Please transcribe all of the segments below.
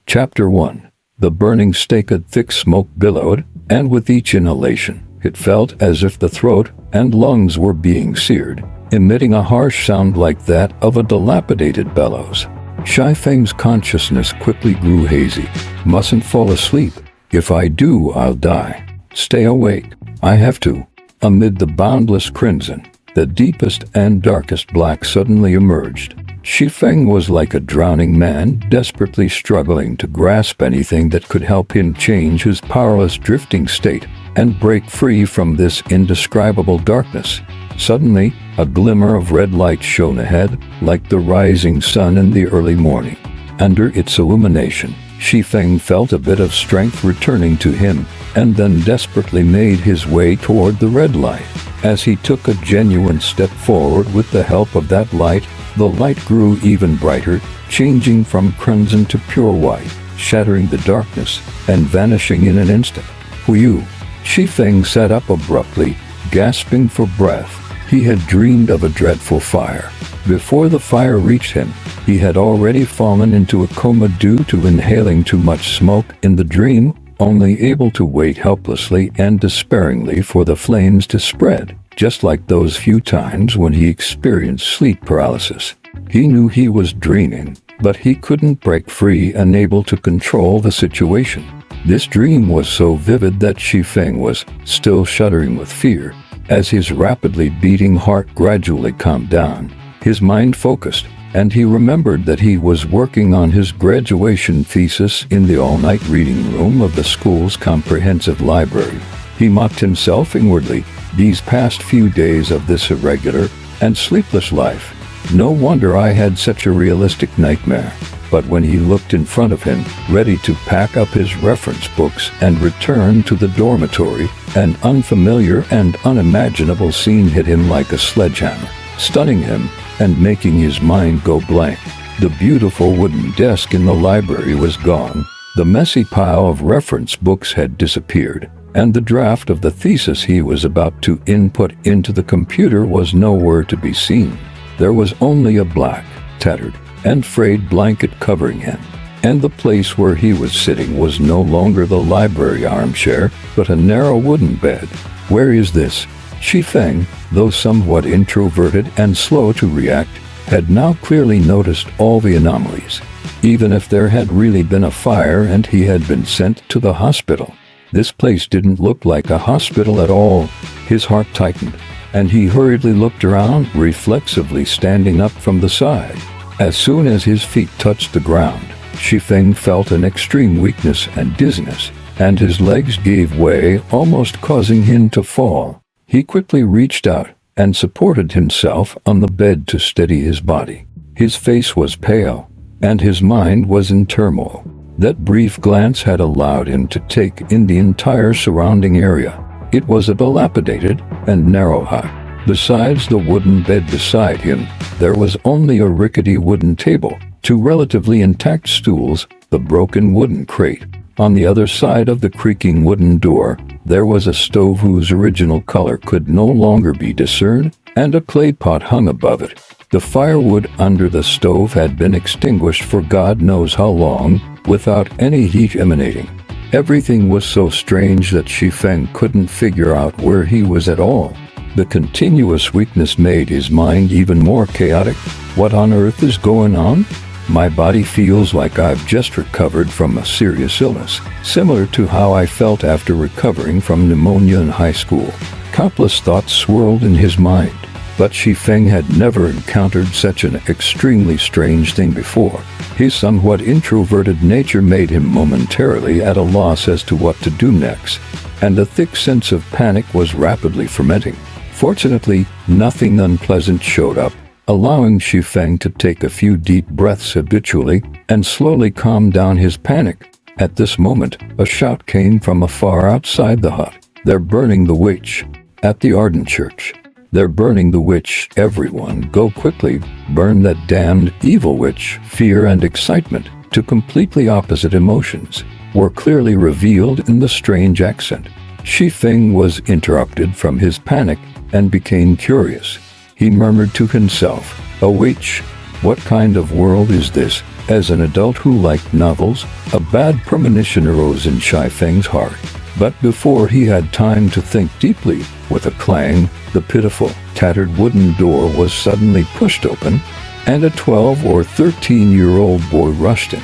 Chapter 1. The burning stake. A thick smoke billowed, and with each inhalation, it felt as if the throat and lungs were being seared, emitting a harsh sound like that of a dilapidated bellows. Shi Feng's consciousness quickly grew hazy. Mustn't fall asleep. If I do, I'll die. Stay awake. I have to. Amid the boundless crimson, the deepest and darkest black suddenly emerged. Shi Feng was like a drowning man, desperately struggling to grasp anything that could help him change his powerless drifting state and break free from this indescribable darkness. Suddenly, a glimmer of red light shone ahead, like the rising sun in the early morning. Under its illumination, Shi Feng felt a bit of strength returning to him, and then desperately made his way toward the red light. As he took a genuine step forward with the help of that light, the light grew even brighter, changing from crimson to pure white, shattering the darkness and vanishing in an instant. Whew! Shi Feng sat up abruptly, gasping for breath. He had dreamed of a dreadful fire. Before the fire reached him, he had already fallen into a coma due to inhaling too much smoke in the dream, only able to wait helplessly and despairingly for the flames to spread, just like those few times when he experienced sleep paralysis. He knew he was dreaming, but he couldn't break free, unable to control the situation. This dream was so vivid that Shi Feng was still shuddering with fear. As his rapidly beating heart gradually calmed down, his mind focused, and he remembered that he was working on his graduation thesis in the all-night reading room of the school's comprehensive library. He mocked himself inwardly. These past few days of this irregular and sleepless life. No wonder I had such a realistic nightmare. But when he looked in front of him, ready to pack up his reference books and return to the dormitory, an unfamiliar and unimaginable scene hit him like a sledgehammer, stunning him and making his mind go blank. The beautiful wooden desk in the library was gone. The messy pile of reference books had disappeared, and the draft of the thesis he was about to input into the computer was nowhere to be seen. There was only a black, tattered, and frayed blanket covering him, and the place where he was sitting was no longer the library armchair, but a narrow wooden bed. Where is this? Shi Feng, though somewhat introverted and slow to react, had now clearly noticed all the anomalies. Even if there had really been a fire and he had been sent to the hospital, this place didn't look like a hospital at all. His heart tightened, and he hurriedly looked around, reflexively standing up from the side. As soon as his feet touched the ground, Shi Feng felt an extreme weakness and dizziness, and his legs gave way, almost causing him to fall. He quickly reached out and supported himself on the bed to steady his body. His face was pale, and his mind was in turmoil. That brief glance had allowed him to take in the entire surrounding area. It was a dilapidated and narrow hut. Besides the wooden bed beside him, there was only a rickety wooden table, two relatively intact stools, the broken wooden crate. On the other side of the creaking wooden door, there was a stove whose original color could no longer be discerned, and a clay pot hung above it. The firewood under the stove had been extinguished for God knows how long, without any heat emanating. Everything was so strange that Shi Feng couldn't figure out where he was at all. The continuous weakness made his mind even more chaotic. What on earth is going on? My body feels like I've just recovered from a serious illness, similar to how I felt after recovering from pneumonia in high school. Countless thoughts swirled in his mind, but Shi Feng had never encountered such an extremely strange thing before. His somewhat introverted nature made him momentarily at a loss as to what to do next, and a thick sense of panic was rapidly fermenting. Fortunately, nothing unpleasant showed up, allowing Shi Feng to take a few deep breaths habitually and slowly calm down his panic. At this moment, a shout came from afar outside the hut. "They're burning the witch!" At the Arden church. "They're burning the witch! Everyone, go quickly! Burn that damned evil witch!" Fear and excitement, two completely opposite emotions, were clearly revealed in the strange accent. Shi Feng was interrupted from his panic and became curious. He murmured to himself, "A witch? What kind of world is this? As an adult who liked novels, a bad premonition arose in Shai Feng's heart. But before he had time to think deeply, with a clang, the pitiful, tattered wooden door was suddenly pushed open, and a 12 or 13-year-old boy rushed in.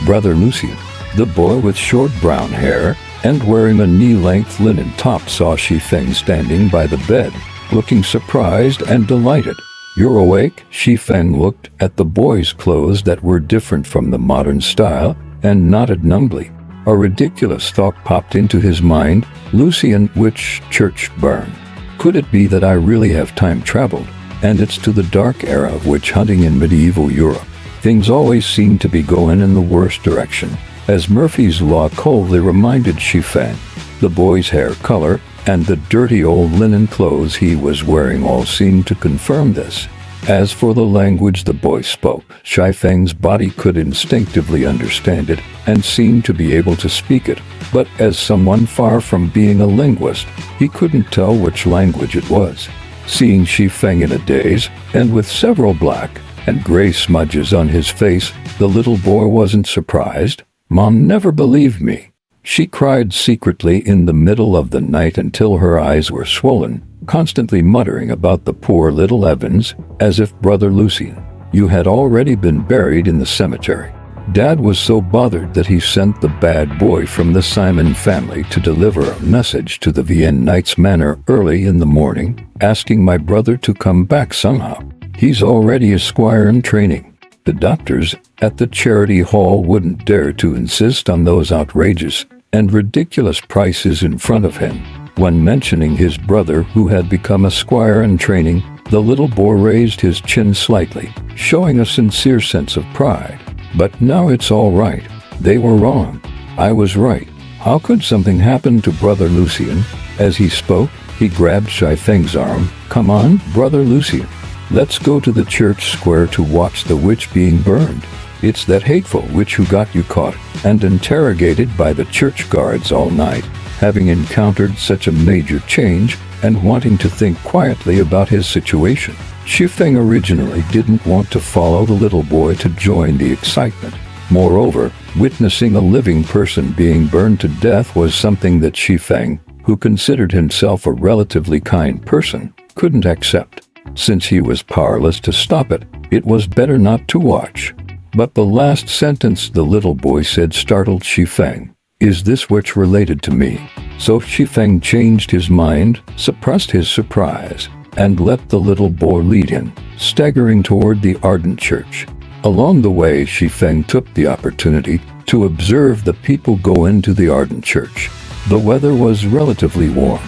Brother Lucien, the boy with short brown hair and wearing a knee-length linen top, saw Shai Feng standing by the bed, looking surprised and delighted. "You're awake?" Shai Feng looked at the boy's clothes that were different from the modern style and nodded numbly. A ridiculous thought popped into his mind. Lucien, which church burned? Could it be that I really have time traveled, and it's to the dark era of witch hunting in medieval Europe? Things always seem to be going in the worst direction. As Murphy's Law coldly reminded Shai Feng, the boy's hair color and the dirty old linen clothes he was wearing all seemed to confirm this. As for the language the boy spoke, Shai Feng's body could instinctively understand it and seemed to be able to speak it, but as someone far from being a linguist, he couldn't tell which language it was. Seeing Shai Feng in a daze, and with several black and gray smudges on his face, the little boy wasn't surprised. "Mom never believed me," she cried secretly in the middle of the night until her eyes were swollen, constantly muttering about the poor little Evans, as if Brother Lucien, you had already been buried in the cemetery. Dad was so bothered that he sent the bad boy from the Simon family to deliver a message to the Vienne Knights Manor early in the morning, asking my brother to come back somehow. He's already a squire in training. The doctors at the charity hall wouldn't dare to insist on those outrageous and ridiculous prices in front of him. When mentioning his brother who had become a squire in training, the little boy raised his chin slightly, showing a sincere sense of pride. "But now it's all right. They were wrong. I was right. How could something happen to Brother Lucien?" As he spoke, he grabbed Shai Feng's arm. "Come on, Brother Lucien. Let's go to the church square to watch the witch being burned. It's that hateful witch who got you caught and interrogated by the church guards all night." Having encountered such a major change and wanting to think quietly about his situation, Shai Feng originally didn't want to follow the little boy to join the excitement. Moreover, witnessing a living person being burned to death was something that Shai Feng, who considered himself a relatively kind person, couldn't accept. Since he was powerless to stop it, it was better not to watch. But the last sentence the little boy said startled Shai Feng. "Is this witch related to me?" So Shai Feng changed his mind, suppressed his surprise, and let the little boy lead him, staggering toward the Ardent Church. Along the way, Shai Feng took the opportunity to observe the people go into the Ardent Church. The weather was relatively warm.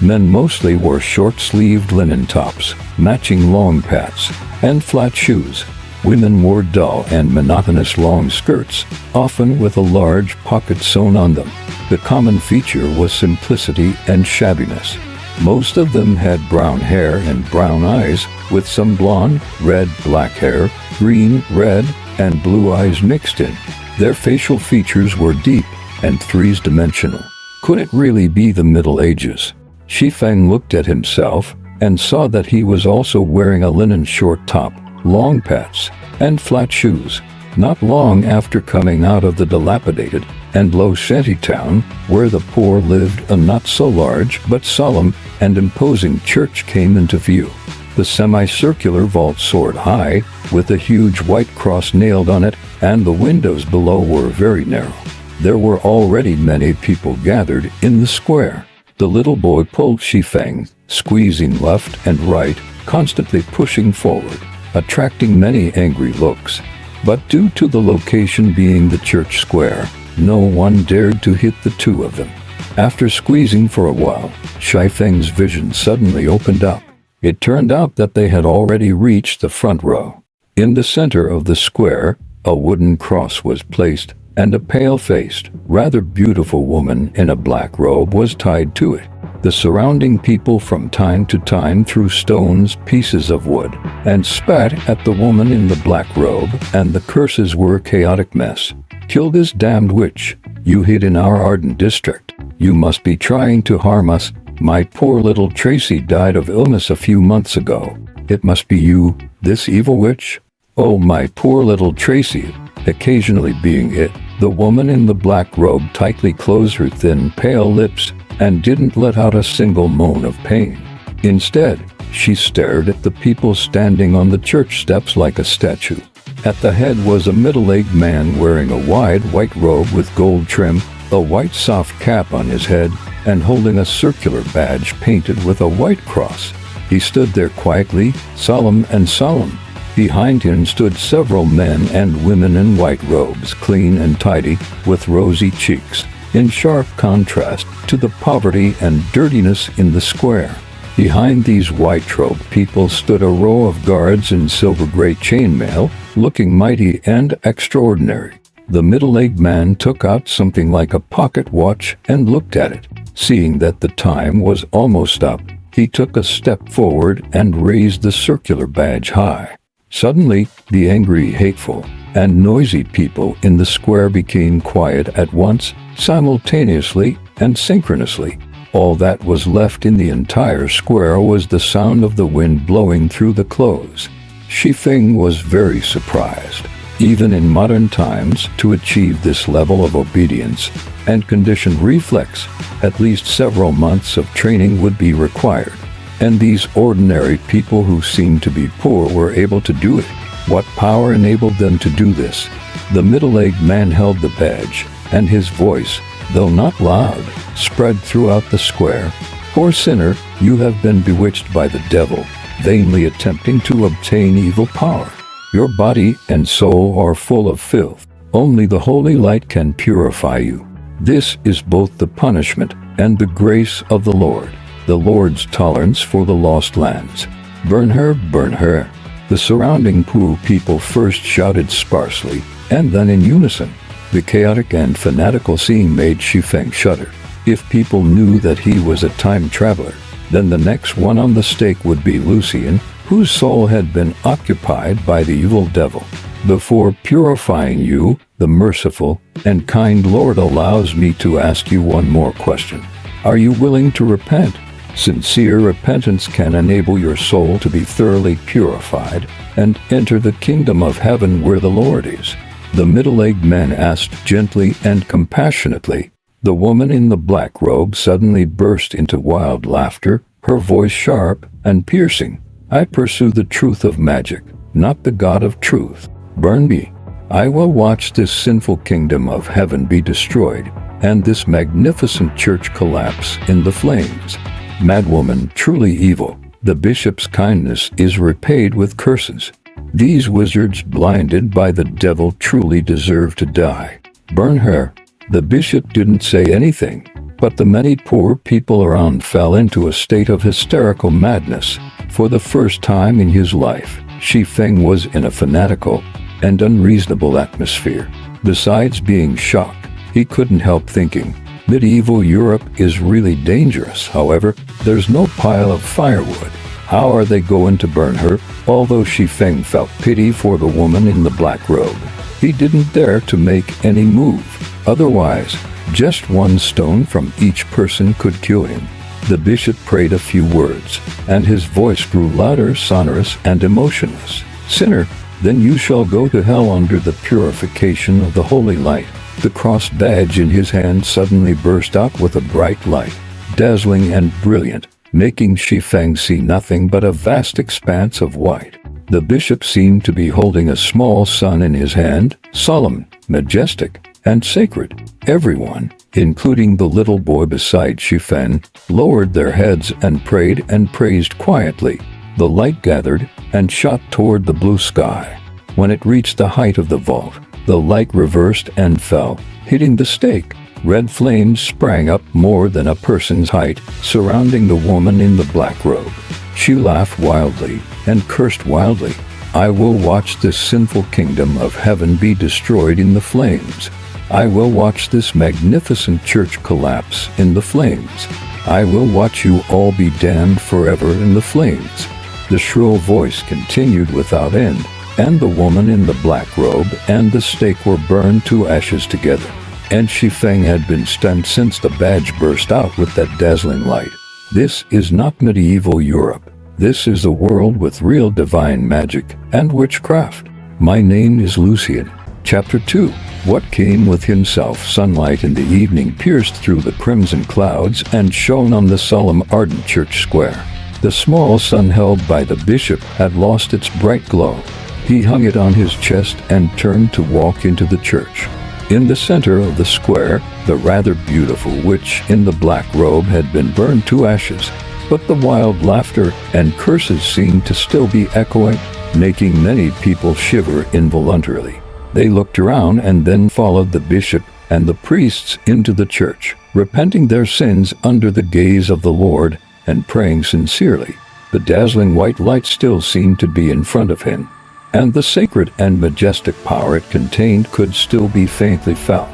Men mostly wore short-sleeved linen tops, matching long pants, and flat shoes. Women wore dull and monotonous long skirts, often with a large pocket sewn on them. The common feature was simplicity and shabbiness. Most of them had brown hair and brown eyes, with some blonde, red, black hair, green, red, and blue eyes mixed in. Their facial features were deep and three-dimensional. Could it really be the Middle Ages? Shai Feng looked at himself and saw that he was also wearing a linen short top, long pants, and flat shoes. Not long after coming out of the dilapidated and low shantytown where the poor lived, a not-so-large but solemn and imposing church came into view. The semicircular vault soared high, with a huge white cross nailed on it, and the windows below were very narrow. There were already many people gathered in the square. The little boy pulled Shai Feng, squeezing left and right, constantly pushing forward, attracting many angry looks. But due to the location being the church square, no one dared to hit the two of them. After squeezing for a while, Shai Feng's vision suddenly opened up. It turned out that they had already reached the front row. In the center of the square, a wooden cross was placed, and a pale-faced, rather beautiful woman in a black robe was tied to it. The surrounding people from time to time threw stones, pieces of wood, and spat at the woman in the black robe, and the curses were a chaotic mess. "Kill this damned witch. You hid in our Arden district. You must be trying to harm us. My poor little Tracy died of illness a few months ago. It must be you, this evil witch." Oh, my poor little Tracy, occasionally being it. The woman in the black robe tightly closed her thin, pale lips and didn't let out a single moan of pain. Instead, she stared at the people standing on the church steps like a statue. At the head was a middle-aged man wearing a wide white robe with gold trim, a white soft cap on his head, and holding a circular badge painted with a white cross. He stood there quietly, solemn. Behind him stood several men and women in white robes, clean and tidy, with rosy cheeks, in sharp contrast to the poverty and dirtiness in the square. Behind these white-robed people stood a row of guards in silver-gray chainmail, looking mighty and extraordinary. The middle-aged man took out something like a pocket watch and looked at it. Seeing that the time was almost up, he took a step forward and raised the circular badge high. Suddenly, the angry, hateful, and noisy people in the square became quiet at once, simultaneously and synchronously. All that was left in the entire square was the sound of the wind blowing through the clothes. Shi Feng was very surprised. Even in modern times, to achieve this level of obedience and conditioned reflex, at least several months of training would be required. And these ordinary people who seemed to be poor were able to do it. What power enabled them to do this? The middle-aged man held the badge, and his voice, though not loud, spread throughout the square. Poor sinner, you have been bewitched by the devil, vainly attempting to obtain evil power. Your body and soul are full of filth. Only the holy light can purify you. This is both the punishment and the grace of the Lord's tolerance for the lost lands. Burn her, burn her. The surrounding poor people first shouted sparsely, and then in unison. The chaotic and fanatical scene made Shi Feng shudder. If people knew that he was a time traveler, then the next one on the stake would be Lucian, whose soul had been occupied by the evil devil. Before purifying you, the merciful and kind Lord allows me to ask you one more question. Are you willing to repent? Sincere repentance can enable your soul to be thoroughly purified and enter the kingdom of heaven where the Lord is. The middle-aged man asked gently and compassionately. The woman in the black robe suddenly burst into wild laughter, her voice sharp and piercing. I pursue the truth of magic, not the God of truth. Burn me. I will watch this sinful kingdom of heaven be destroyed, and this magnificent church collapse in the flames. Madwoman, truly evil, the bishop's kindness is repaid with curses. These wizards blinded by the devil truly deserve to die. Burn her. The bishop didn't say anything, but the many poor people around fell into a state of hysterical madness. For the first time in his life, Shi Feng was in a fanatical and unreasonable atmosphere. Besides being shocked, he couldn't help thinking, medieval Europe is really dangerous. However, there's no pile of firewood. How are they going to burn her? Although Shi Feng felt pity for the woman in the black robe, he didn't dare to make any move. Otherwise, just one stone from each person could kill him. The bishop prayed a few words, and his voice grew louder, sonorous, and emotionless. Sinner, then you shall go to hell under the purification of the holy light. The cross badge in his hand suddenly burst out with a bright light, dazzling and brilliant, making Shi Feng see nothing but a vast expanse of white. The bishop seemed to be holding a small sun in his hand, solemn, majestic, and sacred. Everyone, including the little boy beside Shi Feng, lowered their heads and prayed and praised quietly. The light gathered and shot toward the blue sky. When it reached the height of the vault, the light reversed and fell, hitting the stake. Red flames sprang up more than a person's height, surrounding the woman in the black robe. She laughed wildly and cursed wildly. I will watch this sinful kingdom of heaven be destroyed in the flames. I will watch this magnificent church collapse in the flames. I will watch you all be damned forever in the flames. The shrill voice continued without end, and the woman in the black robe and the stake were burned to ashes together. And Shi Feng had been stunned since the badge burst out with that dazzling light. This is not medieval Europe. This is a world with real divine magic and witchcraft. My name is Lucian. Chapter 2. What came with himself? Sunlight in the evening pierced through the crimson clouds and shone on the solemn ardent church square. The small sun held by the bishop had lost its bright glow. He hung it on his chest and turned to walk into the church. In the center of the square, the rather beautiful witch in the black robe had been burned to ashes, but the wild laughter and curses seemed to still be echoing, making many people shiver involuntarily. They looked around and then followed the bishop and the priests into the church, repenting their sins under the gaze of the Lord and praying sincerely. The dazzling white light still seemed to be in front of him, and the sacred and majestic power it contained could still be faintly felt.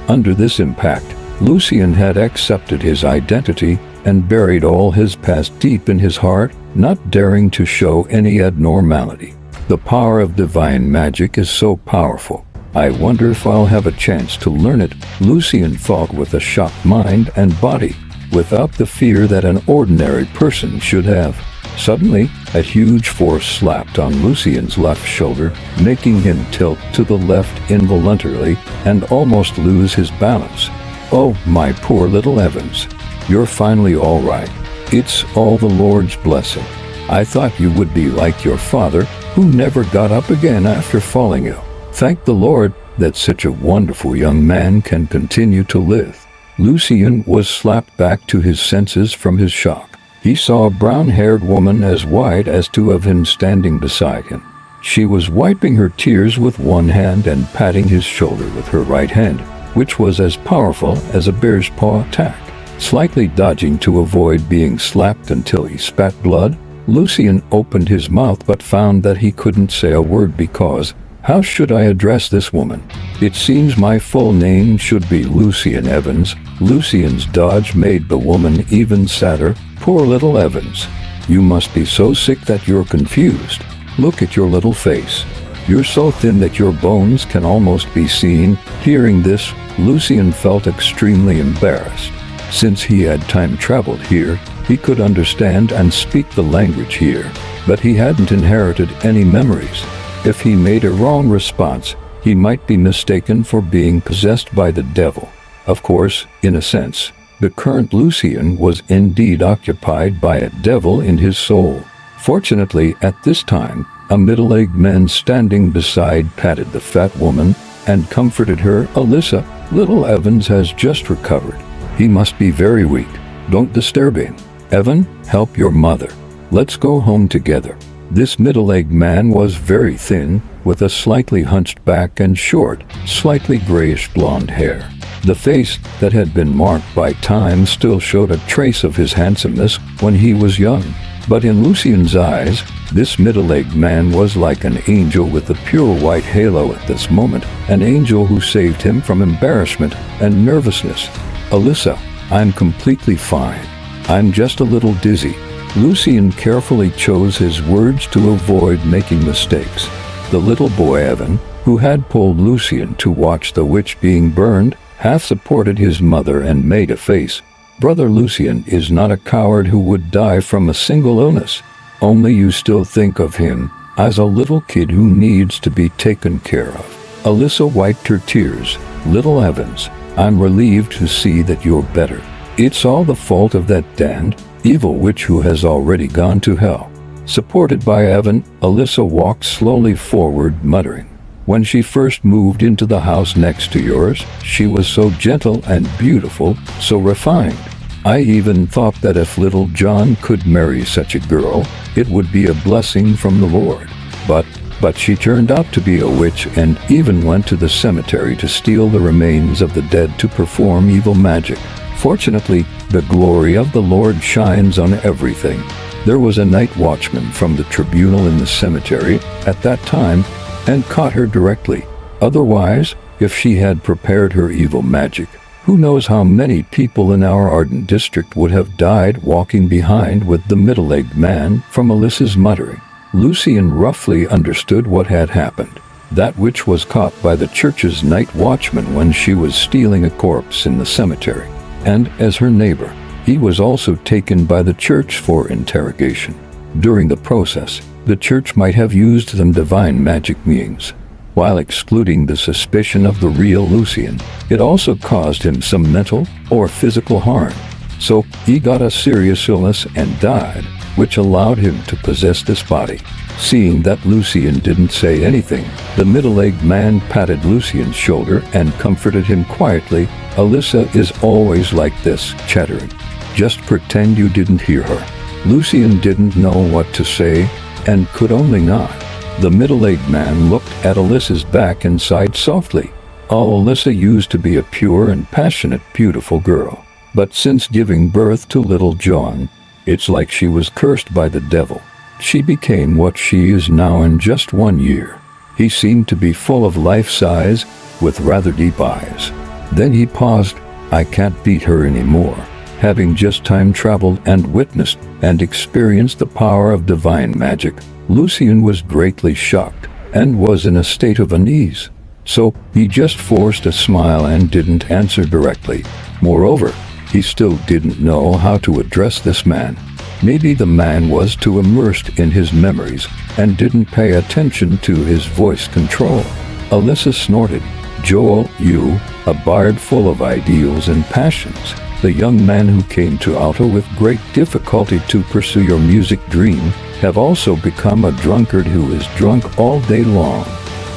Under this impact, Lucian had accepted his identity and buried all his past deep in his heart, not daring to show any abnormality. The power of divine magic is so powerful. I wonder if I'll have a chance to learn it, Lucian thought with a shocked mind and body, without the fear that an ordinary person should have. Suddenly, a huge force slapped on Lucian's left shoulder, making him tilt to the left involuntarily and almost lose his balance. Oh, my poor little Evans. You're finally all right. It's all the Lord's blessing. I thought you would be like your father, who never got up again after falling ill. Thank the Lord that such a wonderful young man can continue to live. Lucian was slapped back to his senses from his shock. He saw a brown-haired woman as white as two of him standing beside him. She was wiping her tears with one hand and patting his shoulder with her right hand, which was as powerful as a bear's paw attack. Slightly dodging to avoid being slapped until he spat blood, Lucian opened his mouth but found that he couldn't say a word because, how should I address this woman? It seems my full name should be Lucian Evans. Lucian's dodge made the woman even sadder. Poor little Evans. You must be so sick that you're confused. Look at your little face. You're so thin that your bones can almost be seen. Hearing this, Lucian felt extremely embarrassed. Since he had time traveled here, he could understand and speak the language here, but he hadn't inherited any memories. If he made a wrong response, he might be mistaken for being possessed by the devil. Of course, in a sense, the current Lucian was indeed occupied by a devil in his soul. Fortunately, at this time, a middle-aged man standing beside patted the fat woman and comforted her. Alyssa, little Evans has just recovered. He must be very weak. Don't disturb him. Evan, help your mother. Let's go home together. This middle-aged man was very thin, with a slightly hunched back and short, slightly grayish blonde hair. The face that had been marked by time still showed a trace of his handsomeness when he was young. But in Lucian's eyes, this middle-aged man was like an angel with a pure white halo at this moment, an angel who saved him from embarrassment and nervousness. Alyssa, I'm completely fine. I'm just a little dizzy. Lucian carefully chose his words to avoid making mistakes. The little boy Evan, who had pulled Lucian to watch the witch being burned, half supported his mother and made a face. Brother Lucian is not a coward who would die from a single illness. Only you still think of him as a little kid who needs to be taken care of. Alyssa wiped her tears. Little Evans, I'm relieved to see that you're better. It's all the fault of that damned, evil witch who has already gone to hell. Supported by Evan, Alyssa walked slowly forward, muttering. When she first moved into the house next to yours, she was so gentle and beautiful, so refined. I even thought that if little John could marry such a girl, it would be a blessing from the Lord. But she turned out to be a witch and even went to the cemetery to steal the remains of the dead to perform evil magic. Fortunately, the glory of the Lord shines on everything. There was a night watchman from the tribunal in the cemetery at that time and caught her directly. Otherwise, if she had prepared her evil magic, who knows how many people in our Arden district would have died walking behind with the middle-aged man. From Alyssa's muttering, Lucian roughly understood what had happened. That witch was caught by the church's night watchman when she was stealing a corpse in the cemetery. And as her neighbor, he was also taken by the church for interrogation. During the process, the church might have used some divine magic means While excluding the suspicion of the real Lucian, it also caused him some mental or physical harm. So he got a serious illness and died, which allowed him to possess this body. Seeing that Lucian didn't say anything, the middle-aged man patted Lucian's shoulder and comforted him quietly. Alyssa is always like this, chattering. Just pretend you didn't hear her. Lucian didn't know what to say and could only nod. The middle-aged man looked at Alyssa's back and sighed softly. Oh, Alyssa used to be a pure and passionate, beautiful girl. But since giving birth to little John, it's like she was cursed by the devil. She became what she is now in just 1 year. He seemed to be full of life size, with rather deep eyes. Then he paused. I can't beat her anymore. Having just time traveled and witnessed and experienced the power of divine magic, Lucian was greatly shocked and was in a state of unease. So he just forced a smile and didn't answer directly. Moreover, he still didn't know how to address this man. Maybe the man was too immersed in his memories and didn't pay attention to his voice control. Alyssa snorted. Joel, you, a bard full of ideals and passions, the young man who came to Alto with great difficulty to pursue your music dream, have also become a drunkard who is drunk all day long.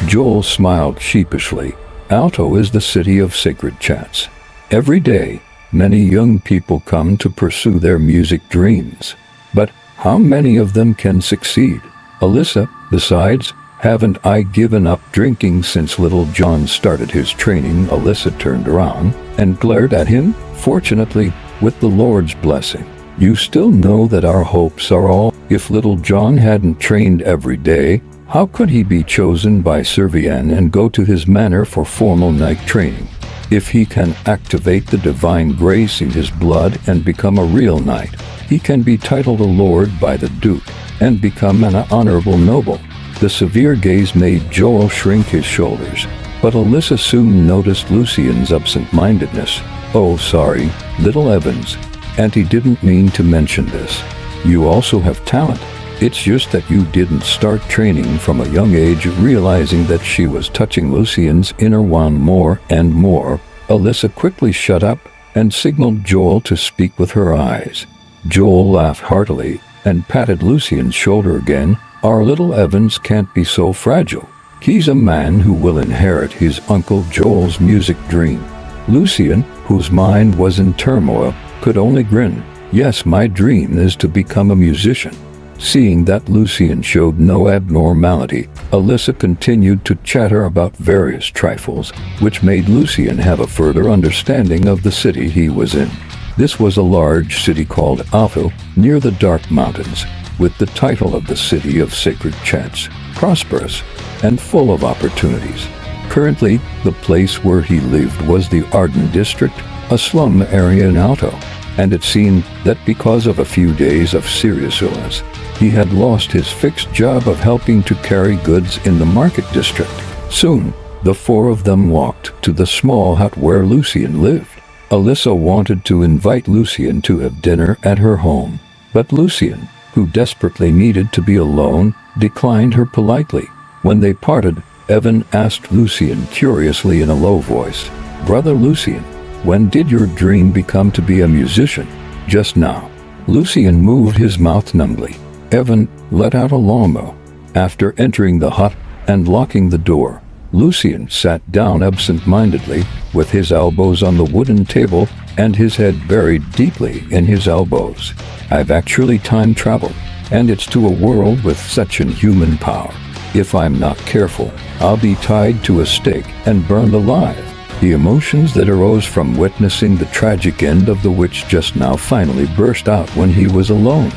Joel smiled sheepishly. Alto is the city of sacred chants. Every day, many young people come to pursue their music dreams. But how many of them can succeed? Alyssa, besides, haven't I given up drinking since little John started his training? Alyssa turned around and glared at him. Fortunately, with the Lord's blessing, you still know that our hopes are all. If little John hadn't trained every day, how could he be chosen by Servian and go to his manor for formal night training? If he can activate the divine grace in his blood and become a real knight, he can be titled a lord by the Duke and become an honorable noble. The severe gaze made Joel shrink his shoulders, but Alyssa soon noticed Lucian's absent-mindedness. Oh, sorry, little Evans. Auntie didn't mean to mention this. You also have talent. It's just that you didn't start training from a young age. Realizing that she was touching Lucian's inner one more and more, Alyssa quickly shut up and signaled Joel to speak with her eyes. Joel laughed heartily and patted Lucian's shoulder again. Our little Evans can't be so fragile. He's a man who will inherit his Uncle Joel's music dream. Lucian, whose mind was in turmoil, could only grin. Yes, my dream is to become a musician. Seeing that Lucian showed no abnormality, Alyssa continued to chatter about various trifles, which made Lucian have a further understanding of the city he was in. This was a large city called Alto, near the Dark Mountains, with the title of the City of Sacred Chants, prosperous and full of opportunities. Currently, the place where he lived was the Arden District, a slum area in Alto, and it seemed that because of a few days of serious illness, he had lost his fixed job of helping to carry goods in the market district. Soon, the four of them walked to the small hut where Lucian lived. Alyssa wanted to invite Lucian to have dinner at her home, but Lucian, who desperately needed to be alone, declined her politely. When they parted, Evan asked Lucian curiously in a low voice, "Brother Lucian, when did your dream become to be a musician?" "Just now." Lucian moved his mouth numbly. Evan let out a long moan. After entering the hut and locking the door, Lucian sat down absent-mindedly, with his elbows on the wooden table and his head buried deeply in his elbows. "I've actually time-traveled, and it's to a world with such inhuman power. If I'm not careful, I'll be tied to a stake and burned alive." The emotions that arose from witnessing the tragic end of the witch just now finally burst out when he was alone.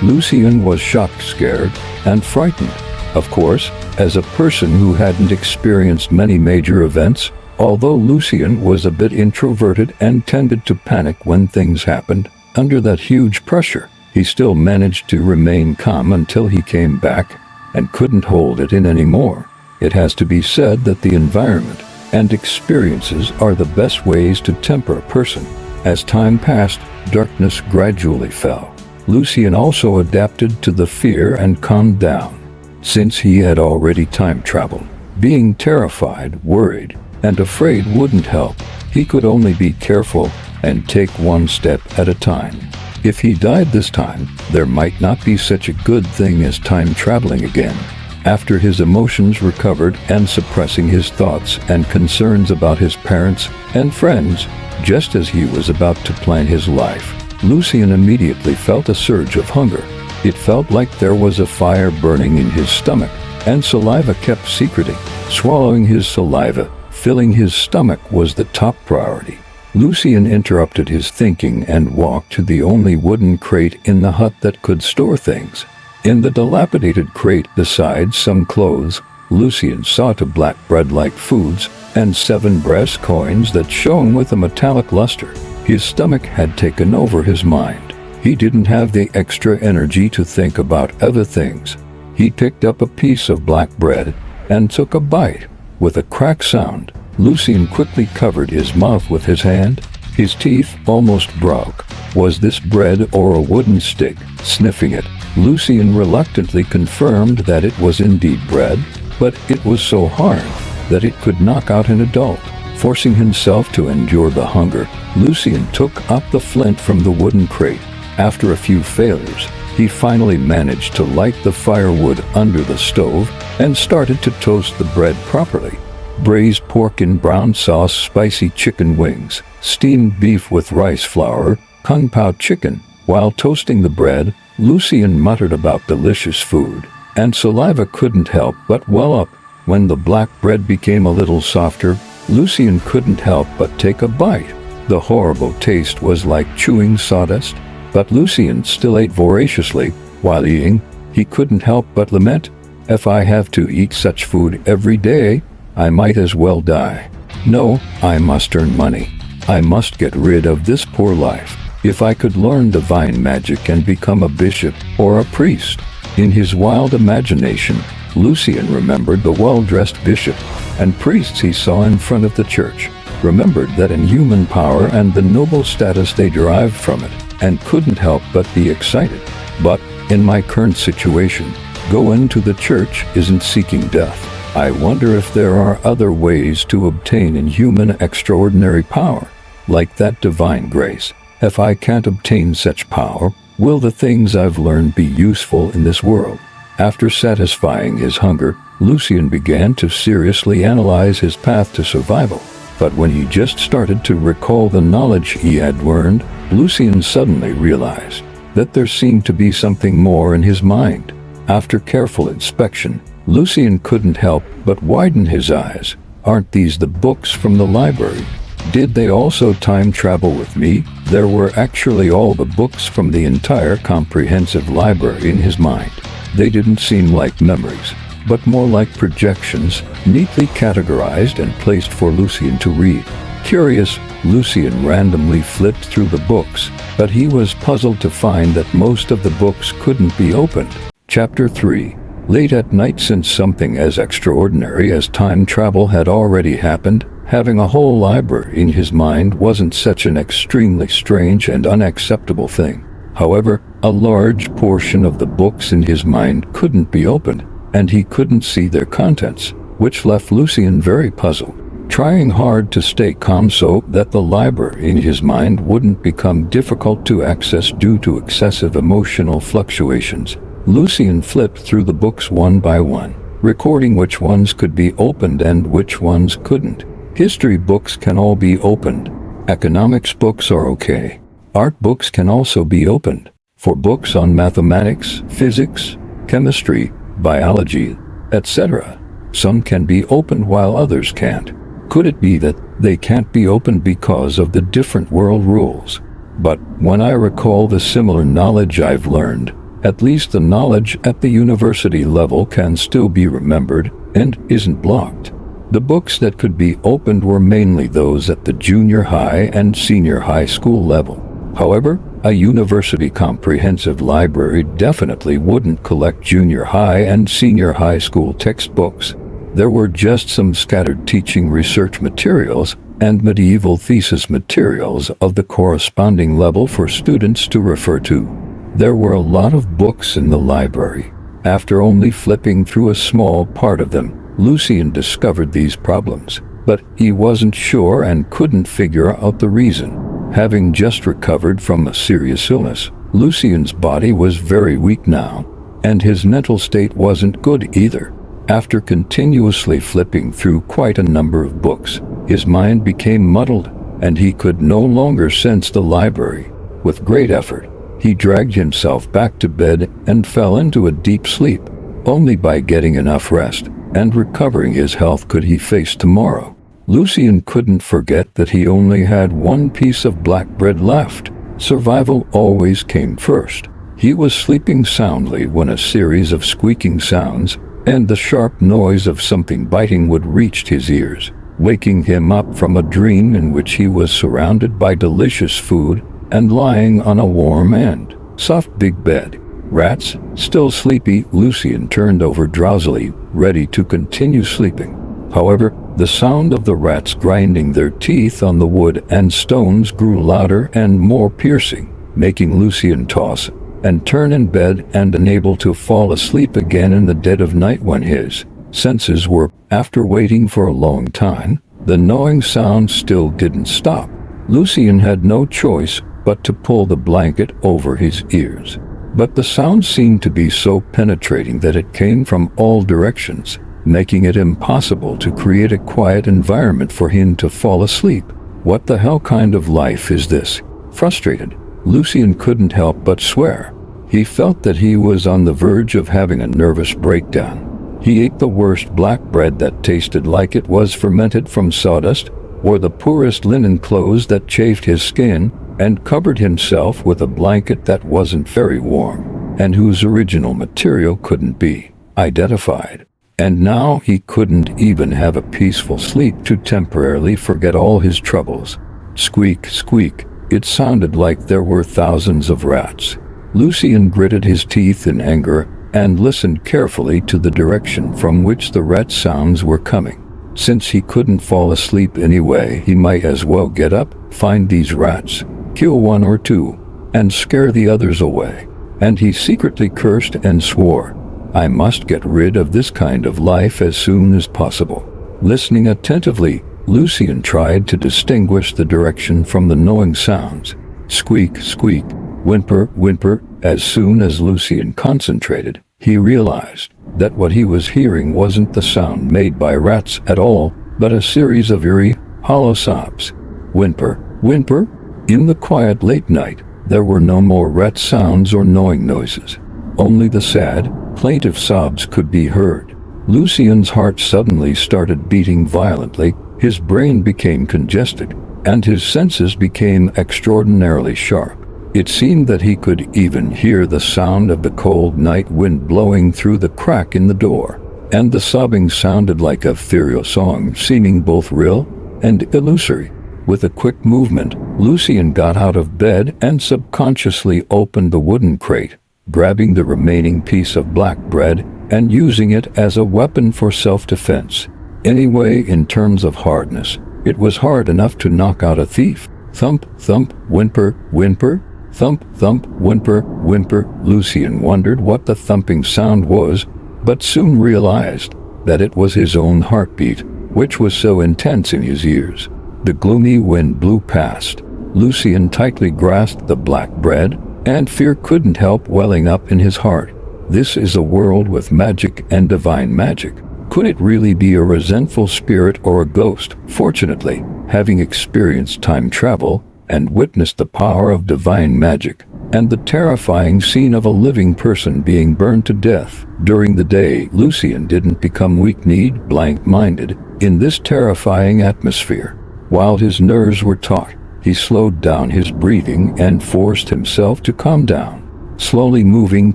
Lucian was shocked, scared, and frightened. Of course, as a person who hadn't experienced many major events, although Lucian was a bit introverted and tended to panic when things happened, under that huge pressure, he still managed to remain calm until he came back and couldn't hold it in anymore. It has to be said that the environment and experiences are the best ways to temper a person. As time passed, darkness gradually fell. Lucian also adapted to the fear and calmed down. Since he had already time-traveled, Being terrified, worried, and afraid wouldn't help. He could only be careful and take one step at a time. If he died this time, there might not be such a good thing as time traveling again. After his emotions recovered and suppressing his thoughts and concerns about his parents and friends, just as he was about to plan his life, Lucien immediately felt a surge of hunger. It felt like there was a fire burning in his stomach, and saliva kept secreting. Swallowing his saliva, filling his stomach was the top priority. Lucien interrupted his thinking and walked to the only wooden crate in the hut that could store things. In the dilapidated crate, besides some clothes, Lucien saw 2 black bread-like foods and 7 brass coins that shone with a metallic luster. His stomach had taken over his mind. He didn't have the extra energy to think about other things. He picked up a piece of black bread and took a bite. With a crack sound, Lucien quickly covered his mouth with his hand. His teeth almost broke. Was this bread or a wooden stick? Sniffing it, Lucien reluctantly confirmed that it was indeed bread, but it was so hard that it could knock out an adult. Forcing himself to endure the hunger, Lucien took up the flint from the wooden crate. After a few failures, he finally managed to light the firewood under the stove and started to toast the bread properly. Braised pork in brown sauce, spicy chicken wings, steamed beef with rice flour, kung pao chicken. While toasting the bread, Lucien muttered about delicious food, and saliva couldn't help but well up. When the black bread became a little softer, Lucien couldn't help but take a bite. The horrible taste was like chewing sawdust, but Lucien still ate voraciously. While eating, he couldn't help but lament, "If I have to eat such food every day, I might as well die. No, I must earn money. I must get rid of this poor life. If I could learn divine magic and become a bishop or a priest." In his wild imagination, Lucien remembered the well-dressed bishop and priests he saw in front of the church, remembered that inhuman power and the noble status they derived from it, and couldn't help but be excited. But, in my current situation, going to the church isn't seeking death. I wonder if there are other ways to obtain inhuman extraordinary power, like that divine grace. If I can't obtain such power, will the things I've learned be useful in this world? After satisfying his hunger, Lucien began to seriously analyze his path to survival. But when he just started to recall the knowledge he had learned, Lucien suddenly realized that there seemed to be something more in his mind. After careful inspection, Lucien couldn't help but widen his eyes. Aren't these the books from the library? Did they also time travel with me? There were actually all the books from the entire comprehensive library in his mind. They didn't seem like memories, but more like projections, neatly categorized and placed for Lucien to read. Curious, Lucien randomly flipped through the books, but he was puzzled to find that most of the books couldn't be opened. Chapter 3. Late at night. Since something as extraordinary as time travel had already happened, having a whole library in his mind wasn't such an extremely strange and unacceptable thing. However, a large portion of the books in his mind couldn't be opened, and he couldn't see their contents, which left Lucien very puzzled. Trying hard to stay calm so that the library in his mind wouldn't become difficult to access due to excessive emotional fluctuations, Lucien flipped through the books one by one, recording which ones could be opened and which ones couldn't. History books can all be opened. Economics books are okay. Art books can also be opened. For books on mathematics, physics, chemistry, biology, etc., some can be opened while others can't. Could it be that they can't be opened because of the different world rules? But when I recall the similar knowledge I've learned, at least the knowledge at the university level can still be remembered and isn't blocked. The books that could be opened were mainly those at the junior high and senior high school level. However, a university comprehensive library definitely wouldn't collect junior high and senior high school textbooks. There were just some scattered teaching research materials and medieval thesis materials of the corresponding level for students to refer to. There were a lot of books in the library. After only flipping through a small part of them, Lucien discovered these problems, but he wasn't sure and couldn't figure out the reason. Having just recovered from a serious illness, Lucien's body was very weak now, and his mental state wasn't good either. After continuously flipping through quite a number of books, his mind became muddled, and he could no longer sense the library. With great effort, he dragged himself back to bed and fell into a deep sleep. Only by getting enough rest and recovering his health could he face tomorrow. Lucien couldn't forget that he only had one piece of black bread left. Survival always came first. He was sleeping soundly when a series of squeaking sounds and the sharp noise of something biting would reach his ears, waking him up from a dream in which he was surrounded by delicious food and lying on a warm and soft big bed. Rats, still sleepy, Lucien turned over drowsily, ready to continue sleeping. However, the sound of the rats grinding their teeth on the wood and stones grew louder and more piercing, making Lucien toss and turn in bed and unable to fall asleep again in the dead of night when his senses were. After waiting for a long time, the gnawing sound still didn't stop. Lucien had no choice but to pull the blanket over his ears. But the sound seemed to be so penetrating that it came from all directions, making it impossible to create a quiet environment for him to fall asleep. What the hell kind of life is this? Frustrated, Lucien couldn't help but swear. He felt that he was on the verge of having a nervous breakdown. He ate the worst black bread that tasted like it was fermented from sawdust, wore the poorest linen clothes that chafed his skin, and covered himself with a blanket that wasn't very warm, and whose original material couldn't be identified. And now he couldn't even have a peaceful sleep to temporarily forget all his troubles. Squeak, squeak. It sounded like there were thousands of rats. Lucien gritted his teeth in anger and listened carefully to the direction from which the rat sounds were coming. Since he couldn't fall asleep anyway, he might as well get up, find these rats, kill one or two, and scare the others away. And he secretly cursed and swore, "I must get rid of this kind of life as soon as possible." Listening attentively, Lucien tried to distinguish the direction from the gnawing sounds. Squeak, squeak, whimper, whimper. As soon as Lucien concentrated, he realized that what he was hearing wasn't the sound made by rats at all, but a series of eerie, hollow sobs. Whimper, whimper. In the quiet late night, there were no more rat sounds or gnawing noises. Only the sad, plaintive sobs could be heard. Lucien's heart suddenly started beating violently, his brain became congested, and his senses became extraordinarily sharp. It seemed that he could even hear the sound of the cold night wind blowing through the crack in the door, and the sobbing sounded like a ethereal song, seeming both real and illusory. With a quick movement, Lucien got out of bed and subconsciously opened the wooden crate, grabbing the remaining piece of black bread and using it as a weapon for self-defense. Anyway, in terms of hardness, it was hard enough to knock out a thief. Thump, thump, whimper, whimper. Thump, thump, whimper, whimper. Lucien wondered what the thumping sound was, but soon realized that it was his own heartbeat, which was so intense in his ears. The gloomy wind blew past. Lucien tightly grasped the black bread, and fear couldn't help welling up in his heart. This is a world with magic and divine magic. Could it really be a resentful spirit or a ghost? Fortunately, having experienced time travel and witnessed the power of divine magic and the terrifying scene of a living person being burned to death during the day, Lucien didn't become weak-kneed, blank-minded in this terrifying atmosphere. While his nerves were taut, he slowed down his breathing and forced himself to calm down. Slowly moving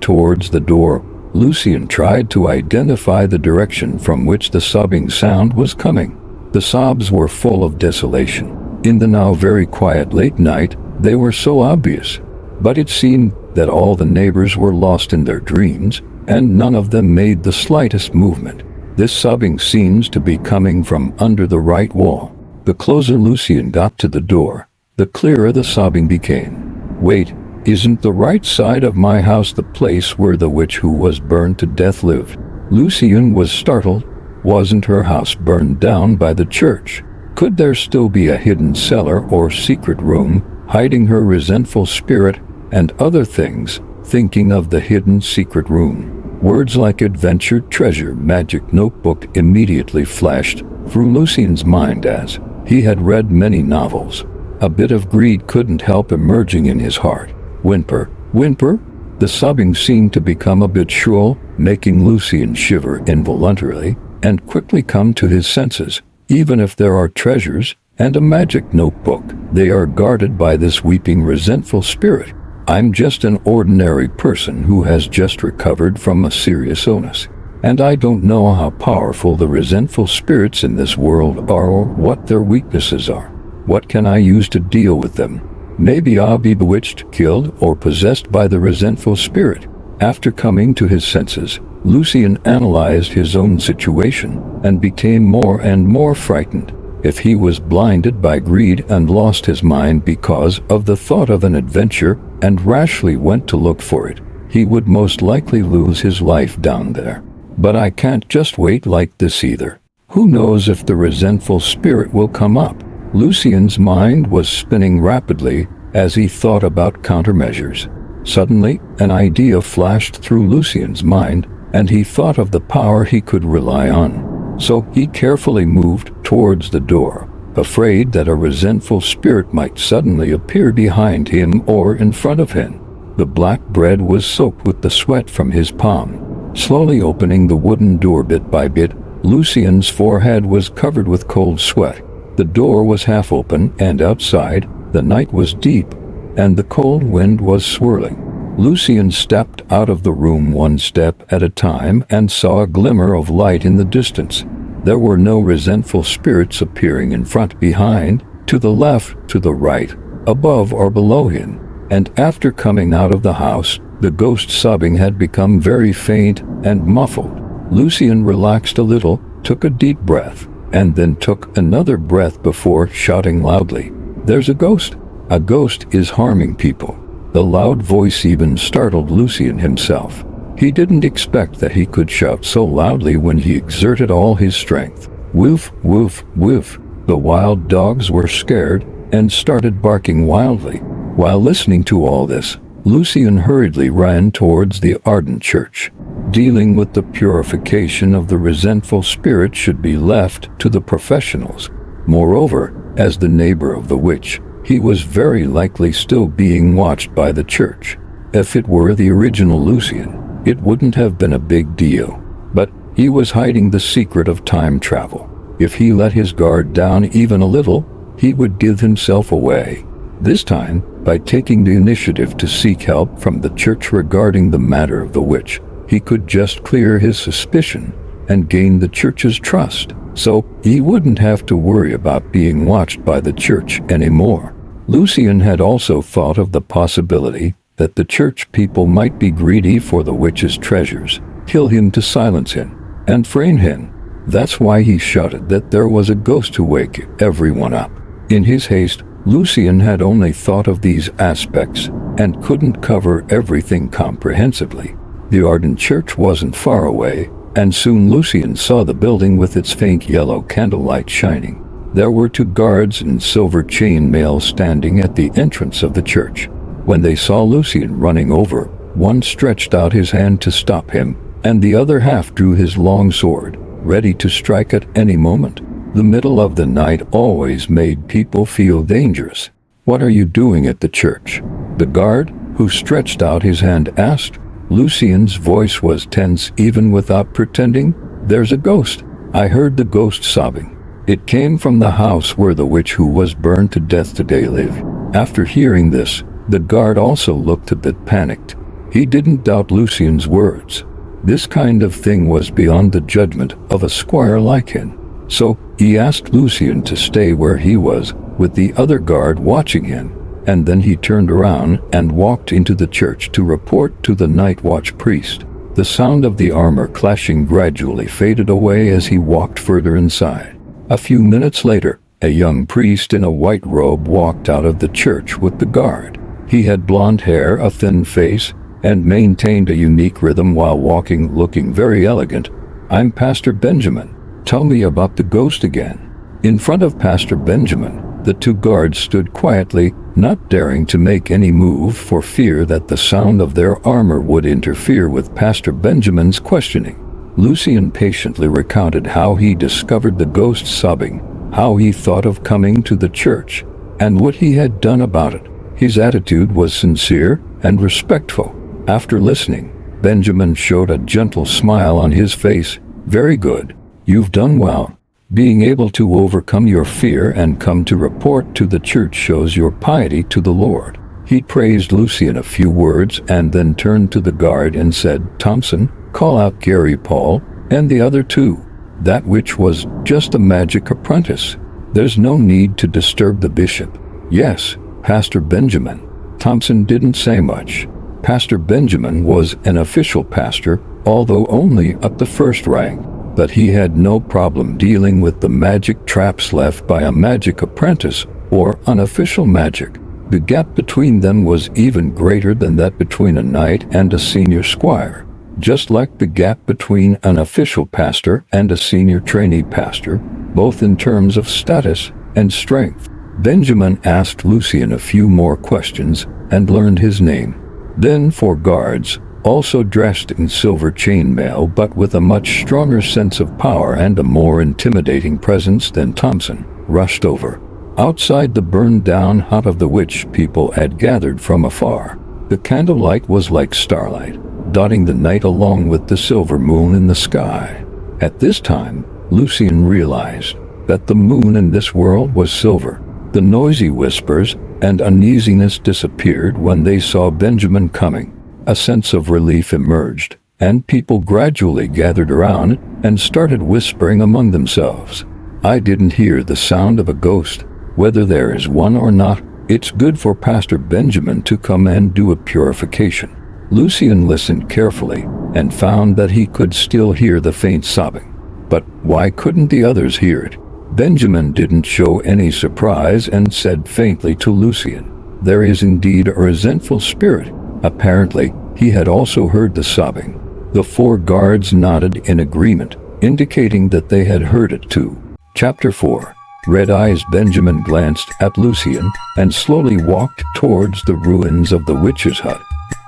towards the door, Lucien tried to identify the direction from which the sobbing sound was coming. The sobs were full of desolation. In the now very quiet late night, they were so obvious. But it seemed that all the neighbors were lost in their dreams, and none of them made the slightest movement. This sobbing seems to be coming from under the right wall. The closer Lucien got to the door, the clearer the sobbing became. Wait, isn't the right side of my house the place where the witch who was burned to death lived? Lucien was startled, Wasn't her house burned down by the church? Could there still be a hidden cellar or secret room hiding her resentful spirit and other things? Thinking of the hidden secret room, words like adventure, treasure, magic notebook immediately flashed through Lucien's mind as he had read many novels. A bit of greed couldn't help emerging in his heart. Whimper, whimper. The sobbing seemed to become a bit shrill, making Lucien shiver involuntarily and quickly come to his senses. Even if there are treasures and a magic notebook, they are guarded by this weeping, resentful spirit. I'm just an ordinary person who has just recovered from a serious illness, and I don't know how powerful the resentful spirits in this world are or what their weaknesses are. What can I use to deal with them? Maybe I'll be bewitched, killed, or possessed by the resentful spirit. After coming to his senses, Lucien analyzed his own situation and became more and more frightened. If he was blinded by greed and lost his mind because of the thought of an adventure and rashly went to look for it, he would most likely lose his life down there. But I can't just wait like this either. Who knows if the resentful spirit will come up? Lucien's mind was spinning rapidly as he thought about countermeasures. Suddenly, an idea flashed through Lucien's mind, and he thought of the power he could rely on. So he carefully moved towards the door, afraid that a resentful spirit might suddenly appear behind him or in front of him. The black bread was soaked with the sweat from his palm. Slowly opening the wooden door bit by bit, Lucien's forehead was covered with cold sweat. The door was half open, and outside, the night was deep, and the cold wind was swirling. Lucien stepped out of the room one step at a time and saw a glimmer of light in the distance. There were no resentful spirits appearing in front, behind, to the left, to the right, above or below him. And after coming out of the house, the ghost sobbing had become very faint and muffled. Lucien relaxed a little, took a deep breath, and then took another breath before shouting loudly, "There's a ghost! A ghost is harming people." The loud voice even startled Lucien himself. He didn't expect that he could shout so loudly when he exerted all his strength. Woof, woof, woof. The wild dogs were scared and started barking wildly. While listening to all this, Lucien hurriedly ran towards the ardent church. Dealing with the purification of the resentful spirit should be left to the professionals. Moreover, as the neighbor of the witch, he was very likely still being watched by the church. If it were the original Lucien, it wouldn't have been a big deal. But he was hiding the secret of time travel. If he let his guard down even a little, he would give himself away. This time, by taking the initiative to seek help from the church regarding the matter of the witch, he could just clear his suspicion and gain the church's trust. So he wouldn't have to worry about being watched by the church anymore. Lucien had also thought of the possibility that the church people might be greedy for the witch's treasures, kill him to silence him, and frame him. That's why he shouted that there was a ghost to wake everyone up. In his haste, Lucien had only thought of these aspects and couldn't cover everything comprehensively. The ardent church wasn't far away, and soon Lucien saw the building with its faint yellow candlelight shining. There were 2 guards in silver chainmail standing at the entrance of the church. When they saw Lucien running over, one stretched out his hand to stop him, and the other half drew his long sword, ready to strike at any moment. The middle of the night always made people feel dangerous. "What are you doing at the church?" the guard, who stretched out his hand, asked. Lucien's voice was tense even without pretending. "There's a ghost. I heard the ghost sobbing. It came from the house where the witch who was burned to death today lived." After hearing this, the guard also looked a bit panicked. He didn't doubt Lucien's words. This kind of thing was beyond the judgment of a squire like him. So he asked Lucien to stay where he was, with the other guard watching him, and then he turned around and walked into the church to report to the night watch priest. The sound of the armor clashing gradually faded away as he walked further inside. A few minutes later, a young priest in a white robe walked out of the church with the guard. He had blonde hair, a thin face, and maintained a unique rhythm while walking, looking very elegant. "I'm Pastor Benjamin. Tell me about the ghost again." In front of Pastor Benjamin, the two guards stood quietly, not daring to make any move for fear that the sound of their armor would interfere with Pastor Benjamin's questioning. Lucian patiently recounted how he discovered the ghost sobbing, how he thought of coming to the church, and what he had done about it. His attitude was sincere and respectful. After listening, Benjamin showed a gentle smile on his face. "Very good. You've done well. Being able to overcome your fear and come to report to the church shows your piety to the Lord." He praised Lucian a few words and then turned to the guard and said, "Thompson, call out Gary Paul and the other two. That witch was just a magic apprentice. There's no need to disturb the bishop." "Yes, Pastor Benjamin." Thompson didn't say much. Pastor Benjamin was an official pastor, although only at the first rank, but he had no problem dealing with the magic traps left by a magic apprentice or unofficial magic. The gap between them was even greater than that between a knight and a senior squire, just like the gap between an official pastor and a senior trainee pastor, both in terms of status and strength. Benjamin asked Lucian a few more questions and learned his name. Then 4 guards, also dressed in silver chainmail but with a much stronger sense of power and a more intimidating presence than Thompson, rushed over. Outside the burned-down hut of the witch, people had gathered from afar. The candlelight was like starlight, dotting the night along with the silver moon in the sky. At this time, Lucian realized that the moon in this world was silver. The noisy whispers and uneasiness disappeared when they saw Benjamin coming. A sense of relief emerged, and people gradually gathered around and started whispering among themselves. "I didn't hear the sound of a ghost. Whether there is one or not, it's good for Pastor Benjamin to come and do a purification." Lucian listened carefully and found that he could still hear the faint sobbing. But why couldn't the others hear it? Benjamin didn't show any surprise and said faintly to Lucian, "There is indeed a resentful spirit." Apparently, he had also heard the sobbing. The 4 guards nodded in agreement, indicating that they had heard it too. Chapter 4. Red-eyes Benjamin glanced at Lucian and slowly walked towards the ruins of the witch's hut.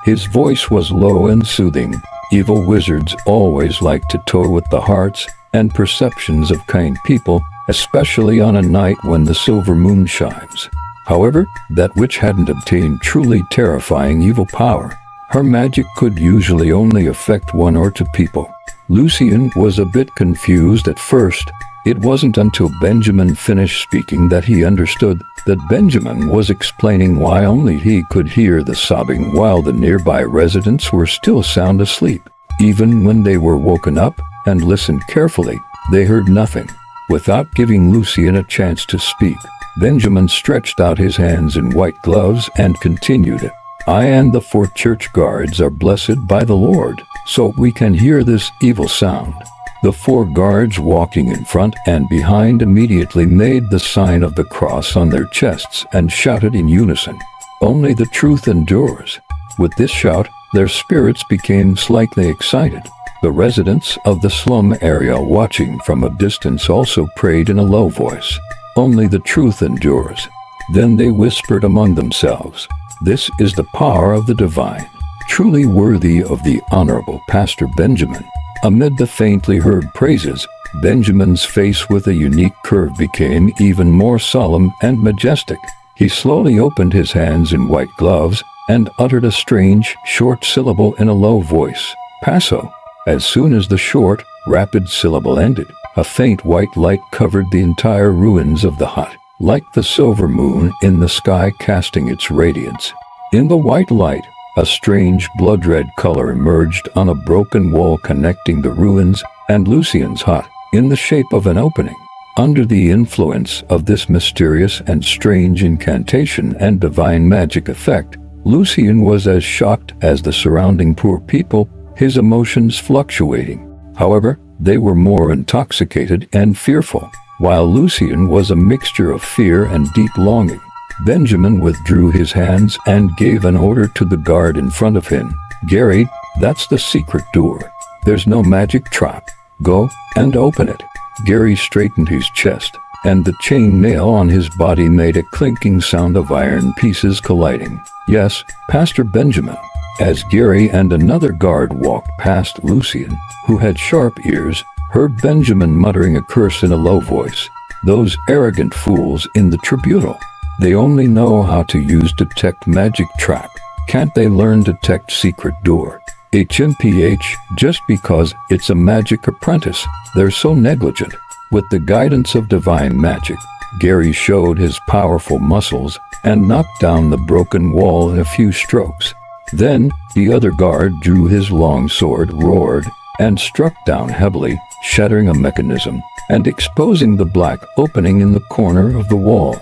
His voice was low and soothing. Evil wizards always like to toy with the hearts and perceptions of kind people, especially on a night when the silver moon shines. However, that witch hadn't obtained truly terrifying evil power. Her magic could usually only affect 1 or 2 people. Lucian was a bit confused at first. It wasn't until Benjamin finished speaking that he understood that Benjamin was explaining why only he could hear the sobbing while the nearby residents were still sound asleep. Even when they were woken up and listened carefully, they heard nothing. Without giving Lucian a chance to speak, Benjamin stretched out his hands in white gloves and continued it. "I and the 4 church guards are blessed by the Lord, so we can hear this evil sound." The 4 guards walking in front and behind immediately made the sign of the cross on their chests and shouted in unison, "Only the truth endures." With this shout, their spirits became slightly excited. The residents of the slum area watching from a distance also prayed in a low voice, "Only the truth endures." Then they whispered among themselves, "This is the power of the divine, truly worthy of the honorable Pastor Benjamin." Amid the faintly heard praises, Benjamin's face with a unique curve became even more solemn and majestic. He slowly opened his hands in white gloves and uttered a strange, short syllable in a low voice, "Paso." As soon as the short, rapid syllable ended, a faint white light covered the entire ruins of the hut, like the silver moon in the sky casting its radiance. In the white light, a strange blood-red color emerged on a broken wall connecting the ruins and Lucian's hut, in the shape of an opening. Under the influence of this mysterious and strange incantation and divine magic effect, Lucian was as shocked as the surrounding poor people, his emotions fluctuating. However, they were more intoxicated and fearful, while Lucian was a mixture of fear and deep longing. Benjamin withdrew his hands and gave an order to the guard in front of him. "Gary, that's the secret door. There's no magic trap. Go and open it." Gary straightened his chest, and the chain mail on his body made a clinking sound of iron pieces colliding. "Yes, Pastor Benjamin." As Gary and another guard walked past, Lucian, who had sharp ears, heard Benjamin muttering a curse in a low voice. "Those arrogant fools in the tribunal. They only know how to use detect magic trap. Can't they learn detect secret door? HMPH, just because it's a magic apprentice, they're so negligent." With the guidance of divine magic, Gary showed his powerful muscles and knocked down the broken wall in a few strokes. Then, the other guard drew his long sword, roared, and struck down heavily, shattering a mechanism and exposing the black opening in the corner of the wall.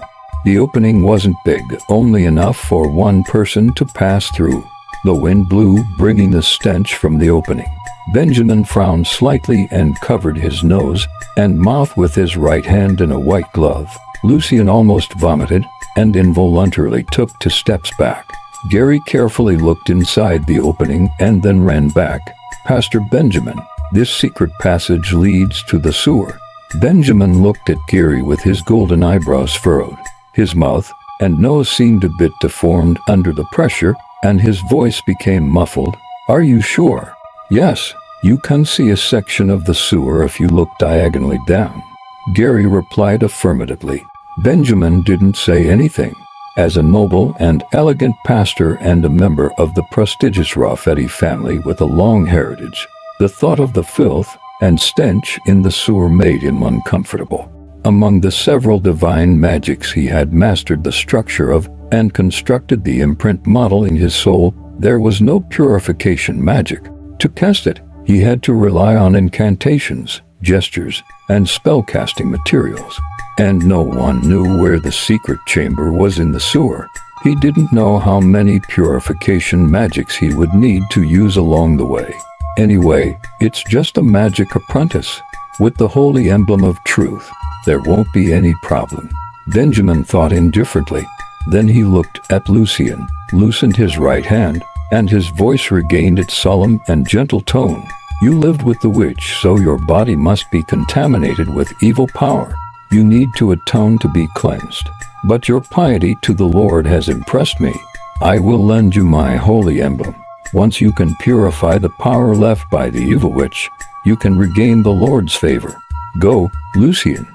The opening wasn't big, only enough for one person to pass through. The wind blew, bringing the stench from the opening. Benjamin frowned slightly and covered his nose and mouth with his right hand in a white glove. Lucian almost vomited and involuntarily took 2 steps back. Gary carefully looked inside the opening and then ran back. "Pastor Benjamin, this secret passage leads to the sewer." Benjamin looked at Gary with his golden eyebrows furrowed. His mouth and nose seemed a bit deformed under the pressure, and his voice became muffled. "Are you sure?" "Yes, you can see a section of the sewer if you look diagonally down." Gary replied affirmatively. Benjamin didn't say anything. As a noble and elegant pastor and a member of the prestigious Raffetti family with a long heritage, the thought of the filth and stench in the sewer made him uncomfortable. Among the several divine magics he had mastered the structure of and constructed the imprint model in his soul, there was no purification magic. To cast it, he had to rely on incantations, gestures, and spellcasting materials. And no one knew where the secret chamber was in the sewer. He didn't know how many purification magics he would need to use along the way. Anyway, it's just a magic apprentice. With the holy emblem of truth, there won't be any problem. Benjamin thought indifferently. Then he looked at Lucian, loosened his right hand, and his voice regained its solemn and gentle tone. "You lived with the witch, so your body must be contaminated with evil power. You need to atone to be cleansed. But your piety to the Lord has impressed me. I will lend you my holy emblem. Once you can purify the power left by the evil witch, you can regain the Lord's favor. Go, Lucian,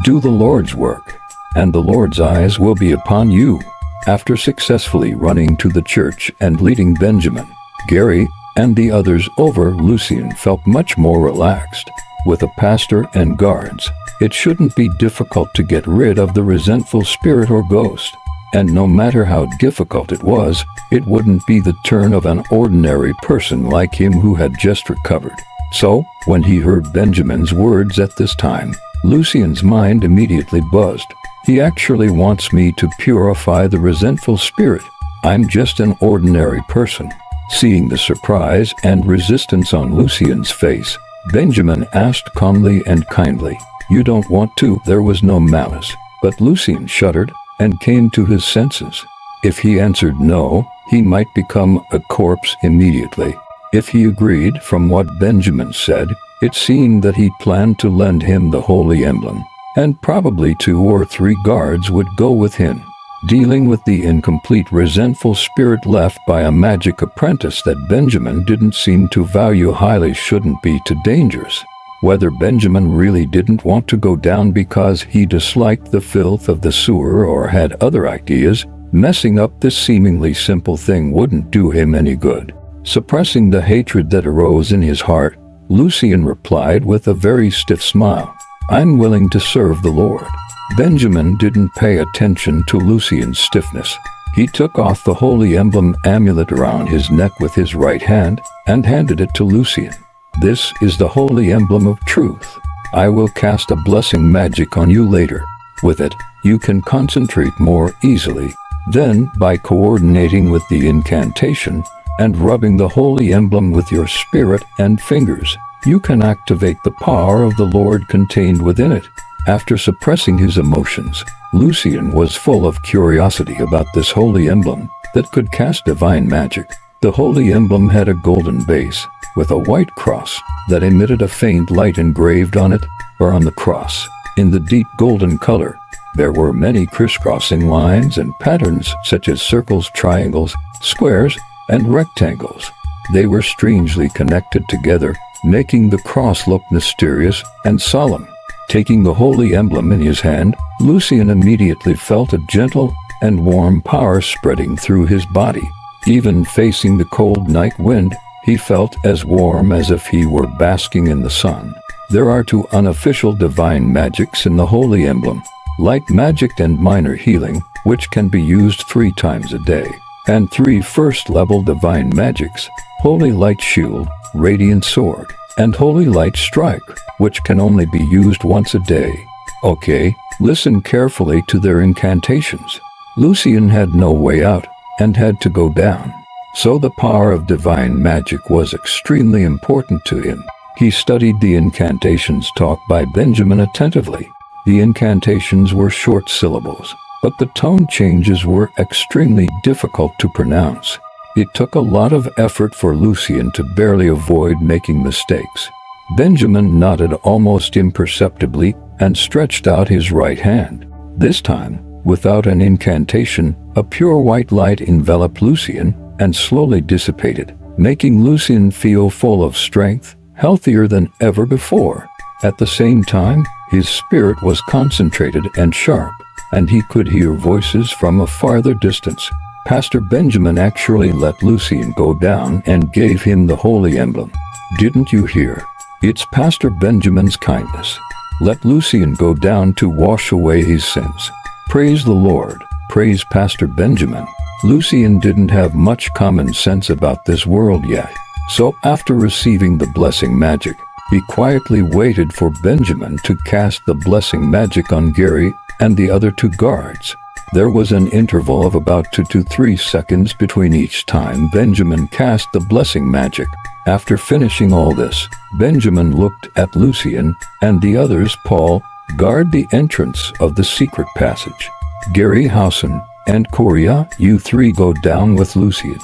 do the Lord's work, and the Lord's eyes will be upon you." After successfully running to the church and leading Benjamin, Gary, and the others over, Lucian felt much more relaxed. With a pastor and guards, it shouldn't be difficult to get rid of the resentful spirit or ghost. And no matter how difficult it was, it wouldn't be the turn of an ordinary person like him who had just recovered. So, when he heard Benjamin's words at this time, Lucian's mind immediately buzzed. He actually wants me to purify the resentful spirit. I'm just an ordinary person. Seeing the surprise and resistance on Lucian's face, Benjamin asked calmly and kindly, "You don't want to?" There was no malice, but Lucian shuddered and came to his senses. If he answered no, he might become a corpse immediately. If he agreed, from what Benjamin said, it seemed that he planned to lend him the holy emblem, and probably 2 or 3 guards would go with him. Dealing with the incomplete resentful spirit left by a magic apprentice that Benjamin didn't seem to value highly shouldn't be too dangerous. Whether Benjamin really didn't want to go down because he disliked the filth of the sewer or had other ideas, messing up this seemingly simple thing wouldn't do him any good. Suppressing the hatred that arose in his heart, Lucian replied with a very stiff smile, "I'm willing to serve the Lord." Benjamin didn't pay attention to Lucian's stiffness. He took off the holy emblem amulet around his neck with his right hand and handed it to Lucian. "This is the holy emblem of truth. I will cast a blessing magic on you later. With it, you can concentrate more easily. Then, by coordinating with the incantation and rubbing the holy emblem with your spirit and fingers, you can activate the power of the Lord contained within it." After suppressing his emotions, Lucian was full of curiosity about this holy emblem that could cast divine magic. The holy emblem had a golden base, with a white cross that emitted a faint light engraved on it, or on the cross, in the deep golden color. There were many crisscrossing lines and patterns such as circles, triangles, squares, and rectangles. They were strangely connected together, making the cross look mysterious and solemn. Taking the holy emblem in his hand, Lucian immediately felt a gentle and warm power spreading through his body. Even facing the cold night wind, he felt as warm as if he were basking in the sun. There are two unofficial divine magics in the holy emblem: light magic and minor healing, which can be used 3 times a day, and 3 first-level divine magics: holy light shield, radiant sword, and holy light strike, which can only be used once a day. Okay, listen carefully to their incantations. Lucian had no way out and had to go down. So the power of divine magic was extremely important to him. He studied the incantations taught by Benjamin attentively. The incantations were short syllables, but the tone changes were extremely difficult to pronounce. It took a lot of effort for Lucian to barely avoid making mistakes. Benjamin nodded almost imperceptibly and stretched out his right hand. This time, without an incantation, a pure white light enveloped Lucian and slowly dissipated, making Lucian feel full of strength, healthier than ever before. At the same time, his spirit was concentrated and sharp, and he could hear voices from a farther distance. Pastor Benjamin actually let Lucian go down and gave him the holy emblem. Didn't you hear? It's Pastor Benjamin's kindness. Let Lucian go down to wash away his sins. Praise the Lord. Praise Pastor Benjamin. Lucian didn't have much common sense about this world yet. So after receiving the blessing magic, he quietly waited for Benjamin to cast the blessing magic on Gary and the other 2 guards. There was an interval of about 2 to 3 seconds between each time Benjamin cast the blessing magic. After finishing all this, Benjamin looked at Lucian and the others. Paul, guard the entrance of the secret passage. Gary, Hausen, and Korea, you 3 go down with Lucian.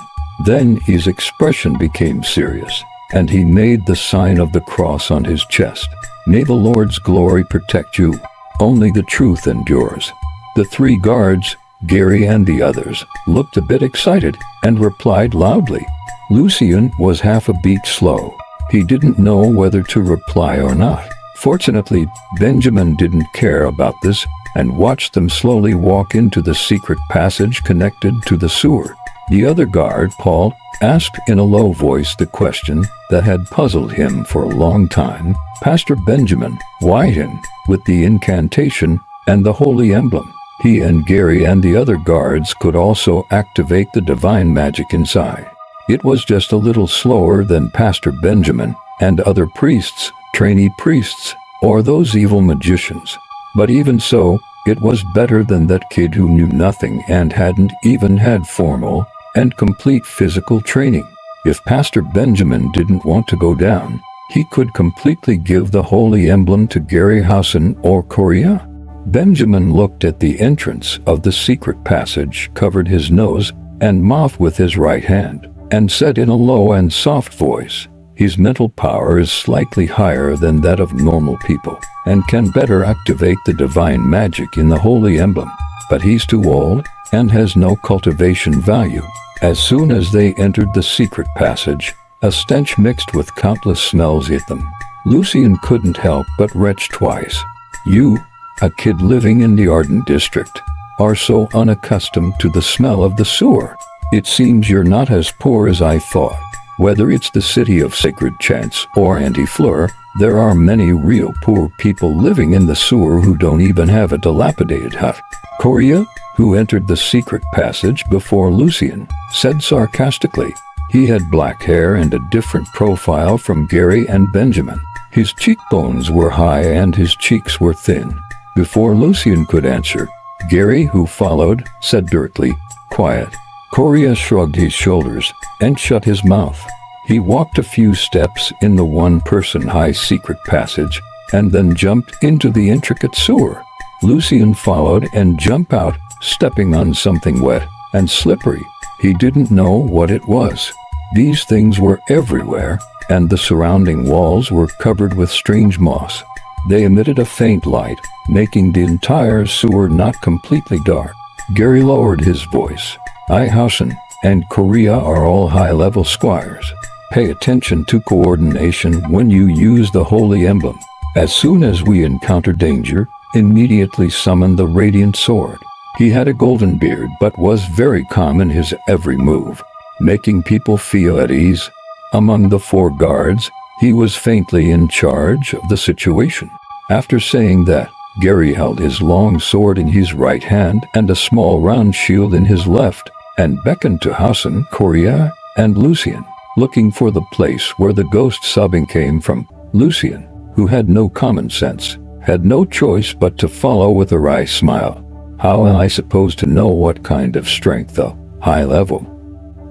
Then his expression became serious, and he made the sign of the cross on his chest. May the Lord's glory protect you. Only the truth endures. The 3 guards, Gary and the others, looked a bit excited and replied loudly. Lucian was half a beat slow. He didn't know whether to reply or not. Fortunately, Benjamin didn't care about this and watched them slowly walk into the secret passage connected to the sewer. The other guard, Paul, asked in a low voice the question that had puzzled him for a long time. Pastor Benjamin, why him? With the incantation and the holy emblem, he and Gary and the other guards could also activate the divine magic inside. It was just a little slower than Pastor Benjamin and other priests, trainee priests, or those evil magicians. But even so, it was better than that kid who knew nothing and hadn't even had formal and complete physical training. If Pastor Benjamin didn't want to go down, he could completely give the holy emblem to Gary, Hausen, or Korea. Benjamin looked at the entrance of the secret passage, covered his nose and mouth with his right hand, and said in a low and soft voice, his mental power is slightly higher than that of normal people, and can better activate the divine magic in the holy emblem. But he's too old, and has no cultivation value. As soon as they entered the secret passage, a stench mixed with countless smells hit them. Lucian couldn't help but retch twice. You, a kid living in the Arden district, are so unaccustomed to the smell of the sewer. It seems you're not as poor as I thought. Whether it's the city of sacred chants or Anti-Fleur, there are many real poor people living in the sewer who don't even have a dilapidated hut. Korea, who entered the secret passage before Lucian, said sarcastically. He had black hair and a different profile from Gary and Benjamin. His cheekbones were high and his cheeks were thin. Before Lucian could answer, Gary, who followed, said directly, "Quiet." Korea shrugged his shoulders and shut his mouth. He walked a few steps in the one-person high secret passage and then jumped into the intricate sewer. Lucian followed and jumped out, stepping on something wet and slippery. He didn't know what it was. These things were everywhere, and the surrounding walls were covered with strange moss. They emitted a faint light, making the entire sewer not completely dark. Gary lowered his voice. I, Hassan, and Korea are all high-level squires. Pay attention to coordination when you use the holy emblem. As soon as we encounter danger, immediately summon the radiant sword. He had a golden beard but was very calm in his every move, making people feel at ease. Among the 4 guards, he was faintly in charge of the situation. After saying that, Gary held his long sword in his right hand and a small round shield in his left, and beckoned to Hassan, Korea, and Lucien, looking for the place where the ghost sobbing came from. Lucien, who had no common sense, had no choice but to follow with a wry smile. How am I supposed to know what kind of strength a high level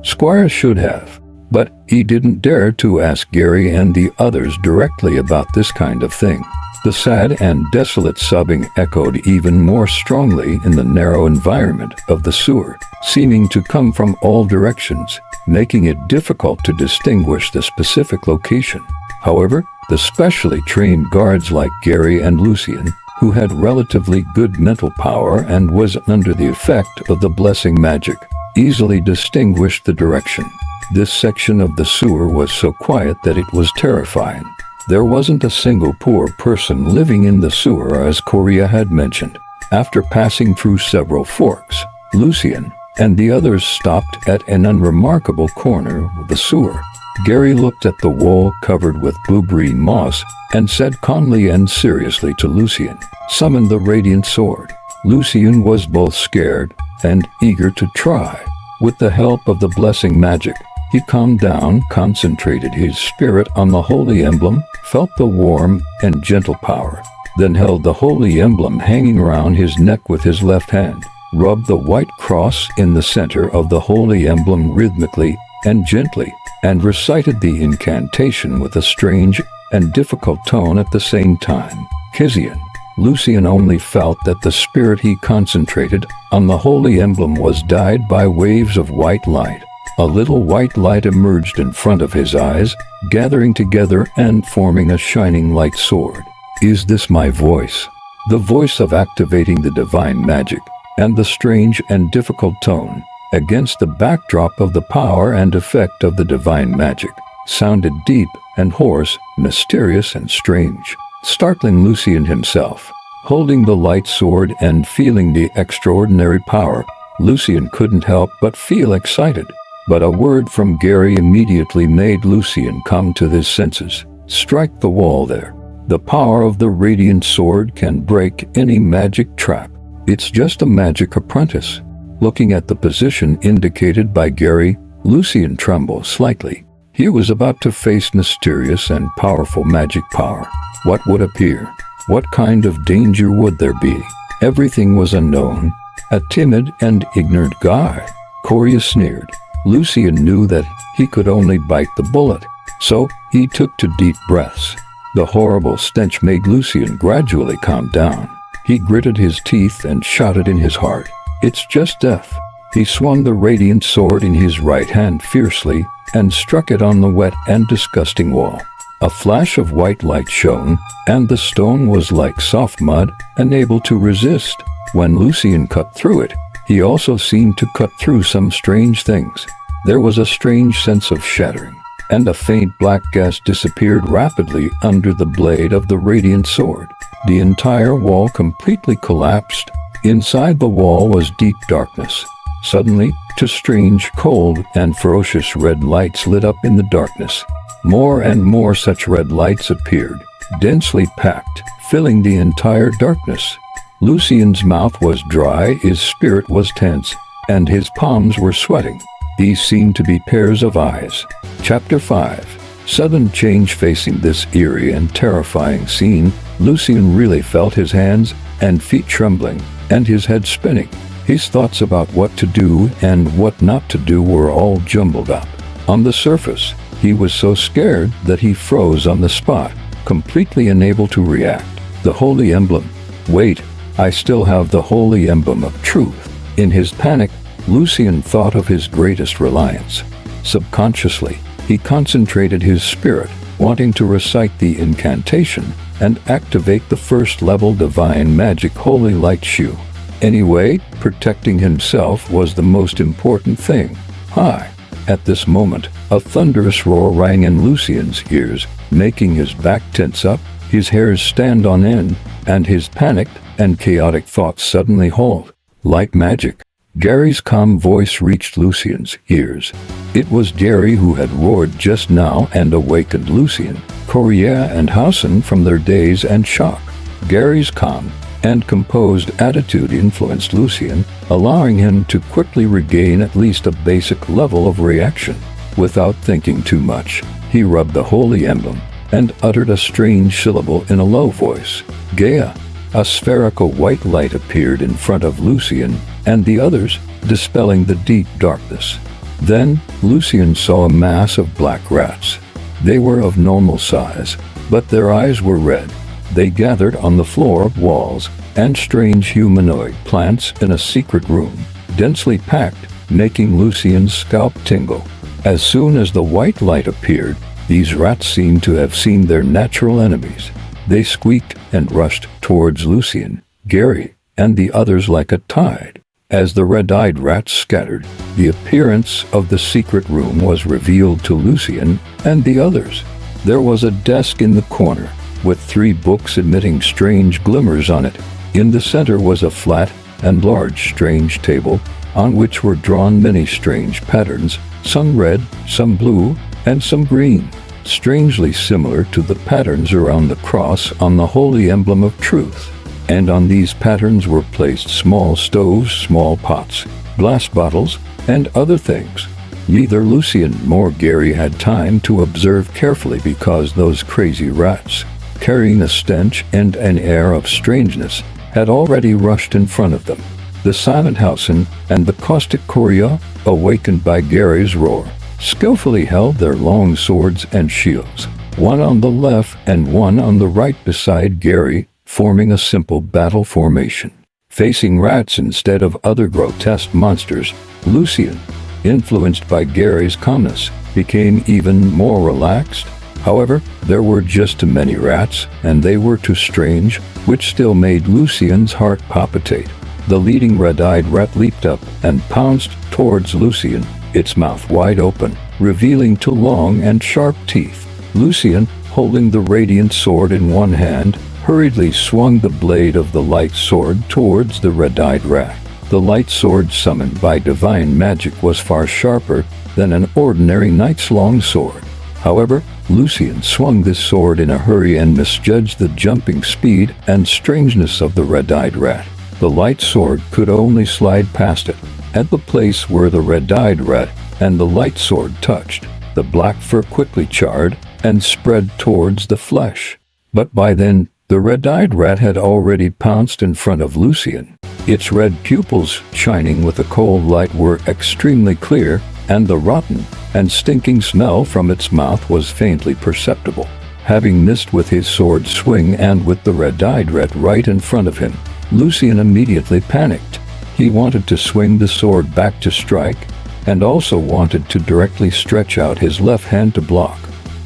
squire should have? But he didn't dare to ask Gary and the others directly about this kind of thing. The sad and desolate sobbing echoed even more strongly in the narrow environment of the sewer, seeming to come from all directions, making it difficult to distinguish the specific location. However, the specially trained guards like Gary and Lucien, who had relatively good mental power and was under the effect of the blessing magic, easily distinguished the direction. This section of the sewer was so quiet that it was terrifying. There wasn't a single poor person living in the sewer, as Korea had mentioned. After passing through several forks, Lucien and the others stopped at an unremarkable corner of the sewer. Gary looked at the wall covered with blue-green moss and said calmly and seriously to Lucien, "Summon the radiant sword." Lucien was both scared and eager to try. With the help of the blessing magic, he calmed down, concentrated his spirit on the holy emblem, felt the warm and gentle power, then held the holy emblem hanging around his neck with his left hand, rubbed the white cross in the center of the holy emblem rhythmically and gently, and recited the incantation with a strange and difficult tone at the same time. Kizian. Lucien only felt that the spirit he concentrated on the holy emblem was dyed by waves of white light. A little white light emerged in front of his eyes, gathering together and forming a shining light sword. Is this my voice? The voice of activating the divine magic, and the strange and difficult tone, against the backdrop of the power and effect of the divine magic, sounded deep and hoarse, mysterious and strange, startling Lucien himself. Holding the light sword and feeling the extraordinary power, Lucien couldn't help but feel excited. But a word from Gary immediately made Lucien come to his senses. Strike the wall there. The power of the radiant sword can break any magic trap. It's just a magic apprentice. Looking at the position indicated by Gary, Lucien trembled slightly. He was about to face mysterious and powerful magic power. What would appear? What kind of danger would there be? Everything was unknown. A timid and ignorant guy. Korea sneered. Lucien knew that he could only bite the bullet, so he took 2 deep breaths. The horrible stench made Lucien gradually calm down. He gritted his teeth and shouted in his heart, "It's just death." He swung the radiant sword in his right hand fiercely and struck it on the wet and disgusting wall. A flash of white light shone, and the stone was like soft mud, unable to resist. When Lucien cut through it, he also seemed to cut through some strange things. There was a strange sense of shattering, and a faint black gas disappeared rapidly under the blade of the radiant sword. The entire wall completely collapsed. Inside the wall was deep darkness. Suddenly, 2 strange, cold, and ferocious red lights lit up in the darkness. More and more such red lights appeared, densely packed, filling the entire darkness. Lucien's mouth was dry, his spirit was tense, and his palms were sweating. These seemed to be pairs of eyes. Chapter 5. Sudden change. Facing this eerie and terrifying scene, Lucien really felt his hands and feet trembling, and his head spinning. His thoughts about what to do and what not to do were all jumbled up. On the surface, he was so scared that he froze on the spot, completely unable to react. The holy emblem. Wait, I still have the holy emblem of truth. In his panic, Lucien thought of his greatest reliance. Subconsciously, He concentrated his spirit, wanting to recite the incantation and activate the first-level divine magic holy light shoe. Anyway, protecting himself was the most important thing. Hi! At this moment, a thunderous roar rang in Lucien's ears, making his back tense up, his hairs stand on end, and his panicked and chaotic thoughts suddenly halt. Like magic, Gary's calm voice reached Lucien's ears. It was Gary who had roared just now and awakened Lucien, Korea and Hassan from their daze and shock. Gary's calm and composed attitude influenced Lucien, allowing him to quickly regain at least a basic level of reaction. Without thinking too much, he rubbed the holy emblem and uttered a strange syllable in a low voice. Gaia. A spherical white light appeared in front of Lucien and the others, dispelling the deep darkness. Then, Lucien saw a mass of black rats. They were of normal size, but their eyes were red. They gathered on the floor, walls, and strange humanoid plants in a secret room, densely packed, making Lucien's scalp tingle. As soon as the white light appeared, these rats seemed to have seen their natural enemies. They squeaked and rushed towards Lucien, Gary, and the others like a tide. As the red-eyed rats scattered, the appearance of the secret room was revealed to Lucien and the others. There was a desk in the corner, with 3 books emitting strange glimmers on it. In the center was a flat and large strange table, on which were drawn many strange patterns, some red, some blue, and some green, strangely similar to the patterns around the cross on the holy emblem of truth. And on these patterns were placed small stoves, small pots, glass bottles, and other things. Neither Lucien nor Gary had time to observe carefully because those crazy rats, carrying a stench and an air of strangeness, had already rushed in front of them. The silent Hassan and the caustic Korea, awakened by Gary's roar, skillfully held their long swords and shields, one on the left and one on the right beside Gary, forming a simple battle formation. Facing rats instead of other grotesque monsters, Lucien, influenced by Gary's calmness, became even more relaxed. However, there were just too many rats, and they were too strange, which still made Lucien's heart palpitate. The leading red-eyed rat leaped up and pounced towards Lucien, its mouth wide open, revealing 2 long and sharp teeth. Lucien, holding the radiant sword in one hand, hurriedly swung the blade of the light sword towards the red-eyed rat. The light sword summoned by divine magic was far sharper than an ordinary knight's long sword. However, Lucien swung this sword in a hurry and misjudged the jumping speed and strangeness of the red-eyed rat. The light sword could only slide past it. At the place where the red-eyed rat and the light sword touched, the black fur quickly charred and spread towards the flesh. But by then, the red-eyed rat had already pounced in front of Lucien. Its red pupils, shining with a cold light, were extremely clear, and the rotten and stinking smell from its mouth was faintly perceptible. Having missed with his sword swing and with the red-eyed rat right in front of him, Lucien immediately panicked. He wanted to swing the sword back to strike, and also wanted to directly stretch out his left hand to block.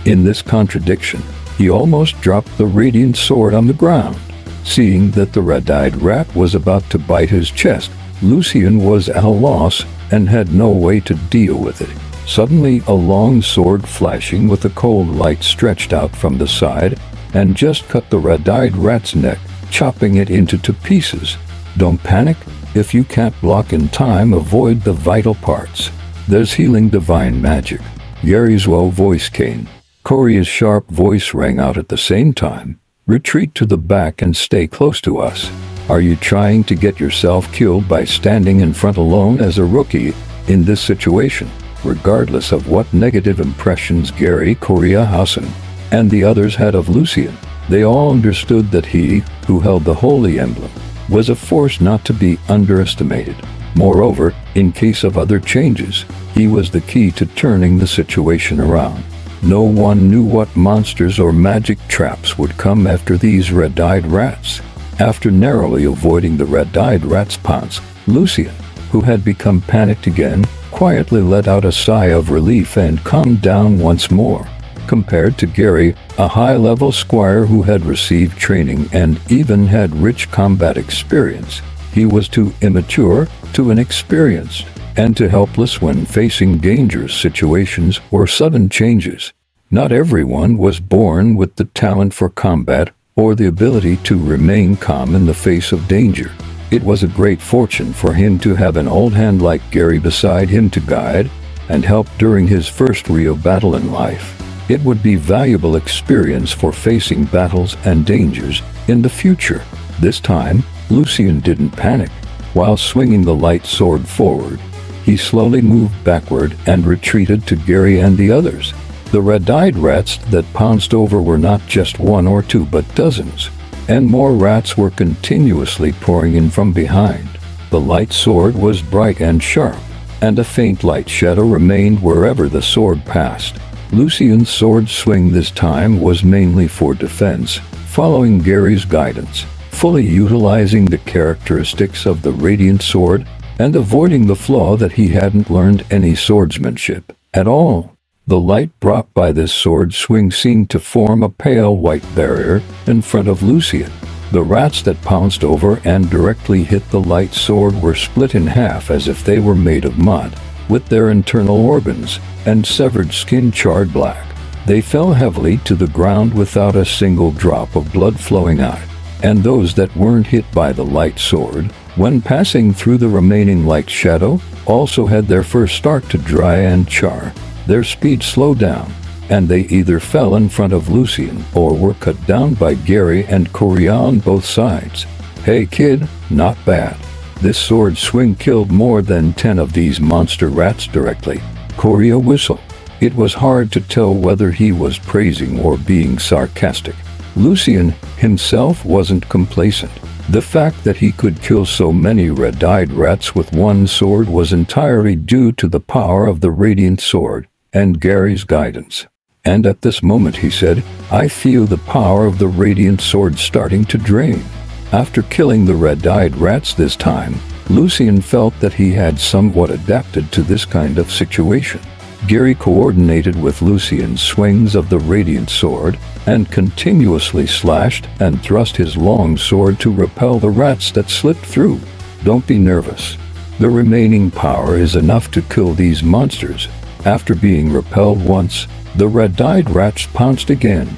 In this contradiction, he almost dropped the radiant sword on the ground. Seeing that the red-eyed rat was about to bite his chest, Lucien was at a loss and had no way to deal with it. Suddenly, a long sword flashing with a cold light stretched out from the side and just cut the red-eyed rat's neck, chopping it into 2 pieces. Don't panic. If you can't block in time, avoid the vital parts. There's healing divine magic. Gary's low voice came. Korea's sharp voice rang out at the same time. Retreat to the back and stay close to us. Are you trying to get yourself killed by standing in front alone as a rookie in this situation? Regardless of what negative impressions Gary, Korea, Hassan, and the others had of Lucien, they all understood that he, who held the holy emblem, was a force not to be underestimated. Moreover, in case of other changes, he was the key to turning the situation around. No one knew what monsters or magic traps would come after these red-eyed rats. After narrowly avoiding the red-eyed rat's pounce, Lucien, who had become panicked again, quietly let out a sigh of relief and calmed down once more. Compared to Gary, a high-level squire who had received training and even had rich combat experience, he was too immature, too inexperienced, and too helpless when facing dangerous situations or sudden changes. Not everyone was born with the talent for combat or the ability to remain calm in the face of danger. It was a great fortune for him to have an old hand like Gary beside him to guide and help during his first real battle in life. It would be valuable experience for facing battles and dangers in the future. This time, Lucien didn't panic. While swinging the light sword forward, he slowly moved backward and retreated to Gary and the others. The red-eyed rats that pounced over were not just one or two but dozens, and more rats were continuously pouring in from behind. The light sword was bright and sharp, and a faint light shadow remained wherever the sword passed. Lucien's sword swing this time was mainly for defense, following Gary's guidance, fully utilizing the characteristics of the radiant sword and avoiding the flaw that he hadn't learned any swordsmanship at all. The light brought by this sword swing seemed to form a pale white barrier in front of Lucien. The rats that pounced over and directly hit the light sword were split in half as if they were made of mud, with their internal organs and severed skin charred black. They fell heavily to the ground without a single drop of blood flowing out, and those that weren't hit by the light sword, when passing through the remaining light shadow, also had their first start to dry and char. Their speed slowed down, and they either fell in front of Lucien or were cut down by Gary and Coria on both sides. Hey kid, not bad. This sword swing killed more than 10 of these monster rats directly. Coria whistled. It was hard to tell whether he was praising or being sarcastic. Lucien himself wasn't complacent. The fact that he could kill so many red-eyed rats with one sword was entirely due to the power of the radiant sword and Gary's guidance. And at this moment he said, "I feel the power of the radiant sword starting to drain." After killing the red-eyed rats this time, Lucien felt that he had somewhat adapted to this kind of situation. Gary coordinated with Lucien's swings of the radiant sword and continuously slashed and thrust his long sword to repel the rats that slipped through. Don't be nervous. The remaining power is enough to kill these monsters. After being repelled once, the red-eyed rats pounced again.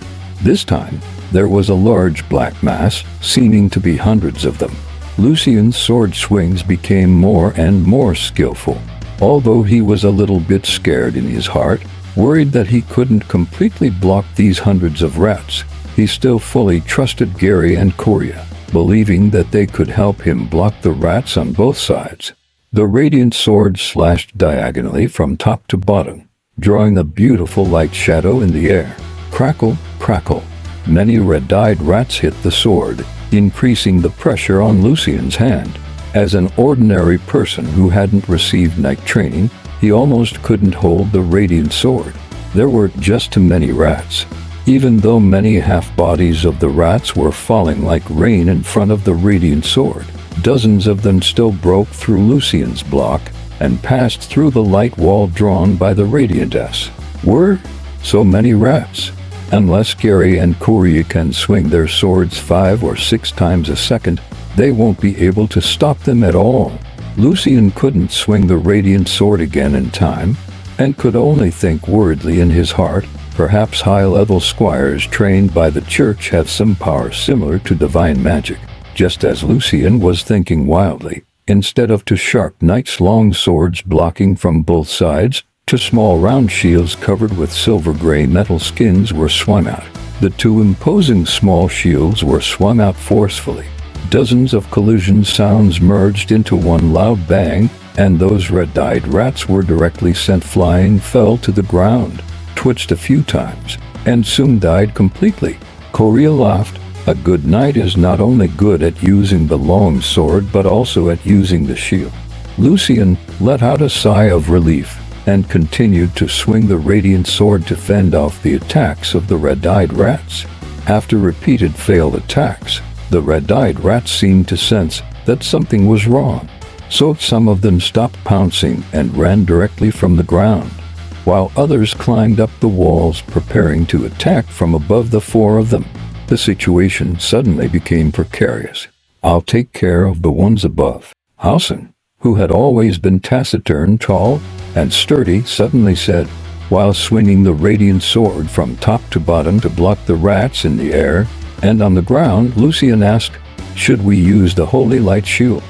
This time, there was a large black mass, seeming to be hundreds of them. Lucien's sword swings became more and more skillful. Although he was a little bit scared in his heart, worried that he couldn't completely block these hundreds of rats, he still fully trusted Gary and Coria, believing that they could help him block the rats on both sides. The radiant sword slashed diagonally from top to bottom, drawing a beautiful light shadow in the air. Crackle, crackle. Many red-eyed rats hit the sword, increasing the pressure on Lucien's hand. As an ordinary person who hadn't received knight training, he almost couldn't hold the radiant sword. There were just too many rats. Even though many half-bodies of the rats were falling like rain in front of the radiant sword, dozens of them still broke through Lucien's block and passed through the light wall drawn by the radiantess. Were so many rats. Unless Gary and Coria can swing their swords 5 or 6 times a second, they won't be able to stop them at all. Lucien couldn't swing the radiant sword again in time, and could only think worriedly in his heart, perhaps high-level squires trained by the church have some power similar to divine magic. Just as Lucien was thinking wildly, instead of two sharp knights' long swords blocking from both sides, two small round shields covered with silver-gray metal skins were swung out. The two imposing small shields were swung out forcefully. Dozens of collision sounds merged into one loud bang, and those red-eyed rats were directly sent flying, fell to the ground, twitched a few times, and soon died completely. Coria laughed. A good knight is not only good at using the long sword but also at using the shield. Lucien let out a sigh of relief and continued to swing the radiant sword to fend off the attacks of the red-eyed rats. After repeated failed attacks, the red-eyed rats seemed to sense that something was wrong. so some of them stopped pouncing and ran directly from the ground, while others climbed up the walls preparing to attack from above the four of them. The situation suddenly became precarious. "I'll take care of the ones above," Hausen, who had always been taciturn, tall, and sturdy, suddenly said, while swinging the radiant sword from top to bottom to block the rats in the air. And on the ground, Lucian asked, "Should we use the holy light shield?"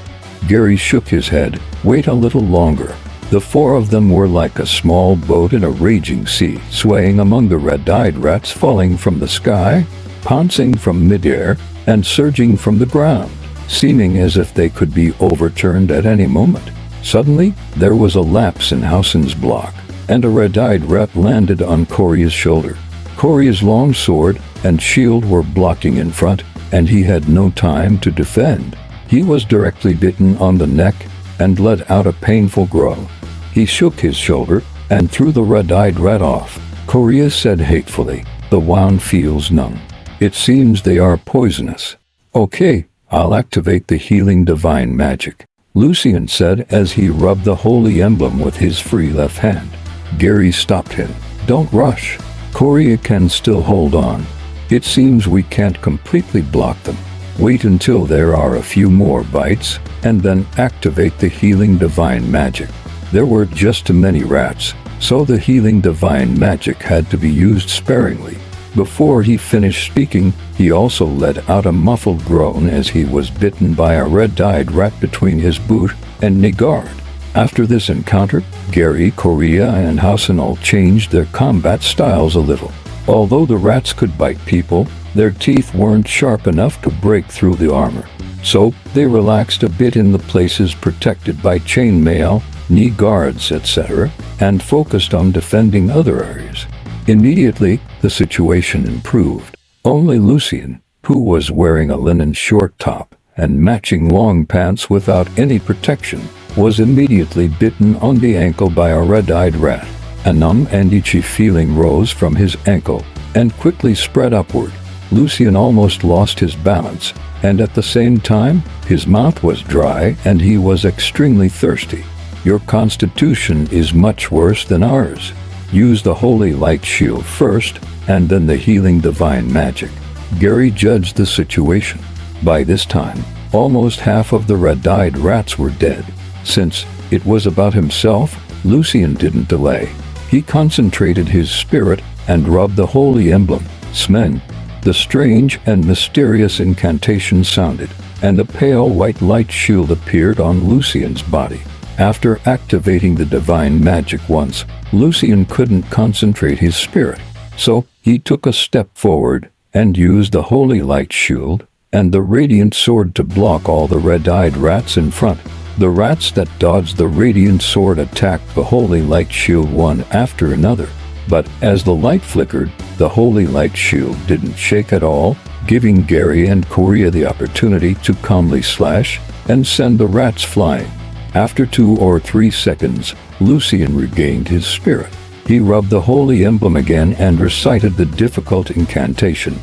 Gary shook his head. "Wait a little longer." The four of them were like a small boat in a raging sea, swaying among the red-eyed rats falling from the sky, pouncing from midair, and surging from the ground, seeming as if they could be overturned at any moment. Suddenly, there was a lapse in Hausen's block, and a red-eyed rat landed on Coria's shoulder. Coria's long sword and shield were blocking in front, and he had no time to defend. He was directly bitten on the neck and let out a painful groan. He shook his shoulder and threw the red-eyed rat off. Coria said hatefully, "The wound feels numb. It seems they are poisonous." "Okay, I'll activate the healing divine magic," Lucian said as he rubbed the holy emblem with his free left hand. Gary stopped him. "Don't rush. Coria can still hold on. It seems we can't completely block them. Wait until there are a few more bites, and then activate the healing divine magic." There were just too many rats, so the healing divine magic had to be used sparingly. Before he finished speaking, he also let out a muffled groan as he was bitten by a red-eyed rat between his boot and knee guard. After this encounter, Gary, Coria, and Hausen all changed their combat styles a little. Although the rats could bite people, their teeth weren't sharp enough to break through the armor. So, they relaxed a bit in the places protected by chainmail, knee guards, etc., and focused on defending other areas. Immediately, the situation improved. Only Lucian, who was wearing a linen short top and matching long pants without any protection, was immediately bitten on the ankle by a red-eyed rat. A numb and itchy feeling rose from his ankle and quickly spread upward. Lucian almost lost his balance, and at the same time, his mouth was dry and he was extremely thirsty. "Your constitution is much worse than ours. Use the holy light shield first, and then the healing divine magic." Gary judged the situation. By this time, almost half of the red-eyed rats were dead. Since it was about himself, Lucian didn't delay. He concentrated his spirit and rubbed the holy emblem, Smen. The strange and mysterious incantation sounded, and a pale white light shield appeared on Lucian's body. After activating the divine magic once, Lucian couldn't concentrate his spirit, so he took a step forward and used the holy light shield and the radiant sword to block all the red-eyed rats in front. The rats that dodged the radiant sword attacked the holy light shield one after another. But as the light flickered, the holy light shield didn't shake at all, giving Gary and Coria the opportunity to calmly slash and send the rats flying. After 2 or 3 seconds, Lucian regained his spirit. He rubbed the holy emblem again and recited the difficult incantation.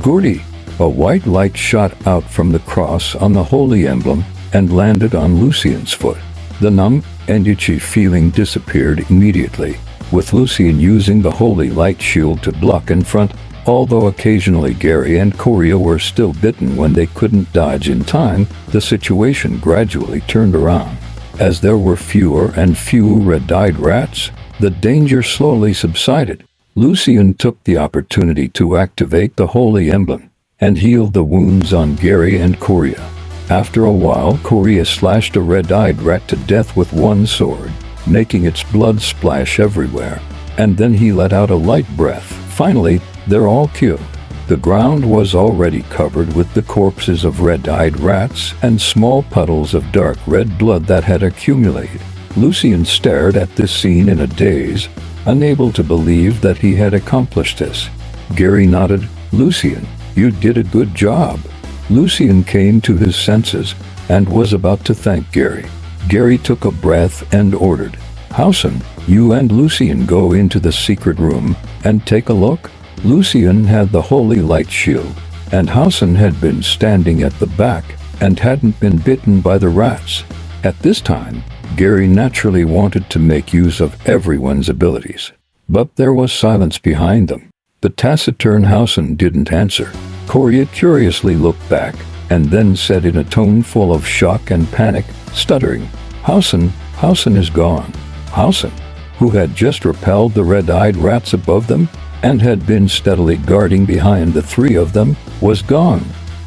Gordy! A white light shot out from the cross on the holy emblem and landed on Lucian's foot. The numb and itchy feeling disappeared immediately, with Lucian using the holy light shield to block in front, although occasionally Gary and Coria were still bitten when they couldn't dodge in time. The situation gradually turned around. As there were fewer and fewer red-eyed rats, the danger slowly subsided. Lucian took the opportunity to activate the holy emblem and healed the wounds on Gary and Coria. After a while, Coria slashed a red-eyed rat to death with one sword, making its blood splash everywhere, and then he let out a light breath. Finally, they're all killed. The ground was already covered with the corpses of red-eyed rats and small puddles of dark red blood that had accumulated. Lucian stared at this scene in a daze, unable to believe that he had accomplished this. Gary nodded. "Lucian, you did a good job." Lucian came to his senses and was about to thank Gary. Gary took a breath and ordered, "Hausen, you and Lucian go into the secret room and take a look." Lucian had the holy light shield, and Hausen had been standing at the back and hadn't been bitten by the rats. At this time, Gary naturally wanted to make use of everyone's abilities. But there was silence behind them. The taciturn Hausen didn't answer. Korea curiously looked back, and then said in a tone full of shock and panic, stuttering, Hausen is gone. Hausen, who had just repelled the red-eyed rats above them, and had been steadily guarding behind the three of them, was gone.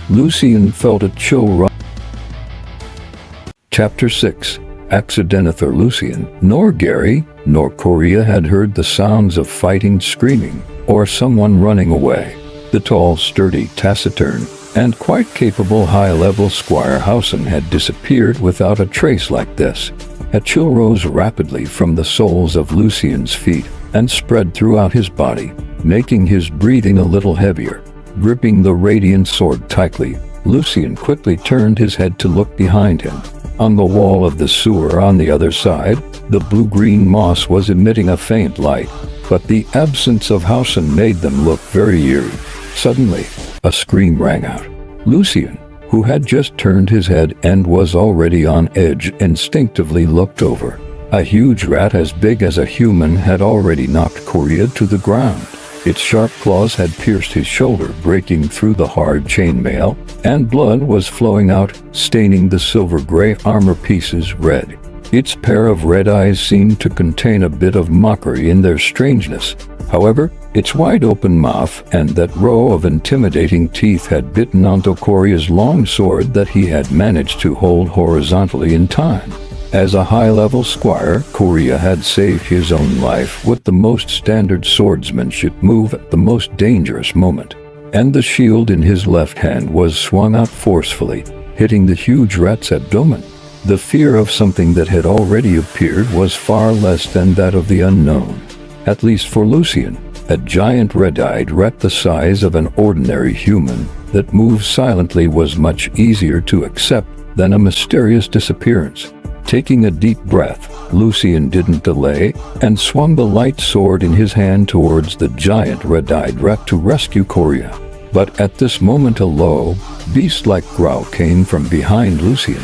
Lucien felt a chill run. Chapter 6. Accidenteth. Lucien, nor Gary, nor Korea had heard the sounds of fighting, screaming, or someone running away. The tall, sturdy, taciturn, and quite capable high-level Squire Hausen had disappeared without a trace like this. A chill rose rapidly from the soles of Lucien's feet and spread throughout his body, making his breathing a little heavier. Gripping the radiant sword tightly, Lucien quickly turned his head to look behind him. On the wall of the sewer on the other side, the blue-green moss was emitting a faint light, but the absence of Hausen made them look very eerie. Suddenly, a scream rang out. Lucien, who had just turned his head and was already on edge, instinctively looked over. A huge rat as big as a human had already knocked Korea to the ground. Its sharp claws had pierced his shoulder, breaking through the hard chainmail, and blood was flowing out, staining the silver-gray armor pieces red. Its pair of red eyes seemed to contain a bit of mockery in their strangeness. However, its wide-open mouth and that row of intimidating teeth had bitten onto Korea's long sword that he had managed to hold horizontally in time. As a high-level squire, Korea had saved his own life with the most standard swordsmanship move at the most dangerous moment, and the shield in his left hand was swung out forcefully, hitting the huge rat's abdomen. The fear of something that had already appeared was far less than that of the unknown. At least for Lucien, a giant red-eyed rat the size of an ordinary human that moved silently was much easier to accept than a mysterious disappearance. Taking a deep breath, Lucien didn't delay and swung the light sword in his hand towards the giant red-eyed rat to rescue Korea. But at this moment a low, beast-like growl came from behind Lucien.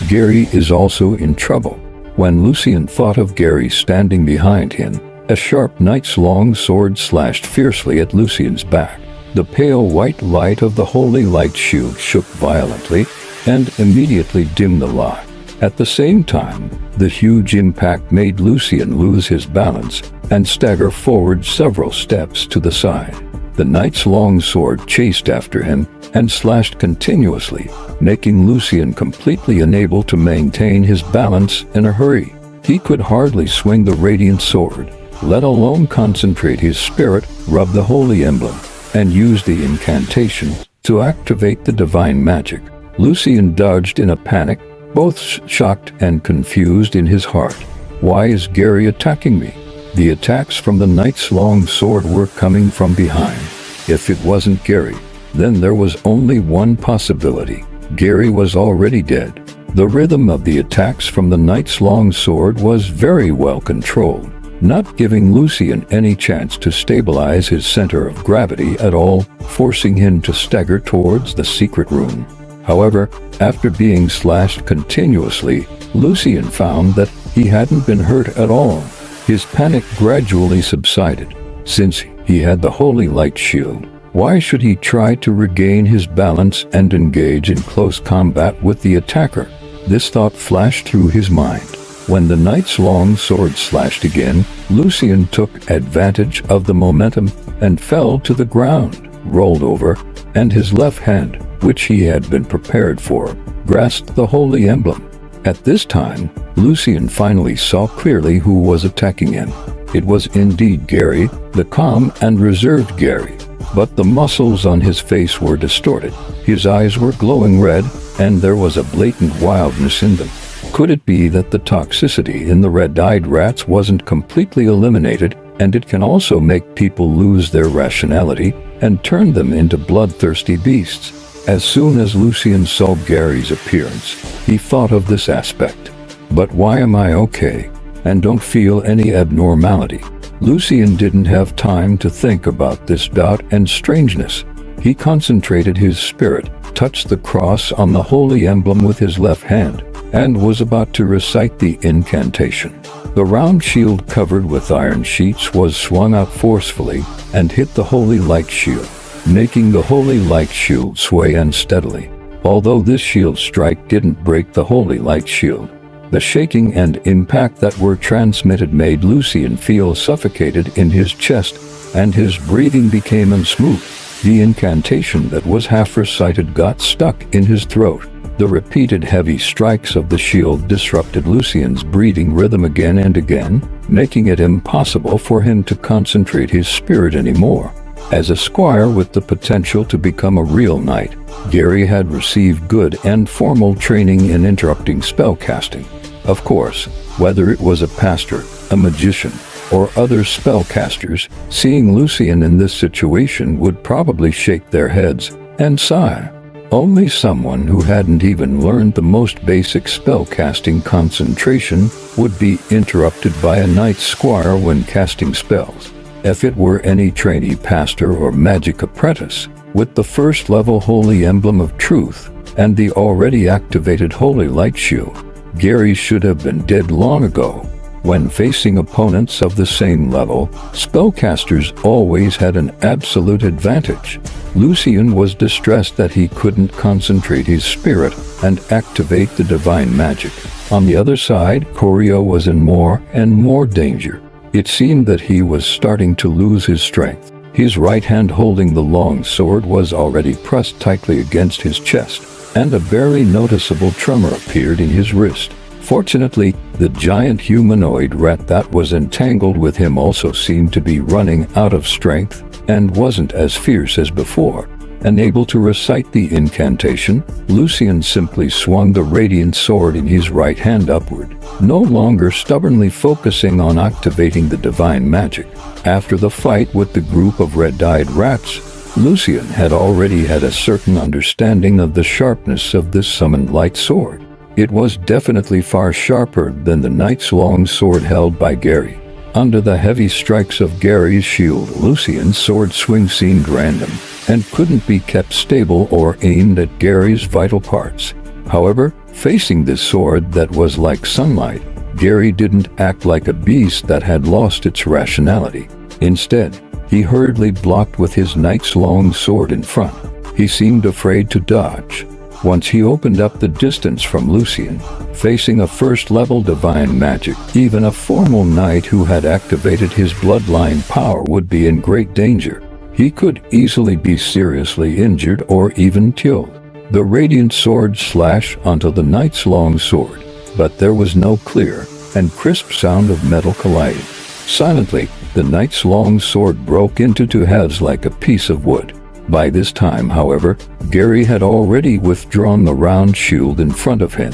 Gary is also in trouble. When Lucien thought of Gary standing behind him, a sharp knight's long sword slashed fiercely at Lucien's back. The pale white light of the holy light shield shook violently and immediately dimmed the light. At the same time, the huge impact made Lucien lose his balance and stagger forward several steps to the side. The knight's long sword chased after him and slashed continuously, making Lucien completely unable to maintain his balance in a hurry. He could hardly swing the radiant sword, let alone concentrate his spirit, rub the holy emblem, and use the incantation to activate the divine magic. Lucien dodged in a panic, both shocked and confused in his heart. Why is Gary attacking me? The attacks from the knight's long sword were coming from behind. If it wasn't Gary, then there was only one possibility. Gary was already dead. The rhythm of the attacks from the knight's long sword was very well controlled, not giving Lucien any chance to stabilize his center of gravity at all, forcing him to stagger towards the secret room. However, after being slashed continuously, Lucien found that he hadn't been hurt at all. His panic gradually subsided. Since he had the holy light shield, why should he try to regain his balance and engage in close combat with the attacker? This thought flashed through his mind. When the knight's long sword slashed again, Lucien took advantage of the momentum and fell to the ground, rolled over, and his left hand, which he had been prepared for, grasped the holy emblem. At this time, Lucien finally saw clearly who was attacking him. It was indeed Gary, the calm and reserved Gary, but the muscles on his face were distorted. His eyes were glowing red, and there was a blatant wildness in them. Could it be that the toxicity in the red-eyed rats wasn't completely eliminated, and it can also make people lose their rationality and turn them into bloodthirsty beasts? As soon as Lucien saw Gary's appearance, he thought of this aspect. But why am I okay, and don't feel any abnormality? Lucien didn't have time to think about this doubt and strangeness. He concentrated his spirit, touched the cross on the holy emblem with his left hand, and was about to recite the incantation. The round shield covered with iron sheets was swung out forcefully and hit the holy light shield, making the holy light shield sway unsteadily. Although this shield strike didn't break the holy light shield, the shaking and impact that were transmitted made Lucian feel suffocated in his chest, and his breathing became unsmooth. The incantation that was half recited got stuck in his throat. The repeated heavy strikes of the shield disrupted Lucian's breathing rhythm again and again, making it impossible for him to concentrate his spirit anymore. As a squire with the potential to become a real knight, Gary had received good and formal training in interrupting spellcasting. Of course, whether it was a pastor, a magician, or other spellcasters, seeing Lucian in this situation would probably shake their heads and sigh. Only someone who hadn't even learned the most basic spellcasting concentration would be interrupted by a knight squire when casting spells. If it were any trainee pastor or magic apprentice, with the first level holy emblem of truth and the already activated holy light shield, Gary should have been dead long ago. When facing opponents of the same level, spellcasters always had an absolute advantage. Lucian was distressed that he couldn't concentrate his spirit and activate the divine magic. On the other side, Corio was in more and more danger. It seemed that he was starting to lose his strength. His right hand holding the long sword was already pressed tightly against his chest, and a very noticeable tremor appeared in his wrist. Fortunately, the giant humanoid rat that was entangled with him also seemed to be running out of strength and wasn't as fierce as before. Unable to recite the incantation, Lucian simply swung the radiant sword in his right hand upward, no longer stubbornly focusing on activating the divine magic. After the fight with the group of red-eyed rats, Lucian had already had a certain understanding of the sharpness of this summoned light sword. It was definitely far sharper than the knight's long sword held by Gary. Under the heavy strikes of Gary's shield, Lucian's sword swing seemed random and couldn't be kept stable or aimed at Gary's vital parts. However, facing this sword that was like sunlight, Gary didn't act like a beast that had lost its rationality. Instead, he hurriedly blocked with his knight's long sword in front. He seemed afraid to dodge. Once he opened up the distance from Lucian, facing a first-level divine magic, even a formal knight who had activated his bloodline power would be in great danger. He could easily be seriously injured or even killed. The radiant sword slashed onto the knight's long sword, but there was no clear and crisp sound of metal colliding. Silently, the knight's long sword broke into two halves like a piece of wood. By this time, however, Gary had already withdrawn the round shield in front of him.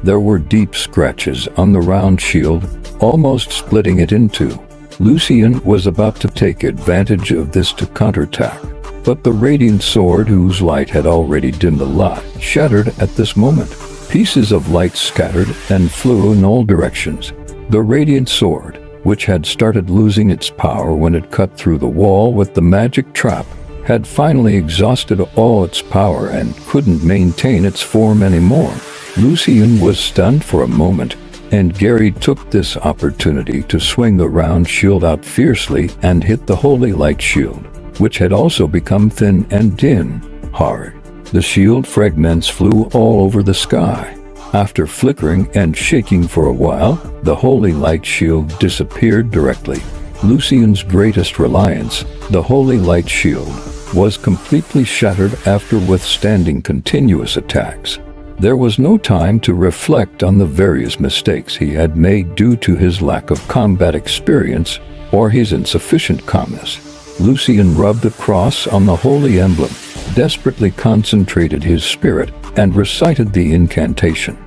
There were deep scratches on the round shield, almost splitting it in two. Lucian was about to take advantage of this to counterattack, but the radiant sword, whose light had already dimmed a lot, shattered at this moment. Pieces of light scattered and flew in all directions. The radiant sword, which had started losing its power when it cut through the wall with the magic trap, had finally exhausted all its power and couldn't maintain its form anymore. Lucian was stunned for a moment, and Gary took this opportunity to swing the round shield out fiercely and hit the holy light shield, which had also become thin and dim. Hard. The shield fragments flew all over the sky. After flickering and shaking for a while, the holy light shield disappeared directly. Lucian's greatest reliance, the holy light shield, was completely shattered after withstanding continuous attacks. There was no time to reflect on the various mistakes he had made due to his lack of combat experience or his insufficient calmness. Lucian rubbed the cross on the holy emblem, desperately concentrated his spirit, and recited the incantation.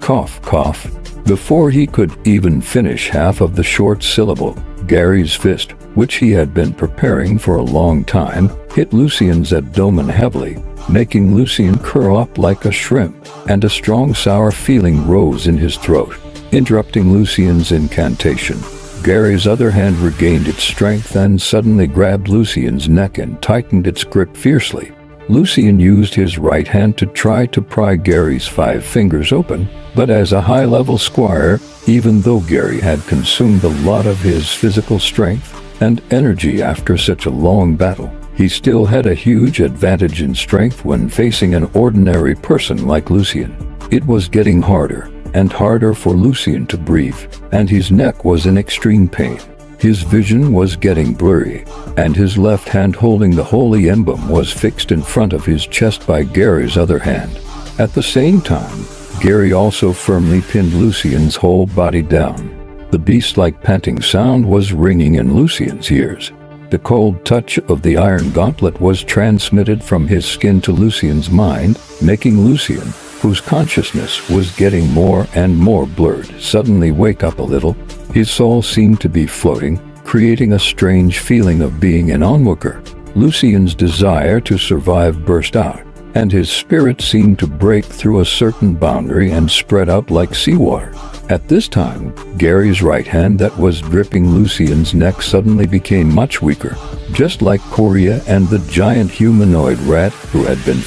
Cough, cough. Before he could even finish half of the short syllable, Gary's fist, which he had been preparing for a long time, hit Lucian's abdomen heavily, making Lucian curl up like a shrimp, and a strong sour feeling rose in his throat. Interrupting Lucian's incantation, Gary's other hand regained its strength and suddenly grabbed Lucian's neck and tightened its grip fiercely. Lucian used his right hand to try to pry Gary's 5 fingers open, but as a high-level squire, even though Gary had consumed a lot of his physical strength and energy after such a long battle, he still had a huge advantage in strength when facing an ordinary person like Lucian. It was getting harder and harder for Lucian to breathe, and his neck was in extreme pain. His vision was getting blurry, and his left hand holding the holy emblem was fixed in front of his chest by Gary's other hand. At the same time, Gary also firmly pinned Lucian's whole body down. The beast-like panting sound was ringing in Lucian's ears. The cold touch of the iron gauntlet was transmitted from his skin to Lucian's mind, making Lucian, whose consciousness was getting more and more blurred, suddenly wake up a little. His soul seemed to be floating, creating a strange feeling of being an onlooker. Lucian's desire to survive burst out, and his spirit seemed to break through a certain boundary and spread out like seawater. At this time, Gary's right hand that was gripping Lucian's neck suddenly became much weaker, just like Korea and the giant humanoid rat who had been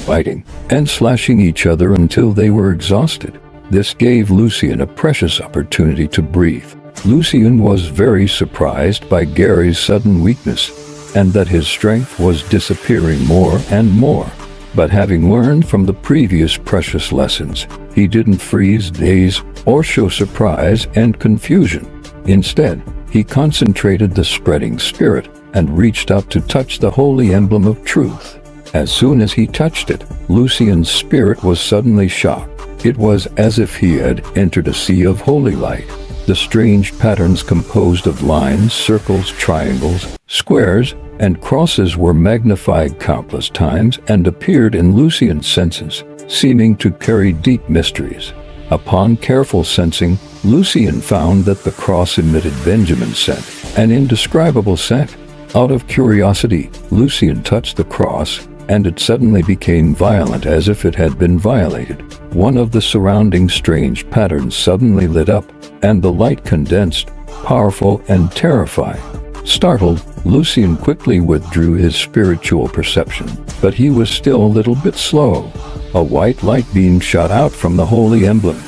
biting, and slashing each other until they were exhausted. This gave Lucian a precious opportunity to breathe. Lucian was very surprised by Gary's sudden weakness, and that his strength was disappearing more and more. But having learned from the previous precious lessons, he didn't freeze, daze, or show surprise and confusion. Instead, he concentrated the spreading spirit and reached out to touch the holy emblem of truth. As soon as he touched it, Lucian's spirit was suddenly shocked. It was as if he had entered a sea of holy light. The strange patterns composed of lines, circles, triangles, squares, and crosses were magnified countless times and appeared in Lucian's senses, seeming to carry deep mysteries. Upon careful sensing, Lucian found that the cross emitted Benjamin's scent, an indescribable scent. Out of curiosity, Lucian touched the cross, and it suddenly became violent as if it had been violated. One of the surrounding strange patterns suddenly lit up, and the light condensed, powerful and terrifying. Startled, Lucian quickly withdrew his spiritual perception, but he was still a little bit slow. A white light beam shot out from the holy emblem,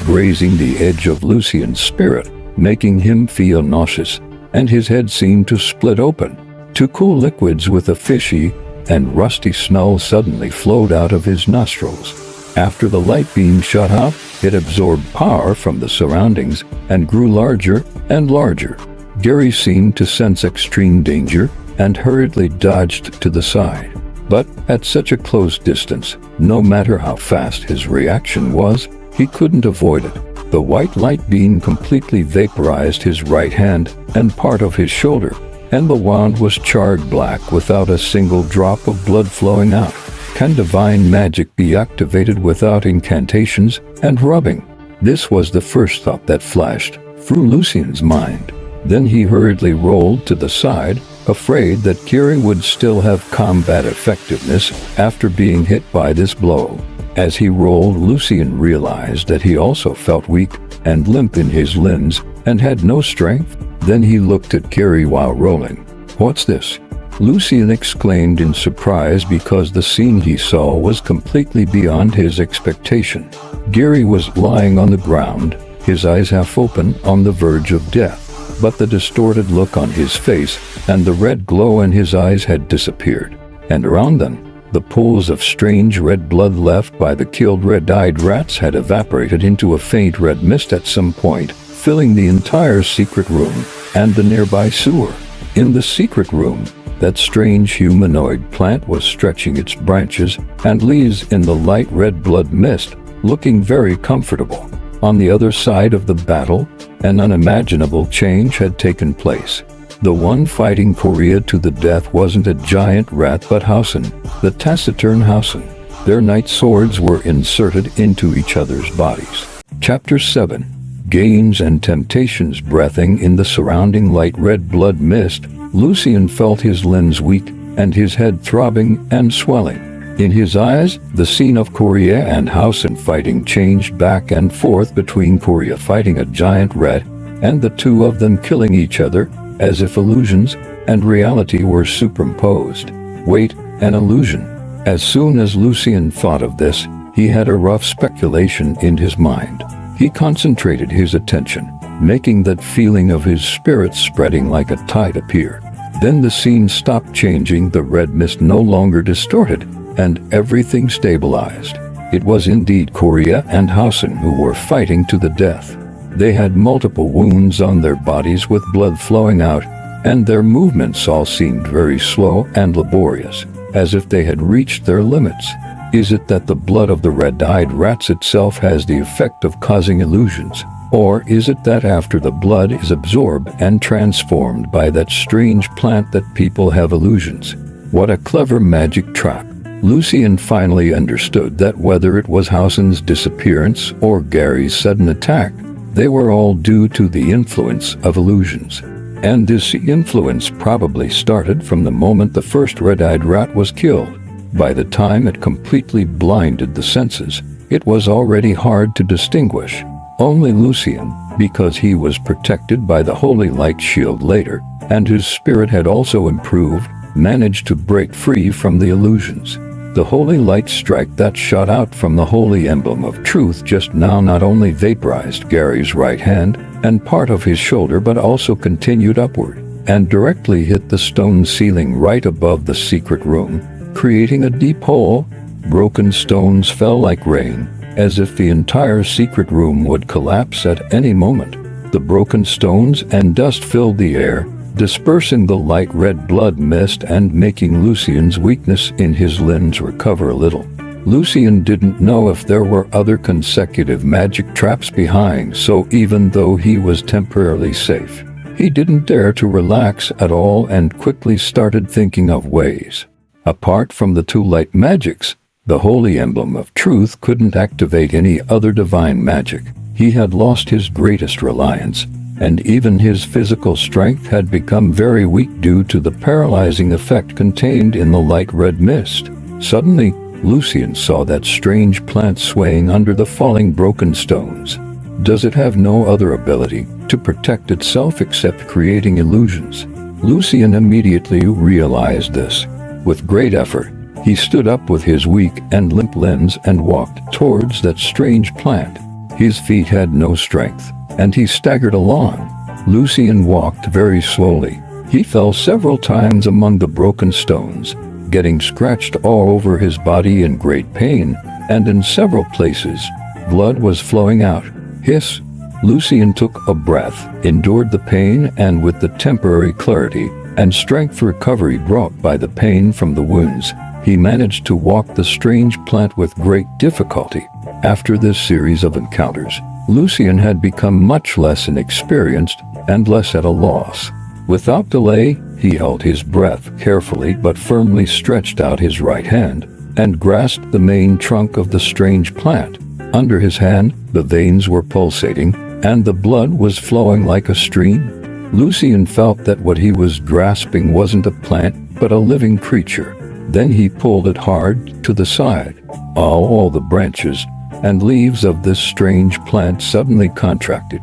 grazing the edge of Lucian's spirit, making him feel nauseous, and his head seemed to split open. Two cool liquids with a fishy and rusty smell suddenly flowed out of his nostrils. After the light beam shot out, it absorbed power from the surroundings and grew larger and larger. Gary seemed to sense extreme danger and hurriedly dodged to the side. But at such a close distance, no matter how fast his reaction was, he couldn't avoid it. The white light beam completely vaporized his right hand and part of his shoulder, and the wand was charred black without a single drop of blood flowing out. Can divine magic be activated without incantations and rubbing? This was the first thought that flashed through Lucian's mind. Then he hurriedly rolled to the side, afraid that Gary would still have combat effectiveness after being hit by this blow. As he rolled, Lucian realized that he also felt weak and limp in his limbs and had no strength. Then he looked at Gary while rolling. "What's this?" Lucian exclaimed in surprise because the scene he saw was completely beyond his expectation. Gary was lying on the ground, his eyes half open, on the verge of death. But the distorted look on his face and the red glow in his eyes had disappeared, and around them, the pools of strange red blood left by the killed red-eyed rats had evaporated into a faint red mist at some point, filling the entire secret room and the nearby sewer. In the secret room, that strange humanoid plant was stretching its branches and leaves in the light red blood mist, looking very comfortable. On the other side of the battle, an unimaginable change had taken place. The one fighting Korea to the death wasn't a giant rat but Hausen, the taciturn Hausen. Their night swords were inserted into each other's bodies. Chapter 7. Games and Temptations. Breathing in the surrounding light red blood mist, Lucian felt his limbs weak and his head throbbing and swelling. In his eyes, the scene of Korea and Hausen fighting changed back and forth between Korea fighting a giant rat and the two of them killing each other, as if illusions and reality were superimposed. Wait, an illusion? As soon as Lucien thought of this, he had a rough speculation in his mind. He concentrated his attention, making that feeling of his spirit spreading like a tide appear. Then the scene stopped changing, the red mist no longer distorted, and everything stabilized. It was indeed Korea and Hausen who were fighting to the death. They had multiple wounds on their bodies with blood flowing out, and their movements all seemed very slow and laborious, as if they had reached their limits. Is it that the blood of the red-eyed rats itself has the effect of causing illusions? Or is it that after the blood is absorbed and transformed by that strange plant that people have illusions? What a clever magic trap. Lucien finally understood that whether it was Hausen's disappearance or Gary's sudden attack, they were all due to the influence of illusions. And this influence probably started from the moment the first red-eyed rat was killed. By the time it completely blinded the senses, it was already hard to distinguish. Only Lucien, because he was protected by the holy light shield later, and his spirit had also improved, managed to break free from the illusions. The holy light strike that shot out from the holy emblem of truth just now not only vaporized Gary's right hand and part of his shoulder, but also continued upward and directly hit the stone ceiling right above the secret room, creating a deep hole. Broken stones fell like rain, as if the entire secret room would collapse at any moment. The broken stones and dust filled the air, dispersing the light red blood mist and making Lucien's weakness in his limbs recover a little. Lucien didn't know if there were other consecutive magic traps behind, so even though he was temporarily safe, he didn't dare to relax at all and quickly started thinking of ways. Apart from the two light magics, the holy emblem of truth couldn't activate any other divine magic. He had lost his greatest reliance, and even his physical strength had become very weak due to the paralyzing effect contained in the light red mist. Suddenly, Lucien saw that strange plant swaying under the falling broken stones. Does it have no other ability to protect itself except creating illusions? Lucien immediately realized this. With great effort, he stood up with his weak and limp limbs and walked towards that strange plant. His feet had no strength, and he staggered along. Lucien walked very slowly. He fell several times among the broken stones, getting scratched all over his body in great pain, and in several places, blood was flowing out. Hiss! Lucien took a breath, endured the pain, and with the temporary clarity and strength recovery brought by the pain from the wounds, he managed to walk the strange plant with great difficulty. After this series of encounters, Lucien had become much less inexperienced and less at a loss. Without delay, he held his breath carefully but firmly stretched out his right hand and grasped the main trunk of the strange plant. Under his hand, the veins were pulsating and the blood was flowing like a stream. Lucien felt that what he was grasping wasn't a plant but a living creature. Then he pulled it hard to the side. All the branches and leaves of this strange plant suddenly contracted,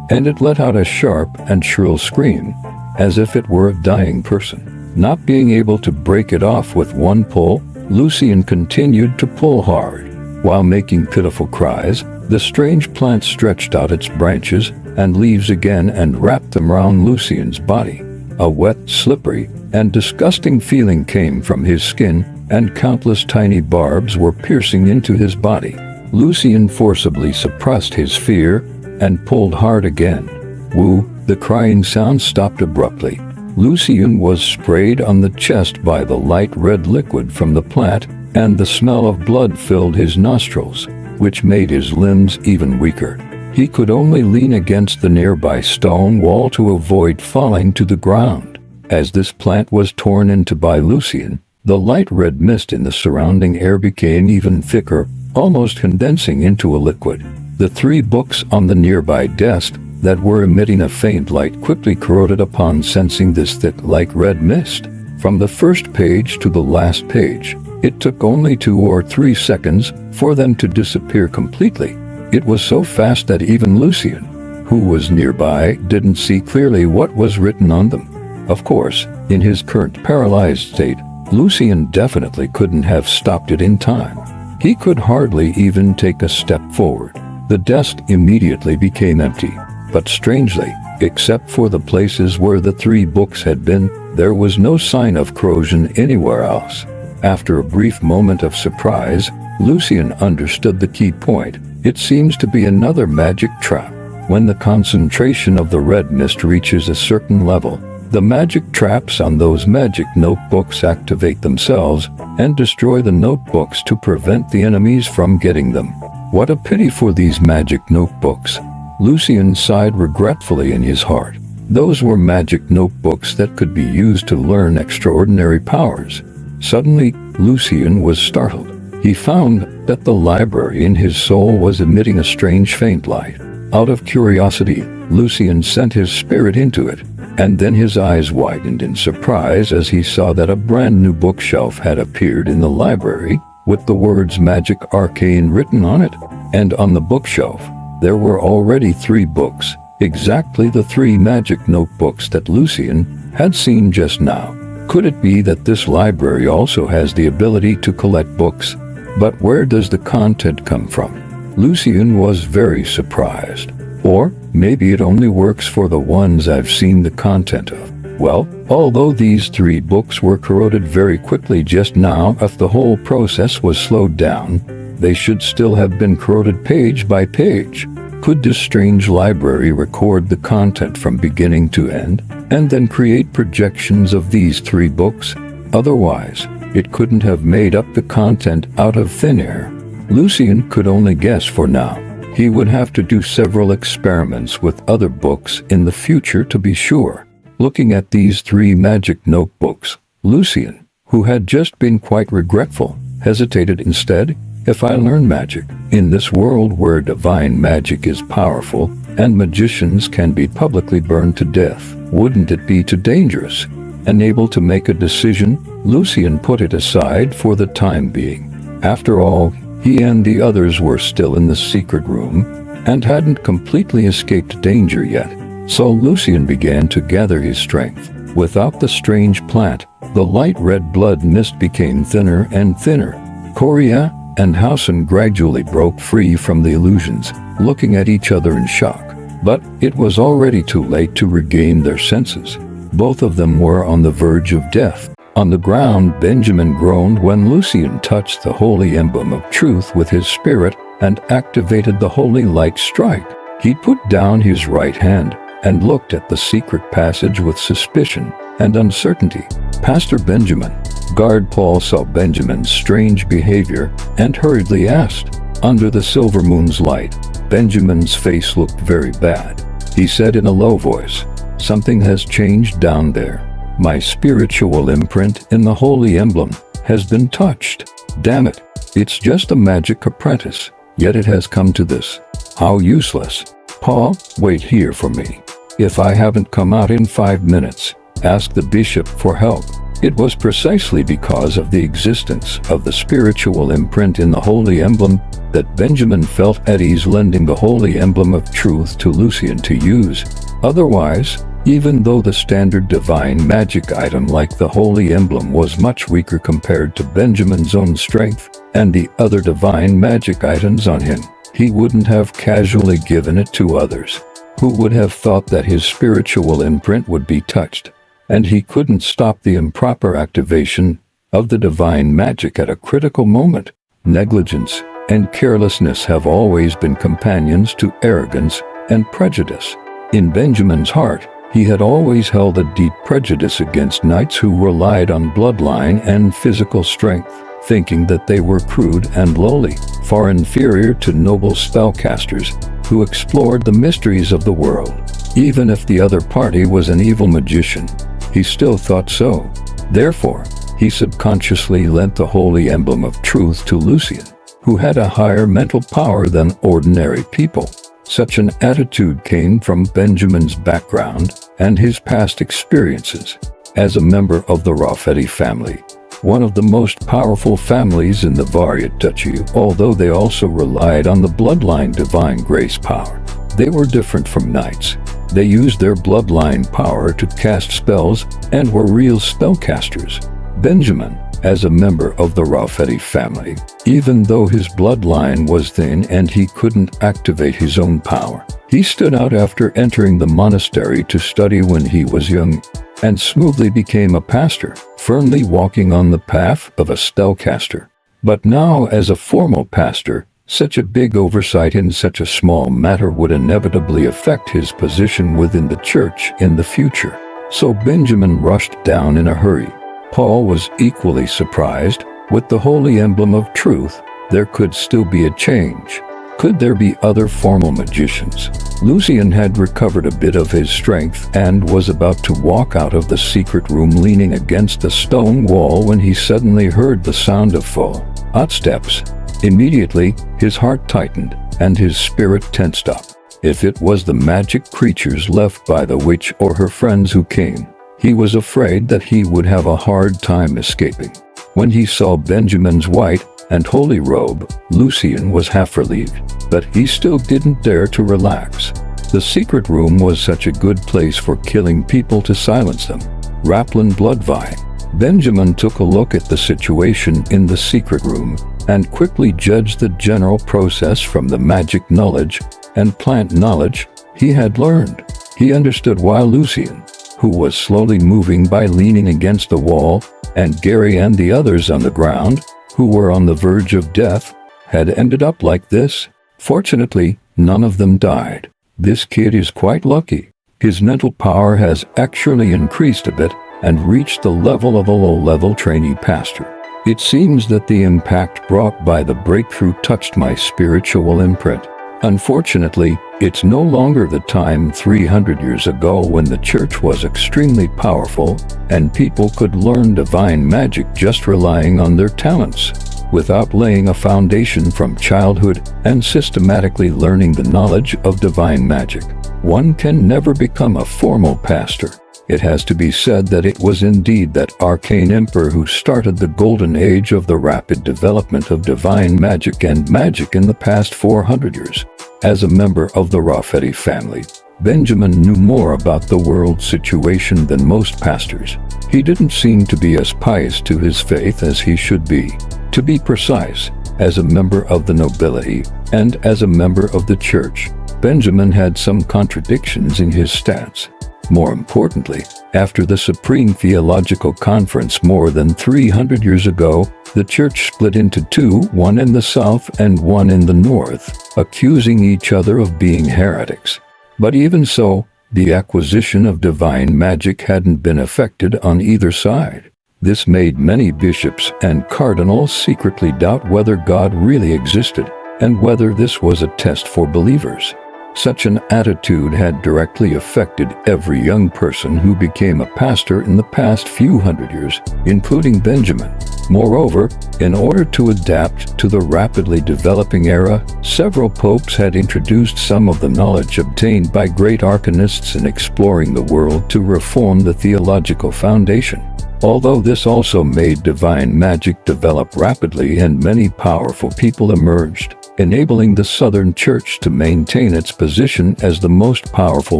and it let out a sharp and shrill scream, as if it were a dying person. Not being able to break it off with one pull, Lucien continued to pull hard. While making pitiful cries, the strange plant stretched out its branches and leaves again and wrapped them around Lucien's body. A wet, slippery, and disgusting feeling came from his skin, and countless tiny barbs were piercing into his body. Lucien forcibly suppressed his fear and pulled hard again. Woo! The crying sound stopped abruptly. Lucien was sprayed on the chest by the light red liquid from the plant, and the smell of blood filled his nostrils, which made his limbs even weaker. He could only lean against the nearby stone wall to avoid falling to the ground. As this plant was torn into by Lucien, the light red mist in the surrounding air became even thicker, almost condensing into a liquid. The 3 books on the nearby desk that were emitting a faint light quickly corroded upon sensing this thick like red mist. From the first page to the last page, it took only 2 or 3 seconds for them to disappear completely. It was so fast that even Lucien, who was nearby, didn't see clearly what was written on them. Of course, in his current paralyzed state, Lucian definitely couldn't have stopped it in time. He could hardly even take a step forward. The desk immediately became empty, but strangely, except for the places where the 3 books had been, there was no sign of corrosion anywhere else. After a brief moment of surprise, Lucian understood the key point. It seems to be another magic trap. When the concentration of the red mist reaches a certain level, the magic traps on those magic notebooks activate themselves and destroy the notebooks to prevent the enemies from getting them. What a pity for these magic notebooks. Lucian sighed regretfully in his heart. Those were magic notebooks that could be used to learn extraordinary powers. Suddenly, Lucian was startled. He found that the library in his soul was emitting a strange faint light. Out of curiosity, Lucian sent his spirit into it, and then his eyes widened in surprise as he saw that a brand new bookshelf had appeared in the library, with the words Magic Arcane written on it. And on the bookshelf, there were already 3 books, exactly the 3 magic notebooks that Lucian had seen just now. Could it be that this library also has the ability to collect books? But where does the content come from? Lucian was very surprised. Or maybe it only works for the ones I've seen the content of. Well, although these 3 books were corroded very quickly just now, if the whole process was slowed down, they should still have been corroded page by page. Could this strange library record the content from beginning to end, and then create projections of these 3 books? Otherwise, it couldn't have made up the content out of thin air. Lucian could only guess for now. He would have to do several experiments with other books in the future to be sure. Looking at these 3 magic notebooks, Lucian, who had just been quite regretful, hesitated instead. If I learn magic, in this world where divine magic is powerful, and magicians can be publicly burned to death, wouldn't it be too dangerous? Unable to make a decision, Lucian put it aside for the time being. After all, he and the others were still in the secret room, and hadn't completely escaped danger yet. So Lucian began to gather his strength. Without the strange plant, the light red blood mist became thinner and thinner. Korea and Hausen gradually broke free from the illusions, looking at each other in shock. But it was already too late to regain their senses. Both of them were on the verge of death. On the ground, Benjamin groaned when Lucian touched the holy emblem of truth with his spirit and activated the holy light strike. He put down his right hand and looked at the secret passage with suspicion and uncertainty. Pastor Benjamin. Guard Paul saw Benjamin's strange behavior and hurriedly asked. Under the silver moon's light, Benjamin's face looked very bad. He said in a low voice, "Something has changed down there. My spiritual imprint in the holy emblem has been touched. Damn it, it's just a magic apprentice, yet it has come to this. How useless. Paul, wait here for me. If I haven't come out in 5 minutes, ask the bishop for help." It was precisely because of the existence of the spiritual imprint in the holy emblem that Benjamin felt at ease lending the holy emblem of truth to Lucian to use. Otherwise, even though the standard divine magic item like the holy emblem was much weaker compared to Benjamin's own strength and the other divine magic items on him, he wouldn't have casually given it to others. Who would have thought that his spiritual imprint would be touched? And he couldn't stop the improper activation of the divine magic at a critical moment. Negligence and carelessness have always been companions to arrogance and prejudice. In Benjamin's heart, he had always held a deep prejudice against knights who relied on bloodline and physical strength, thinking that they were crude and lowly, far inferior to noble spellcasters who explored the mysteries of the world. Even if the other party was an evil magician, he still thought so. Therefore, he subconsciously lent the holy emblem of truth to Lucian, who had a higher mental power than ordinary people. Such an attitude came from Benjamin's background and his past experiences. As a member of the Raffetti family, one of the most powerful families in the Variat Duchy, although they also relied on the bloodline divine grace power, they were different from knights. They used their bloodline power to cast spells and were real spellcasters. Benjamin, as a member of the Rafeti family, even though his bloodline was thin and he couldn't activate his own power, he stood out after entering the monastery to study when he was young, and smoothly became a pastor, firmly walking on the path of a spellcaster. But now, as a formal pastor, such a big oversight in such a small matter would inevitably affect his position within the church in the future. So Benjamin rushed down in a hurry. Paul was equally surprised. With the holy emblem of truth, there could still be a change. Could there be other formal magicians? Lucian had recovered a bit of his strength and was about to walk out of the secret room leaning against the stone wall when he suddenly heard the sound of footsteps. Immediately, his heart tightened and his spirit tensed up. If it was the magic creatures left by the witch or her friends who came, he was afraid that he would have a hard time escaping. When he saw Benjamin's white and holy robe, Lucian was half relieved, but he still didn't dare to relax. The secret room was such a good place for killing people to silence them. Raplan Bloodvine. Benjamin took a look at the situation in the secret room and quickly judged the general process from the magic knowledge and plant knowledge he had learned. He understood why Lucian, who was slowly moving by leaning against the wall, and Gary and the others on the ground, who were on the verge of death, had ended up like this. Fortunately, none of them died. This kid is quite lucky. His mental power has actually increased a bit and reached the level of a low-level trainee pastor. It seems that the impact brought by the breakthrough touched my spiritual imprint. Unfortunately, it's no longer the time 300 years ago when the church was extremely powerful and people could learn divine magic just relying on their talents, without laying a foundation from childhood and systematically learning the knowledge of divine magic. One can never become a formal pastor. It has to be said that it was indeed that Arcane Emperor who started the golden age of the rapid development of divine magic and magic in the past 400 years. As a member of the Rafeti family, Benjamin knew more about the world situation than most pastors. He didn't seem to be as pious to his faith as he should be. To be precise, as a member of the nobility and as a member of the church, Benjamin had some contradictions in his stance. More importantly, after the Supreme Theological Conference more than 300 years ago, the church split into two, one in the south and one in the north, accusing each other of being heretics. But even so, the acquisition of divine magic hadn't been effected on either side. This made many bishops and cardinals secretly doubt whether God really existed and whether this was a test for believers. Such an attitude had directly affected every young person who became a pastor in the past few hundred years, including Benjamin. Moreover, in order to adapt to the rapidly developing era, several popes had introduced some of the knowledge obtained by great arcanists in exploring the world to reform the theological foundation. Although this also made divine magic develop rapidly and many powerful people emerged, enabling the Southern Church to maintain its position as the most powerful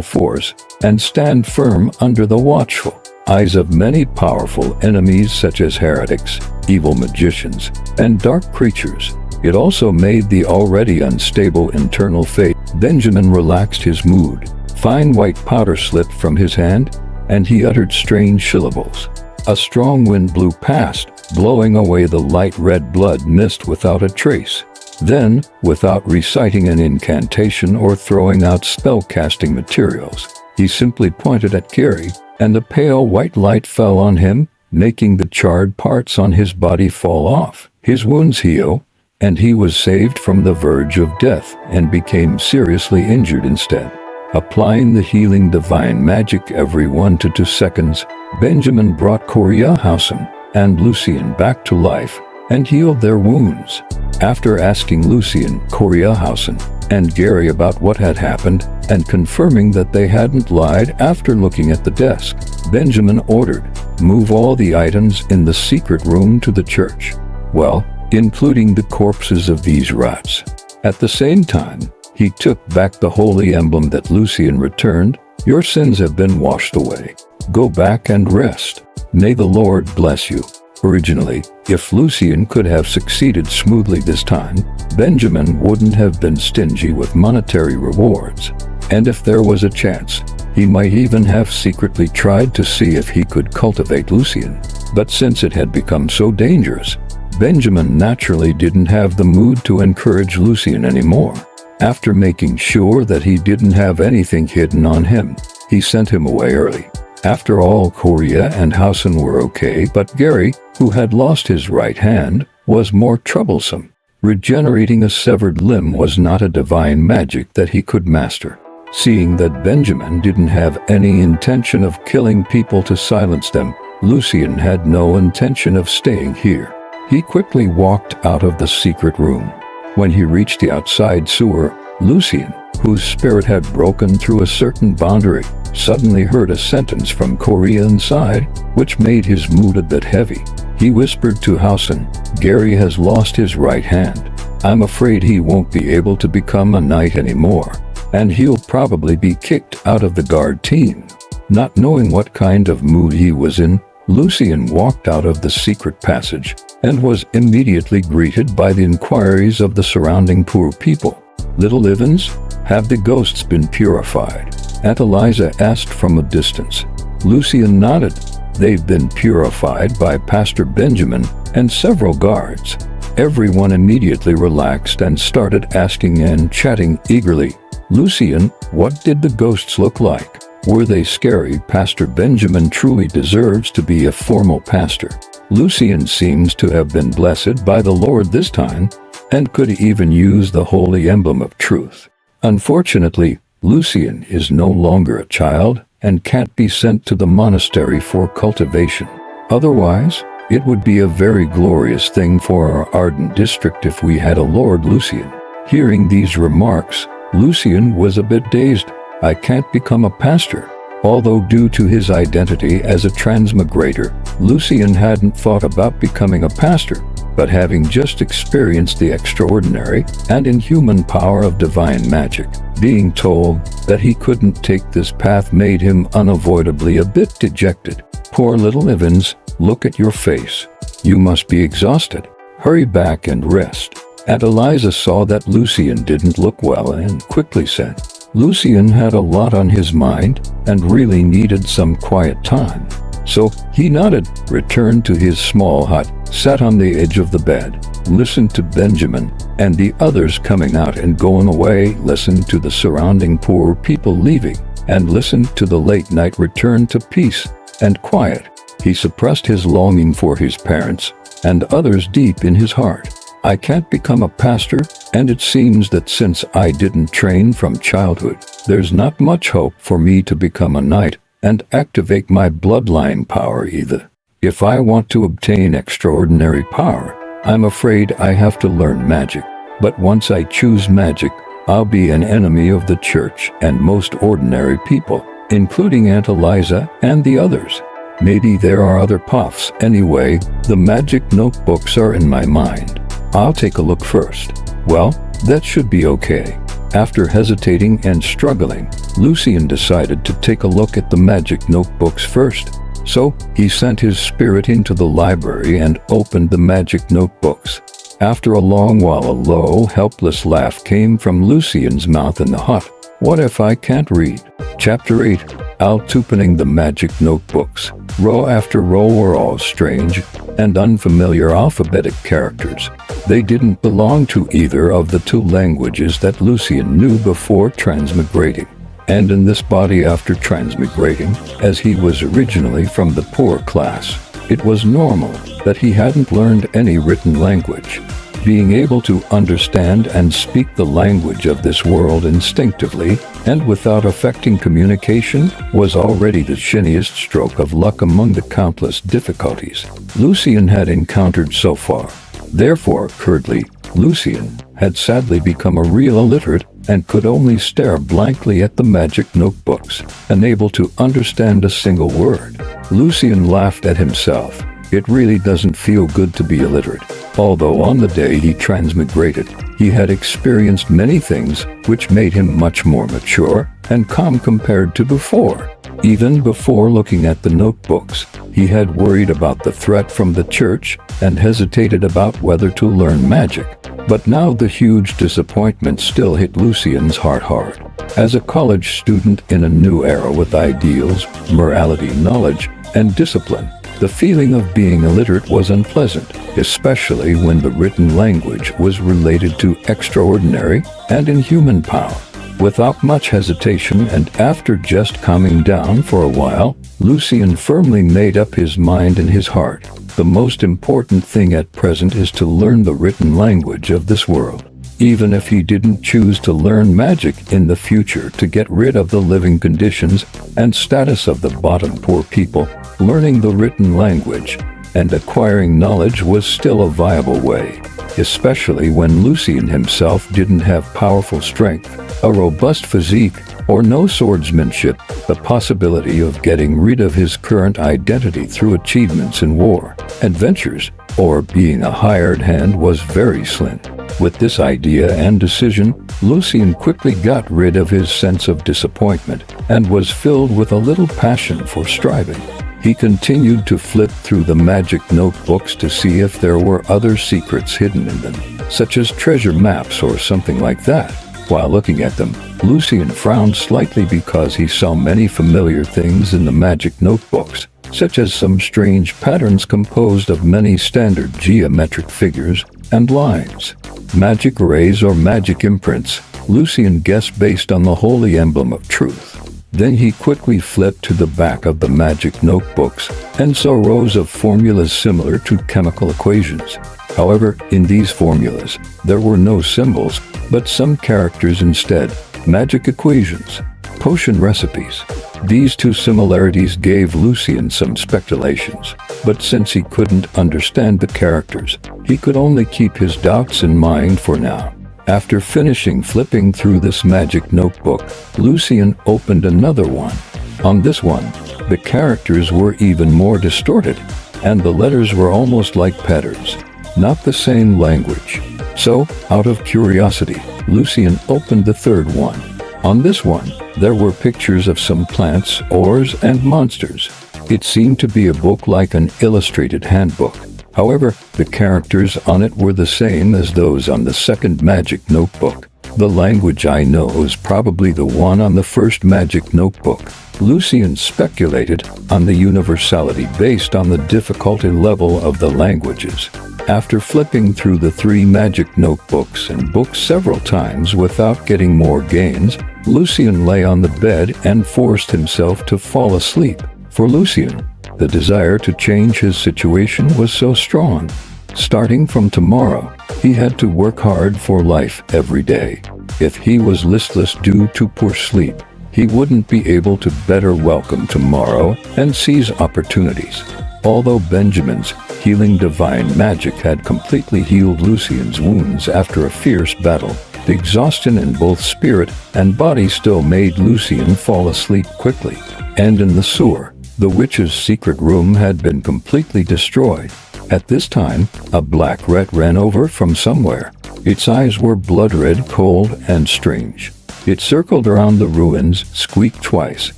force and stand firm under the watchful eyes of many powerful enemies such as heretics, evil magicians, and dark creatures. It also made the already unstable internal faith. Benjamin relaxed his mood. Fine white powder slipped from his hand, and he uttered strange syllables. A strong wind blew past, blowing away the light red blood mist without a trace. Then, without reciting an incantation or throwing out spell-casting materials, he simply pointed at Gary, and the pale white light fell on him, making the charred parts on his body fall off. His wounds healed, and he was saved from the verge of death and became seriously injured instead. Applying the healing divine magic every 1 to 2 seconds, Benjamin brought Koryahausen and Lucian back to life and healed their wounds. After asking Lucian, Koryahausen, and Gary about what had happened and confirming that they hadn't lied after looking at the desk, Benjamin ordered, "Move all the items in the secret room to the church. Well, including the corpses of these rats." At the same time, he took back the holy emblem that Lucian returned. "Your sins have been washed away. Go back and rest. May the Lord bless you." Originally, if Lucien could have succeeded smoothly this time, Benjamin wouldn't have been stingy with monetary rewards. And if there was a chance, he might even have secretly tried to see if he could cultivate Lucien. But since it had become so dangerous, Benjamin naturally didn't have the mood to encourage Lucien anymore. After making sure that he didn't have anything hidden on him, he sent him away early. After all, Korea and Hausen were okay, but Gary, who had lost his right hand, was more troublesome. Regenerating a severed limb was not a divine magic that he could master. Seeing that Benjamin didn't have any intention of killing people to silence them, Lucien had no intention of staying here. He quickly walked out of the secret room. When he reached the outside sewer, Lucien, whose spirit had broken through a certain boundary, suddenly heard a sentence from Korea inside, which made his mood a bit heavy. He whispered to Hausen, "Gary has lost his right hand. I'm afraid he won't be able to become a knight anymore, and he'll probably be kicked out of the guard team." Not knowing what kind of mood he was in, Lucien walked out of the secret passage and was immediately greeted by the inquiries of the surrounding poor people. "Little Ivans, have the ghosts been purified?" Aunt Eliza asked from a distance. Lucien nodded. "They've been purified by Pastor Benjamin and several guards." Everyone immediately relaxed and started asking and chatting eagerly. "Lucien, what did the ghosts look like? Were they scary?" Pastor Benjamin truly deserves to be a formal pastor. Lucien seems to have been blessed by the Lord this time, and could even use the holy emblem of truth. Unfortunately, Lucien is no longer a child and can't be sent to the monastery for cultivation. Otherwise, it would be a very glorious thing for our Arden district if we had a Lord Lucien. Hearing these remarks, Lucien was a bit dazed. "I can't become a pastor." Although due to his identity as a transmigrator, Lucien hadn't thought about becoming a pastor, but having just experienced the extraordinary and inhuman power of divine magic, being told that he couldn't take this path made him unavoidably a bit dejected. "Poor little Ivans, look at your face. You must be exhausted. Hurry back and rest." Aunt Eliza saw that Lucien didn't look well and quickly said, Lucien had a lot on his mind and really needed some quiet time. So he nodded, returned to his small hut, sat on the edge of the bed, listened to Benjamin and the others coming out and going away, listened to the surrounding poor people leaving, and listened to the late night return to peace and quiet. He suppressed his longing for his parents and others deep in his heart. "I can't become a pastor, and it seems that since I didn't train from childhood, there's not much hope for me to become a knight and activate my bloodline power either. If I want to obtain extraordinary power, I'm afraid I have to learn magic. But once I choose magic, I'll be an enemy of the church and most ordinary people, including Aunt Eliza and the others. Maybe there are other paths. Anyway, the magic notebooks are in my mind. I'll take a look first." Well, that should be okay. After hesitating and struggling, Lucien decided to take a look at the magic notebooks first. So, he sent his spirit into the library and opened the magic notebooks. After a long while, a low, helpless laugh came from Lucien's mouth in the hut. "What if I can't read?" Chapter 8. Out opening the magic notebooks. Row after row were all strange and unfamiliar alphabetic characters. They didn't belong to either of the two languages that Lucien knew before transmigrating. And in this body after transmigrating, as he was originally from the poor class, it was normal that he hadn't learned any written language. Being able to understand and speak the language of this world instinctively and without affecting communication was already the shiniest stroke of luck among the countless difficulties Lucien had encountered so far. Therefore, currently, Lucien had sadly become a real illiterate and could only stare blankly at the magic notebooks, unable to understand a single word. Lucien laughed at himself. It really doesn't feel good to be illiterate. Although on the day he transmigrated, he had experienced many things which made him much more mature and calm compared to before. Even before looking at the notebooks, he had worried about the threat from the church and hesitated about whether to learn magic. But now the huge disappointment still hit Lucien's heart hard. As a college student in a new era with ideals, morality, knowledge, and discipline, the feeling of being illiterate was unpleasant, especially when the written language was related to extraordinary and inhuman power. Without much hesitation and after just calming down for a while, Lucien firmly made up his mind and his heart. The most important thing at present is to learn the written language of this world. Even if he didn't choose to learn magic in the future to get rid of the living conditions and status of the bottom poor people, learning the written language and acquiring knowledge was still a viable way, especially when Lucien himself didn't have powerful strength, a robust physique, or no swordsmanship. The possibility of getting rid of his current identity through achievements in war, adventures, or being a hired hand was very slim. With this idea and decision, Lucien quickly got rid of his sense of disappointment and was filled with a little passion for striving. He continued to flip through the magic notebooks to see if there were other secrets hidden in them, such as treasure maps or something like that. While looking at them, Lucien frowned slightly because he saw many familiar things in the magic notebooks, such as some strange patterns composed of many standard geometric figures and lines. Magic rays or magic imprints, Lucien guessed based on the holy emblem of truth. Then he quickly flipped to the back of the magic notebooks and saw rows of formulas similar to chemical equations. However, in these formulas, there were no symbols, but some characters instead, magic equations, potion recipes. These two similarities gave Lucien some speculations, but since he couldn't understand the characters, he could only keep his doubts in mind for now. After finishing flipping through this magic notebook, Lucien opened another one. On this one, the characters were even more distorted, and the letters were almost like patterns, not the same language. So, out of curiosity, Lucien opened the third one. On this one, there were pictures of some plants, ores, and monsters. It seemed to be a book like an illustrated handbook. However, the characters on it were the same as those on the second magic notebook. The language I know is probably the one on the first magic notebook. Lucien speculated on the universality based on the difficulty level of the languages. After flipping through the 3 magic notebooks and books several times without getting more gains, Lucien lay on the bed and forced himself to fall asleep. For Lucien, the desire to change his situation was so strong. Starting from tomorrow, he had to work hard for life every day. If he was listless due to poor sleep, he wouldn't be able to better welcome tomorrow and seize opportunities. Although Benjamin's healing divine magic had completely healed Lucien's wounds after a fierce battle, the exhaustion in both spirit and body still made Lucien fall asleep quickly. And in the sewer, the witch's secret room had been completely destroyed. At this time, a black rat ran over from somewhere. Its eyes were blood red, cold, and strange. It circled around the ruins, squeaked twice,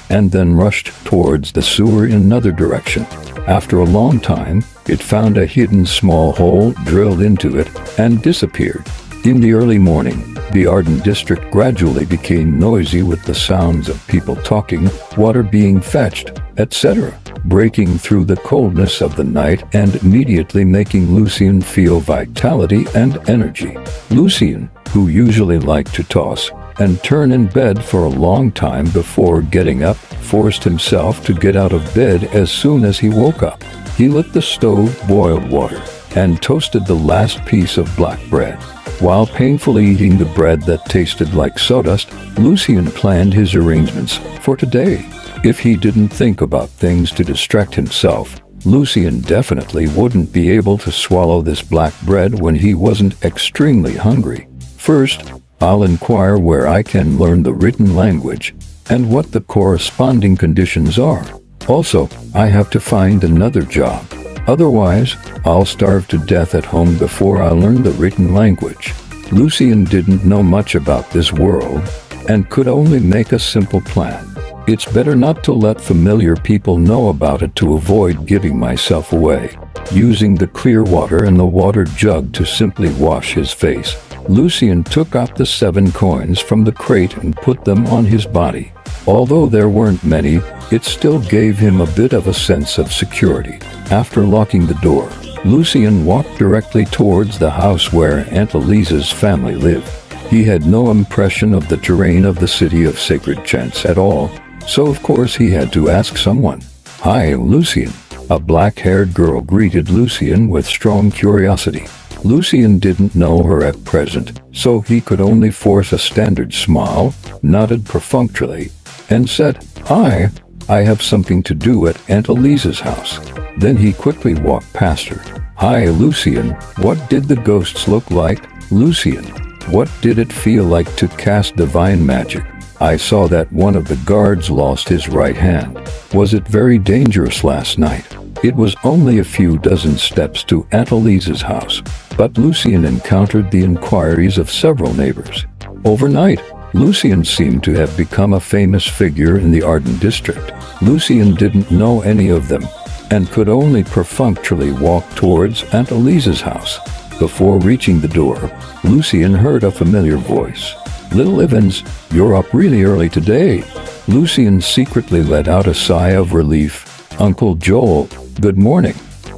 and then rushed towards the sewer in another direction. After a long time, it found a hidden small hole, drilled into it, and disappeared. In the early morning, the Arden district gradually became noisy with the sounds of people talking, water being fetched, etc., breaking through the coldness of the night and immediately making Lucien feel vitality and energy. Lucien, who usually liked to toss and turn in bed for a long time before getting up, forced himself to get out of bed as soon as he woke up. He lit the stove, boiled water, and toasted the last piece of black bread. While painfully eating the bread that tasted like sawdust, Lucien planned his arrangements for today. If he didn't think about things to distract himself, Lucien definitely wouldn't be able to swallow this black bread when he wasn't extremely hungry. First, I'll inquire where I can learn the written language and what the corresponding conditions are. Also, I have to find another job. Otherwise, I'll starve to death at home before I learn the written language. Lucien didn't know much about this world and could only make a simple plan. It's better not to let familiar people know about it to avoid giving myself away. Using the clear water and the water jug to simply wash his face, Lucien took out the 7 coins from the crate and put them on his body. Although there weren't many, it still gave him a bit of a sense of security. After locking the door, Lucien walked directly towards the house where Aunt Elise's family lived. He had no impression of the terrain of the city of Sacred Chants at all, so of course he had to ask someone. "Hi, Lucien." A black-haired girl greeted Lucien with strong curiosity. Lucien didn't know her at present, so he could only force a standard smile, nodded perfunctorily, and said, "Hi, I have something to do at Aunt Elise's house." Then he quickly walked past her. "Hi, Lucien, what did the ghosts look like, Lucien? What did it feel like to cast divine magic? I saw that one of the guards lost his right hand. Was it very dangerous last night?" It was only a few dozen steps to Aunt Elise's house, but Lucien encountered the inquiries of several neighbors. Overnight, Lucien seemed to have become a famous figure in the Arcane district. Lucien didn't know any of them, and could only perfunctorily walk towards Aunt Elise's house. Before reaching the door, Lucien heard a familiar voice. "Little Evans, you're up really early today." Lucien secretly let out a sigh of relief. "Uncle Joel, good morning."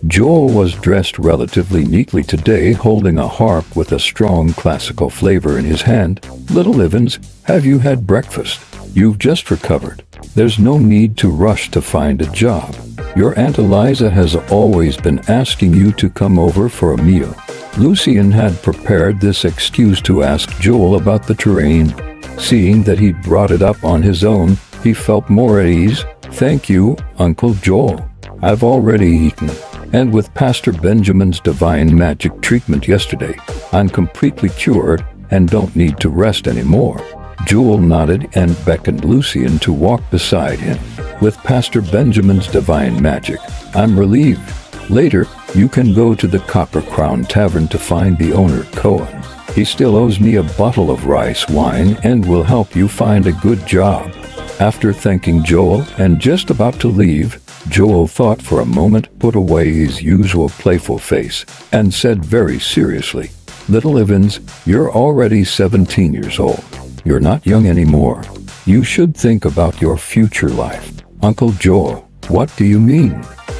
Joel was dressed relatively neatly today, holding a harp with a strong classical flavor in his hand. "Little Evans, have you had breakfast? You've just recovered. There's no need to rush to find a job. Your Aunt Eliza has always been asking you to come over for a meal." Lucien had prepared this excuse to ask Joel about the terrain. Seeing that he'd brought it up on his own, he felt more at ease. "Thank you, Uncle Joel. I've already eaten. And with Pastor Benjamin's divine magic treatment yesterday, I'm completely cured and don't need to rest anymore." Joel nodded and beckoned Lucien to walk beside him. "With Pastor Benjamin's divine magic, I'm relieved. Later, you can go to the Copper Crown Tavern to find the owner, Cohen. He still owes me a bottle of rice wine and will help you find a good job." After thanking Joel and just about to leave, Joel thought for a moment, put away his usual playful face, and said very seriously, "Little Evans, you're already 17 years old. You're not young anymore. You should think about your future life." "Uncle Joel, what do you mean?"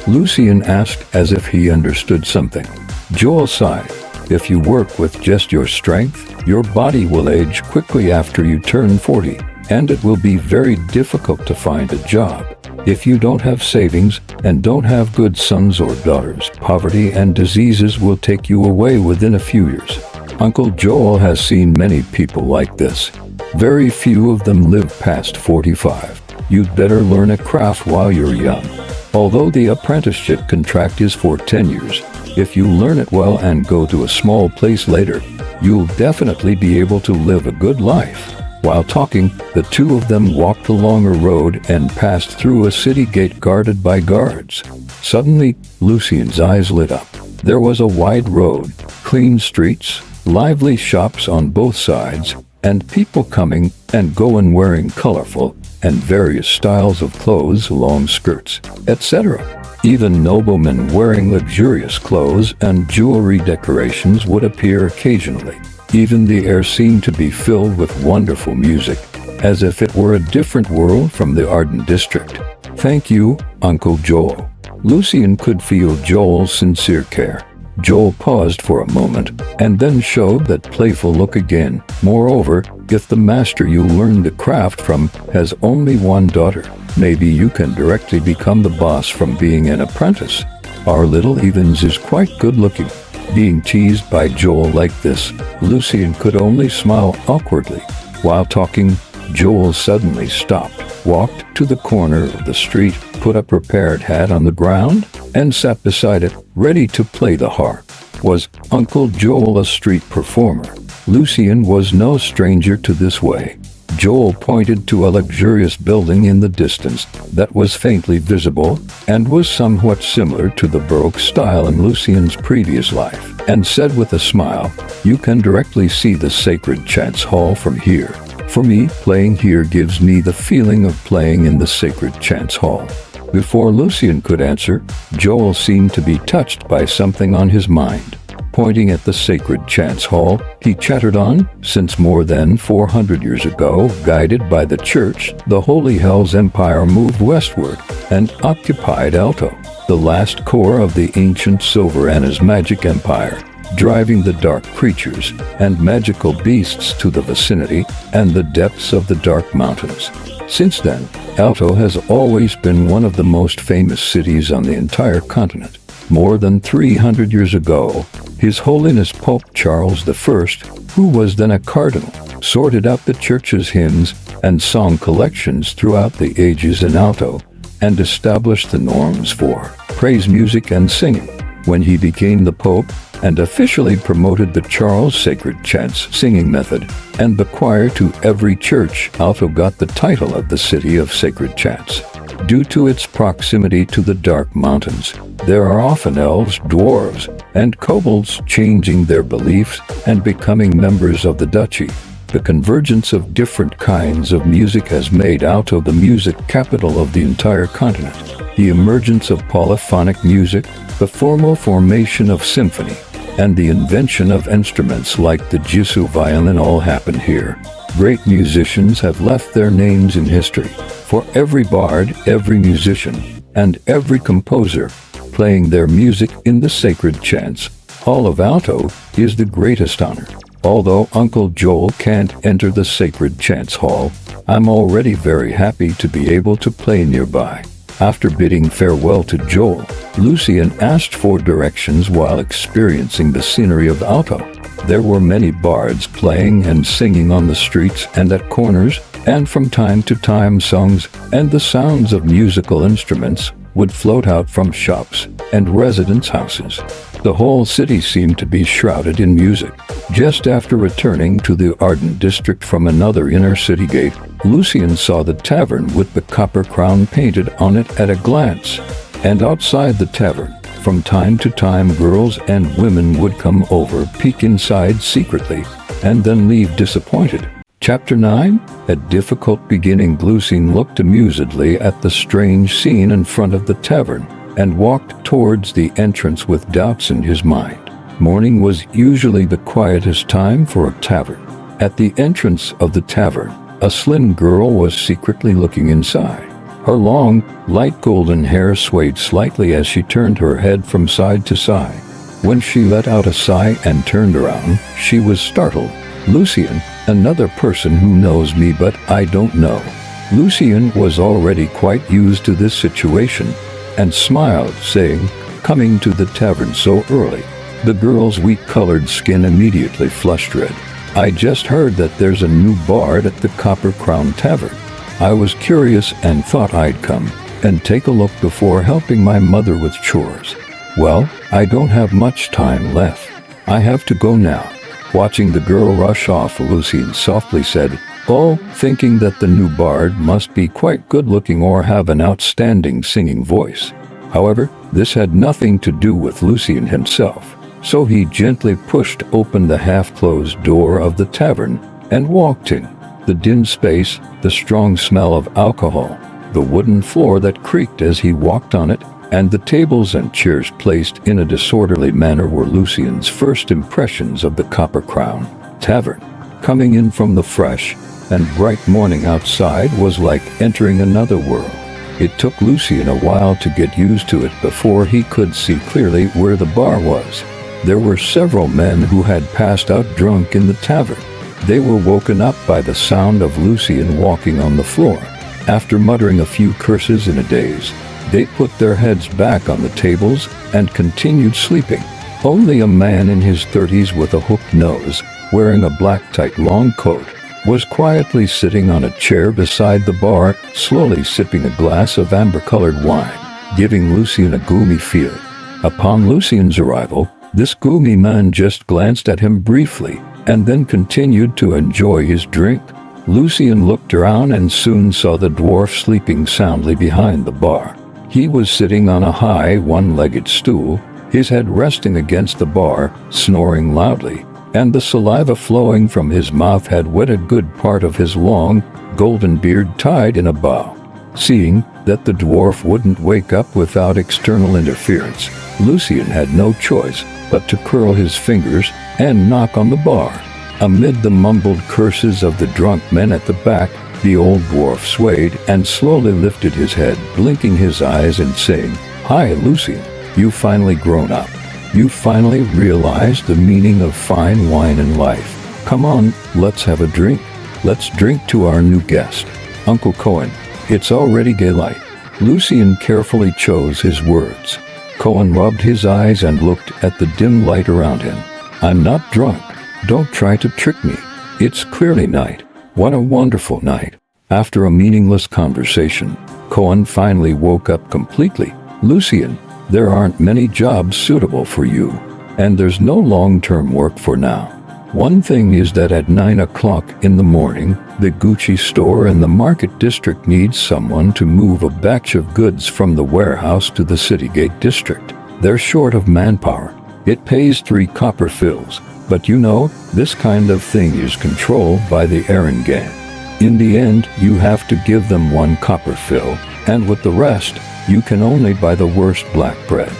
Lucien asked as if he understood something. Joel sighed. "If you work with just your strength, your body will age quickly after you turn 40, and it will be very difficult to find a job. If you don't have savings and don't have good sons or daughters, poverty and diseases will take you away within a few years." Uncle Joel has seen many people like this. Very few of them live past 45. You'd better learn a craft while you're young. Although the apprenticeship contract is for 10 years, if you learn it well and go to a small place later, you'll definitely be able to live a good life. While talking, the two of them walked along a road and passed through a city gate guarded by guards. Suddenly, Lucien's eyes lit up. There was a wide road, clean streets, lively shops on both sides, and people coming and going wearing colorful and various styles of clothes, long skirts, etc. Even noblemen wearing luxurious clothes and jewelry decorations would appear occasionally. Even the air seemed to be filled with wonderful music, as if it were a different world from the Arcane district. "Thank you, Uncle Joel." Lucien could feel Joel's sincere care. Joel paused for a moment, and then showed that playful look again. "Moreover, if the master you learned the craft from has only one daughter, maybe you can directly become the boss from being an apprentice. Our little Evans is quite good looking." Being teased by Joel like this, Lucien could only smile awkwardly. While talking, Joel suddenly stopped, walked to the corner of the street, put a prepared hat on the ground, and sat beside it, ready to play the harp. Was Uncle Joel a street performer? Lucien was no stranger to this way. Joel pointed to a luxurious building in the distance that was faintly visible and was somewhat similar to the Baroque style in Lucien's previous life, and said with a smile, "You can directly see the sacred chants hall from here. For me, playing here gives me the feeling of playing in the sacred chants hall." Before Lucien could answer, Joel seemed to be touched by something on his mind. Pointing at the sacred chants hall, he chattered on, "Since more than 400 years ago, guided by the church, the Holy Hell's Empire moved westward and occupied Alto, the last core of the ancient Silveranas magic empire, driving the dark creatures and magical beasts to the vicinity and the depths of the dark mountains. Since then, Alto has always been one of the most famous cities on the entire continent. More than 300 years ago, His Holiness Pope Charles I, who was then a cardinal, sorted out the church's hymns and song collections throughout the ages in Alto and established the norms for praise music and singing. When he became the Pope and officially promoted the Charles Sacred Chants singing method and the choir to every church, Alto got the title of the City of Sacred Chants. Due to its proximity to the dark mountains, there are often elves, dwarves, and kobolds changing their beliefs and becoming members of the duchy. The convergence of different kinds of music has made Alto the music capital of the entire continent. The emergence of polyphonic music, the formal formation of symphony, and the invention of instruments like the Jisu violin all happened here. Great musicians have left their names in history. For every bard, every musician, and every composer playing their music in the sacred chants hall of Alto is the greatest honor. Although Uncle Joel can't enter the sacred chants hall, I'm already very happy to be able to play nearby. After bidding farewell to Joel, Lucien asked for directions while experiencing the scenery of Alto. There were many bards playing and singing on the streets and at corners, and from time to time songs and the sounds of musical instruments would float out from shops and residents' houses. The whole city seemed to be shrouded in music. Just after returning to the Ardent district from another inner city gate, Lucien saw the tavern with the copper crown painted on it at a glance. And outside the tavern, from time to time girls and women would come over, peek inside secretly, and then leave disappointed. Chapter 9. A difficult beginning. Lucien looked amusedly at the strange scene in front of the tavern and walked towards the entrance with doubts in his mind. Morning was usually the quietest time for a tavern. At the entrance of the tavern, a slim girl was secretly looking inside. Her long, light golden hair swayed slightly as she turned her head from side to side. When she let out a sigh and turned around, she was startled. "Lucien, another person who knows me but I don't know." Lucien was already quite used to this situation and smiled, saying, "Coming to the tavern so early?" The girl's wheat-colored skin immediately flushed red. "I just heard that there's a new bard at the Copper Crown Tavern. I was curious and thought I'd come and take a look before helping my mother with chores. Well, I don't have much time left. I have to go now." Watching the girl rush off, Lucien softly said, "Oh," thinking that the new bard must be quite good-looking or have an outstanding singing voice. However, this had nothing to do with Lucien himself, so he gently pushed open the half-closed door of the tavern and walked in. The dim space, the strong smell of alcohol, the wooden floor that creaked as he walked on it, and the tables and chairs placed in a disorderly manner were Lucien's first impressions of the Copper Crown Tavern. Coming in from the fresh and bright morning outside was like entering another world. It took Lucien a while to get used to it before he could see clearly where the bar was. There were several men who had passed out drunk in the tavern. They were woken up by the sound of Lucien walking on the floor. After muttering a few curses in a daze, they put their heads back on the tables and continued sleeping. Only a man in his 30s with a hooked nose, wearing a black tight long coat, was quietly sitting on a chair beside the bar, slowly sipping a glass of amber-colored wine, giving Lucien a gloomy feeling. Upon Lucien's arrival, this gloomy man just glanced at him briefly and then continued to enjoy his drink. Lucian looked around and soon saw the dwarf sleeping soundly behind the bar. He was sitting on a high, one-legged stool, his head resting against the bar, snoring loudly, and the saliva flowing from his mouth had wet a good part of his long, golden beard tied in a bow. Seeing that the dwarf wouldn't wake up without external interference, Lucian had no choice but to curl his fingers and knock on the bar. Amid the mumbled curses of the drunk men at the back, the old dwarf swayed and slowly lifted his head, blinking his eyes and saying, "Hi, Lucian. You've finally grown up. You finally realized the meaning of fine wine in life. Come on, let's have a drink. Let's drink to our new guest, Uncle Cohen. It's already daylight." Lucian carefully chose his words. Cohen rubbed his eyes and looked at the dim light around him. "I'm not drunk. Don't try to trick me. It's clearly night. What a wonderful night." After a meaningless conversation, Cohen finally woke up completely. "Lucian, there aren't many jobs suitable for you, and there's no long-term work for now. One thing is that at 9 o'clock in the morning, the Gucci store in the market district needs someone to move a batch of goods from the warehouse to the Citygate district. They're short of manpower. It pays 3 copper fills, but you know, this kind of thing is controlled by the Arcane. In the end, you have to give them 1 copper fill, and with the rest, you can only buy the worst black bread.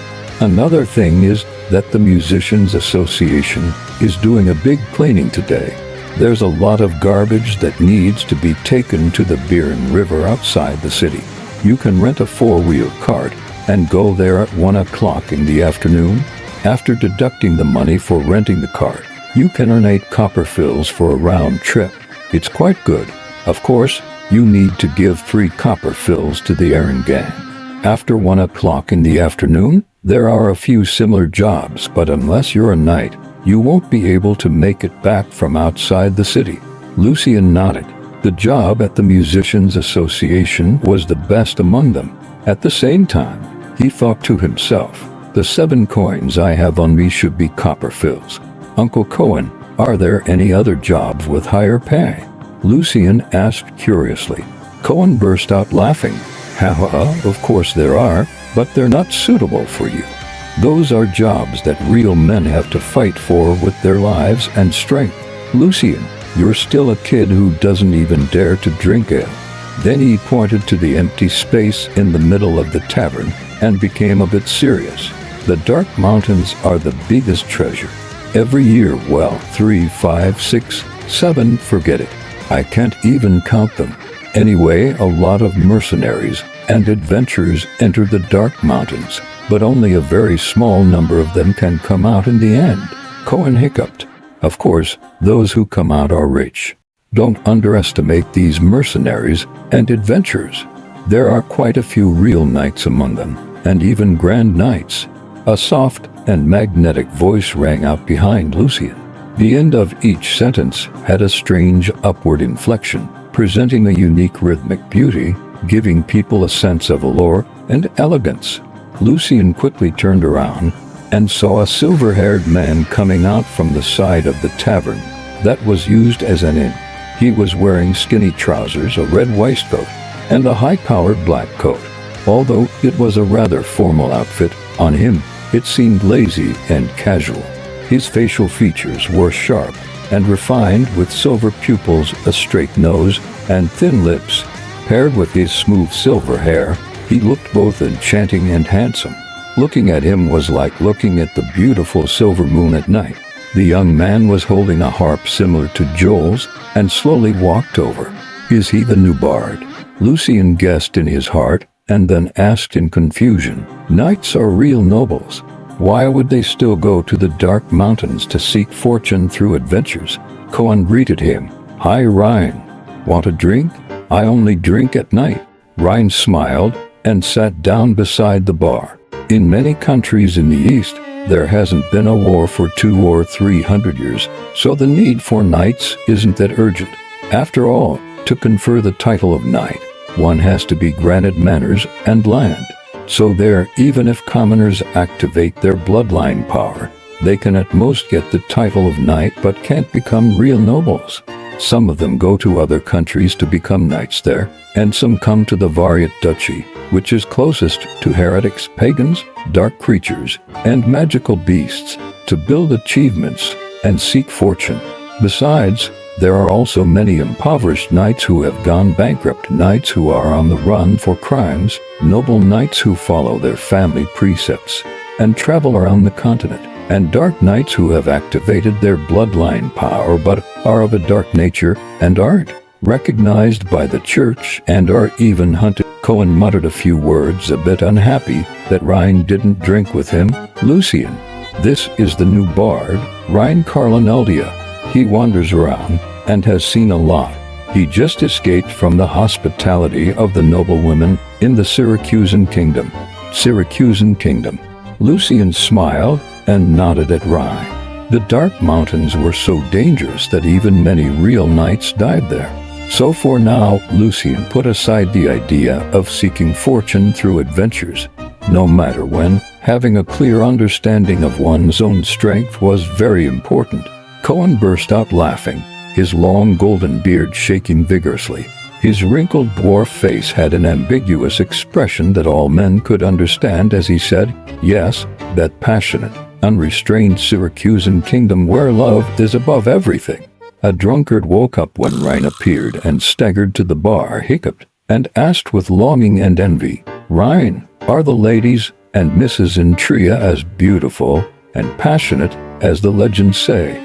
Another thing is that the Musicians Association is doing a big cleaning today. There's a lot of garbage that needs to be taken to the Biren River outside the city. You can rent a 4-wheel cart and go there at 1 o'clock in the afternoon. After deducting the money for renting the cart, you can earn 8 copper fills for a round trip. It's quite good. Of course, you need to give 3 copper fills to the Arcane. After 1 o'clock in the afternoon, there are a few similar jobs, but unless you're a knight, you won't be able to make it back from outside the city." Lucian nodded. The job at the Musicians Association was the best among them. At the same time, he thought to himself, "The 7 coins I have on me should be copper fills. Uncle Cohen, are there any other jobs with higher pay?" Lucian asked curiously. Cohen burst out laughing. "Haha, of course there are, but they're not suitable for you. Those are jobs that real men have to fight for with their lives and strength. Lucian, you're still a kid who doesn't even dare to drink ale." Then he pointed to the empty space in the middle of the tavern and became a bit serious. "The Dark Mountains are the biggest treasure. Every year, well, 3, 5, 6, 7, forget it. I can't even count them. Anyway, a lot of mercenaries and adventurers enter the Dark Mountains, but only a very small number of them can come out in the end." Cohen hiccuped. "Of course, those who come out are rich. Don't underestimate these mercenaries and adventurers. There are quite a few real knights among them, and even grand knights." A soft and magnetic voice rang out behind Lucian. The end of each sentence had a strange upward inflection, presenting a unique rhythmic beauty, giving people a sense of allure and elegance. Lucian quickly turned around and saw a silver-haired man coming out from the side of the tavern that was used as an inn. He was wearing skinny trousers, a red waistcoat, and a high-collared black coat. Although it was a rather formal outfit, on him it seemed lazy and casual. His facial features were sharp and refined, with silver pupils, a straight nose, and thin lips. Paired with his smooth silver hair, he looked both enchanting and handsome. Looking at him was like looking at the beautiful silver moon at night. The young man was holding a harp similar to Joel's and slowly walked over. "Is he the new bard?" Lucian guessed in his heart, and then asked in confusion. "Knights are real nobles. Why would they still go to the Dark Mountains to seek fortune through adventures?" Cohen greeted him. "Hi, Ryan. Want a drink? I only drink at night." Ryan smiled and sat down beside the bar. In many countries in the East, there hasn't been a war for 200 or 300 years, so the need for knights isn't that urgent. After all, to confer the title of knight, one has to be granted manors and land. So there, even if commoners activate their bloodline power, they can at most get the title of knight but can't become real nobles. Some of them go to other countries to become knights there, and some come to the Variat Duchy, which is closest to heretics, pagans, dark creatures, and magical beasts, to build achievements and seek fortune. Besides, there are also many impoverished knights who have gone bankrupt, knights who are on the run for crimes, noble knights who follow their family precepts and travel around the continent, and dark knights who have activated their bloodline power but are of a dark nature and aren't recognized by the church and are even hunted. Cohen muttered a few words, a bit unhappy that Ryan didn't drink with him. Lucian, this is the new bard, Ryan Carlineldia. He wanders around and has seen a lot. He just escaped from the hospitality of the noblewomen in the Syracusan kingdom. Syracusan kingdom. Lucian smiled and nodded at Ryan. The dark mountains were so dangerous that even many real knights died there. So for now, Lucian put aside the idea of seeking fortune through adventures. No matter when, having a clear understanding of one's own strength was very important. Cohen burst out laughing, his long golden beard shaking vigorously. His wrinkled dwarf face had an ambiguous expression that all men could understand as he said, "Yes, that passionate, unrestrained Syracusan kingdom where love is above everything." A drunkard woke up when Ryan appeared and staggered to the bar, hiccuped, and asked with longing and envy, "Ryan, are the ladies and Mrs. Intria as beautiful and passionate as the legends say?"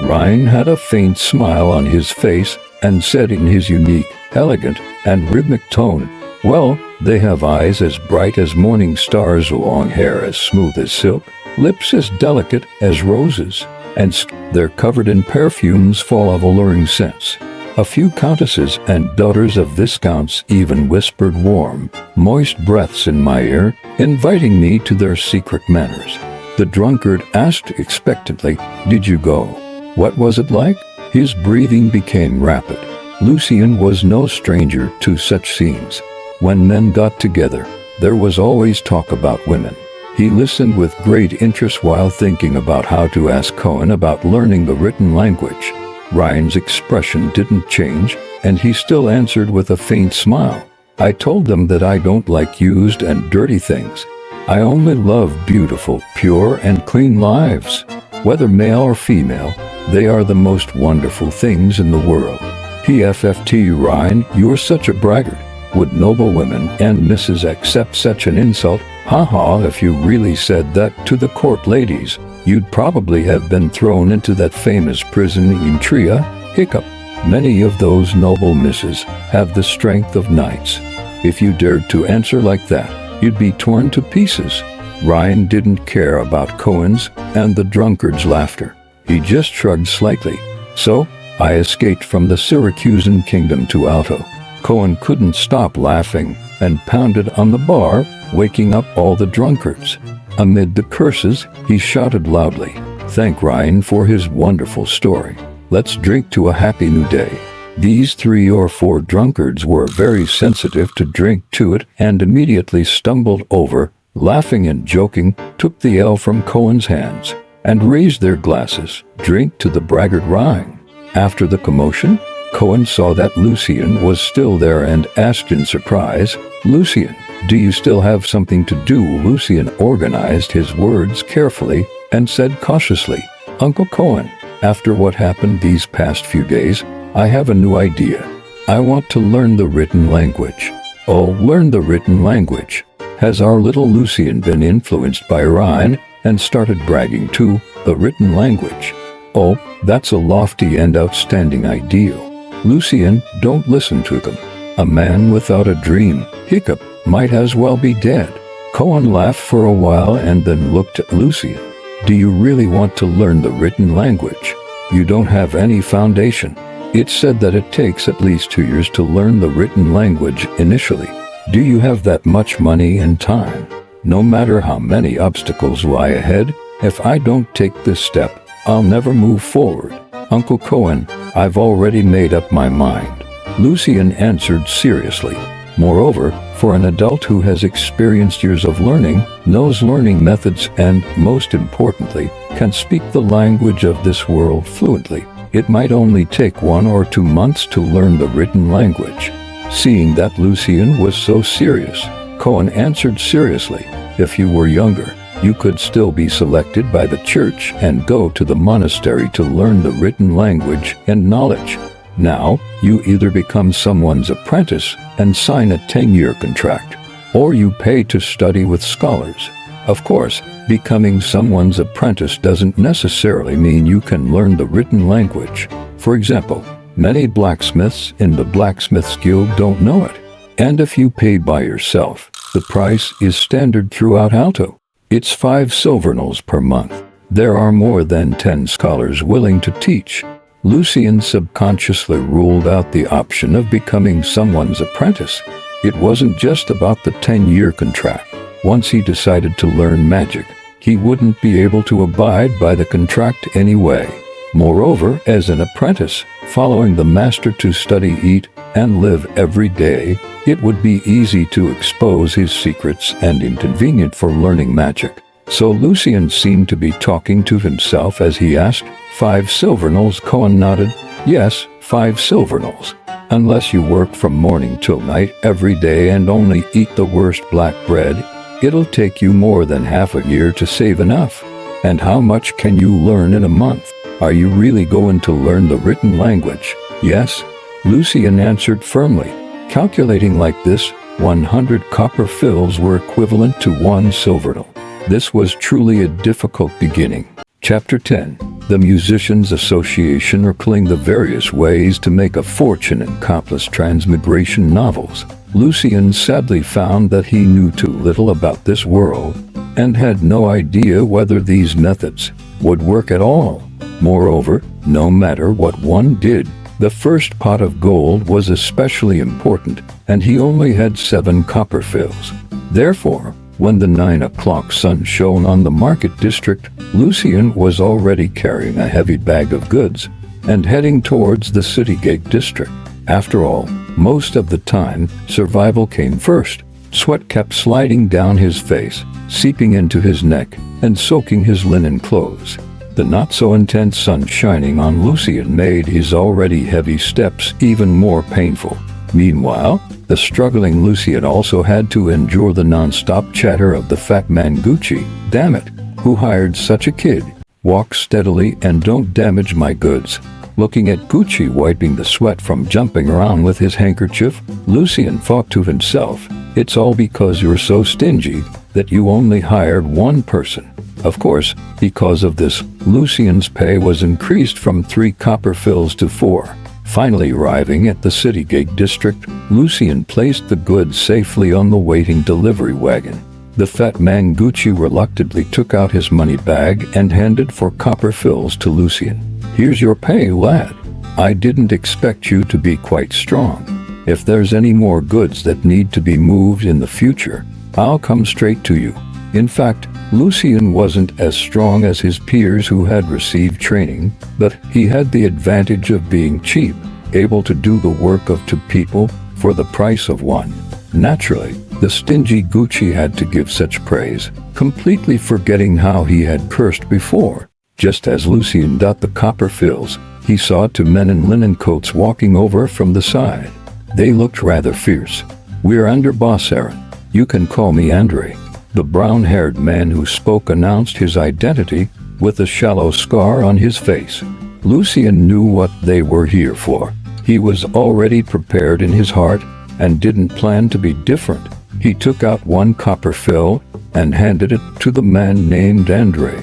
Ryan had a faint smile on his face and said in his unique, elegant, and rhythmic tone, "Well, they have eyes as bright as morning stars, long hair as smooth as silk, lips as delicate as roses, and they're covered in perfumes full of alluring scents." A few countesses and daughters of viscounts even whispered warm, moist breaths in my ear, inviting me to their secret manners. The drunkard asked expectantly, "Did you go? What was it like?" His breathing became rapid. Lucian was no stranger to such scenes. When men got together, there was always talk about women. He listened with great interest while thinking about how to ask Cohen about learning the written language. Ryan's expression didn't change, and he still answered with a faint smile. "I told them that I don't like used and dirty things. I only love beautiful, pure, and clean lives. Whether male or female, they are the most wonderful things in the world." PFFT Ryan, you're such a braggart. Would noblewomen and Mrs. accept such an insult? Haha, if you really said that to the court ladies, you'd probably have been thrown into that famous prison in Tria. Hiccup. Many of those noble misses have the strength of knights. If you dared to answer like that, you'd be torn to pieces. Ryan didn't care about Cohen's and the drunkard's laughter. He just shrugged slightly. "So, I escaped from the Syracusan kingdom to Alto." Cohen couldn't stop laughing and pounded on the bar, waking up all the drunkards. Amid the curses, he shouted loudly, "Thank Ryan for his wonderful story. Let's drink to a happy new day." These 3 or 4 drunkards were very sensitive to drink to it and immediately stumbled over, laughing and joking, took the ale from Cohen's hands, and raised their glasses, "Drink to the braggart Ryan." After the commotion, Cohen saw that Lucian was still there and asked in surprise, "Lucian, do you still have something to do?" Lucian organized his words carefully and said cautiously, "Uncle Cohen, after what happened these past few days, I have a new idea. I want to learn the written language." "Oh, learn the written language." Has our little Lucian been influenced by Ryan and started bragging too? The written language. Oh, that's a lofty and outstanding ideal. Lucian, don't listen to them. A man without a dream, hiccup, might as well be dead. Cohen laughed for a while and then looked at Lucian. Do you really want to learn the written language? You don't have any foundation. It's said that it takes at least 2 years to learn the written language initially. Do you have that much money and time? No matter how many obstacles lie ahead, if I don't take this step, I'll never move forward. Uncle Cohen, I've already made up my mind. Lucian answered seriously. Moreover, for an adult who has experienced years of learning, knows learning methods and, most importantly, can speak the language of this world fluently, It might only take 1 or 2 months to learn the written language. Seeing that Lucien was so serious, Cohen answered seriously, "If you were younger, you could still be selected by the church and go to the monastery to learn the written language and knowledge. Now, you either become someone's apprentice and sign a 10-year contract, or you pay to study with scholars. Of course, becoming someone's apprentice doesn't necessarily mean you can learn the written language. For example, many blacksmiths in the Blacksmiths Guild don't know it. And if you pay by yourself, the price is standard throughout Alto. It's 5 silvernals per month. There are more than 10 scholars willing to teach." Lucien subconsciously ruled out the option of becoming someone's apprentice. It wasn't just about the 10-year contract. Once he decided to learn magic, he wouldn't be able to abide by the contract anyway. Moreover, as an apprentice, following the master to study, eat, and live every day, it would be easy to expose his secrets and inconvenient for learning magic. So Lucien seemed to be talking to himself as he asked, "5 silvernals?" Cohen nodded. "Yes, 5 silvernals. Unless you work from morning till night every day and only eat the worst black bread, it'll take you more than half a year to save enough. And how much can you learn in a month? Are you really going to learn the written language?" "Yes," Lucien answered firmly. Calculating like this, 100 copper fills were equivalent to 1 silvernal. This was truly a difficult beginning. Chapter 10. The Musicians' Association recalling the various ways to make a fortune in countless transmigration novels. Lucien sadly found that he knew too little about this world, and had no idea whether these methods would work at all. Moreover, no matter what one did, the first pot of gold was especially important, and he only had 7 copper fills. Therefore, when the 9 o'clock sun shone on the market district, Lucien was already carrying a heavy bag of goods and heading towards the city gate district. After all, most of the time, survival came first. Sweat kept sliding down his face, seeping into his neck, and soaking his linen clothes. The not-so-intense sun shining on Lucien made his already heavy steps even more painful. Meanwhile, the struggling Lucien also had to endure the non-stop chatter of the fat man Gucci. "Damn it, who hired such a kid? Walk steadily and don't damage my goods." Looking at Gucci wiping the sweat from jumping around with his handkerchief, Lucien thought to himself, "It's all because you're so stingy that you only hired 1 person." Of course, because of this, Lucien's pay was increased from 3 copper fills to 4. Finally arriving at the city gate district, Lucien placed the goods safely on the waiting delivery wagon. The fat man Gucci reluctantly took out his money bag and handed 4 copper fills to Lucien. "Here's your pay, lad. I didn't expect you to be quite strong. If there's any more goods that need to be moved in the future, I'll come straight to you." In fact, Lucien wasn't as strong as his peers who had received training, but he had the advantage of being cheap, able to do the work of 2 people for the price of 1. Naturally, the stingy Gucci had to give such praise, completely forgetting how he had cursed before. Just as Lucien got the copper fills, he saw 2 men in linen coats walking over from the side. They looked rather fierce. "We're under boss Aaron. You can call me Andre." The brown-haired man who spoke announced his identity with a shallow scar on his face. Lucien knew what they were here for. He was already prepared in his heart and didn't plan to be different. He took out 1 copper fill and handed it to the man named Andre.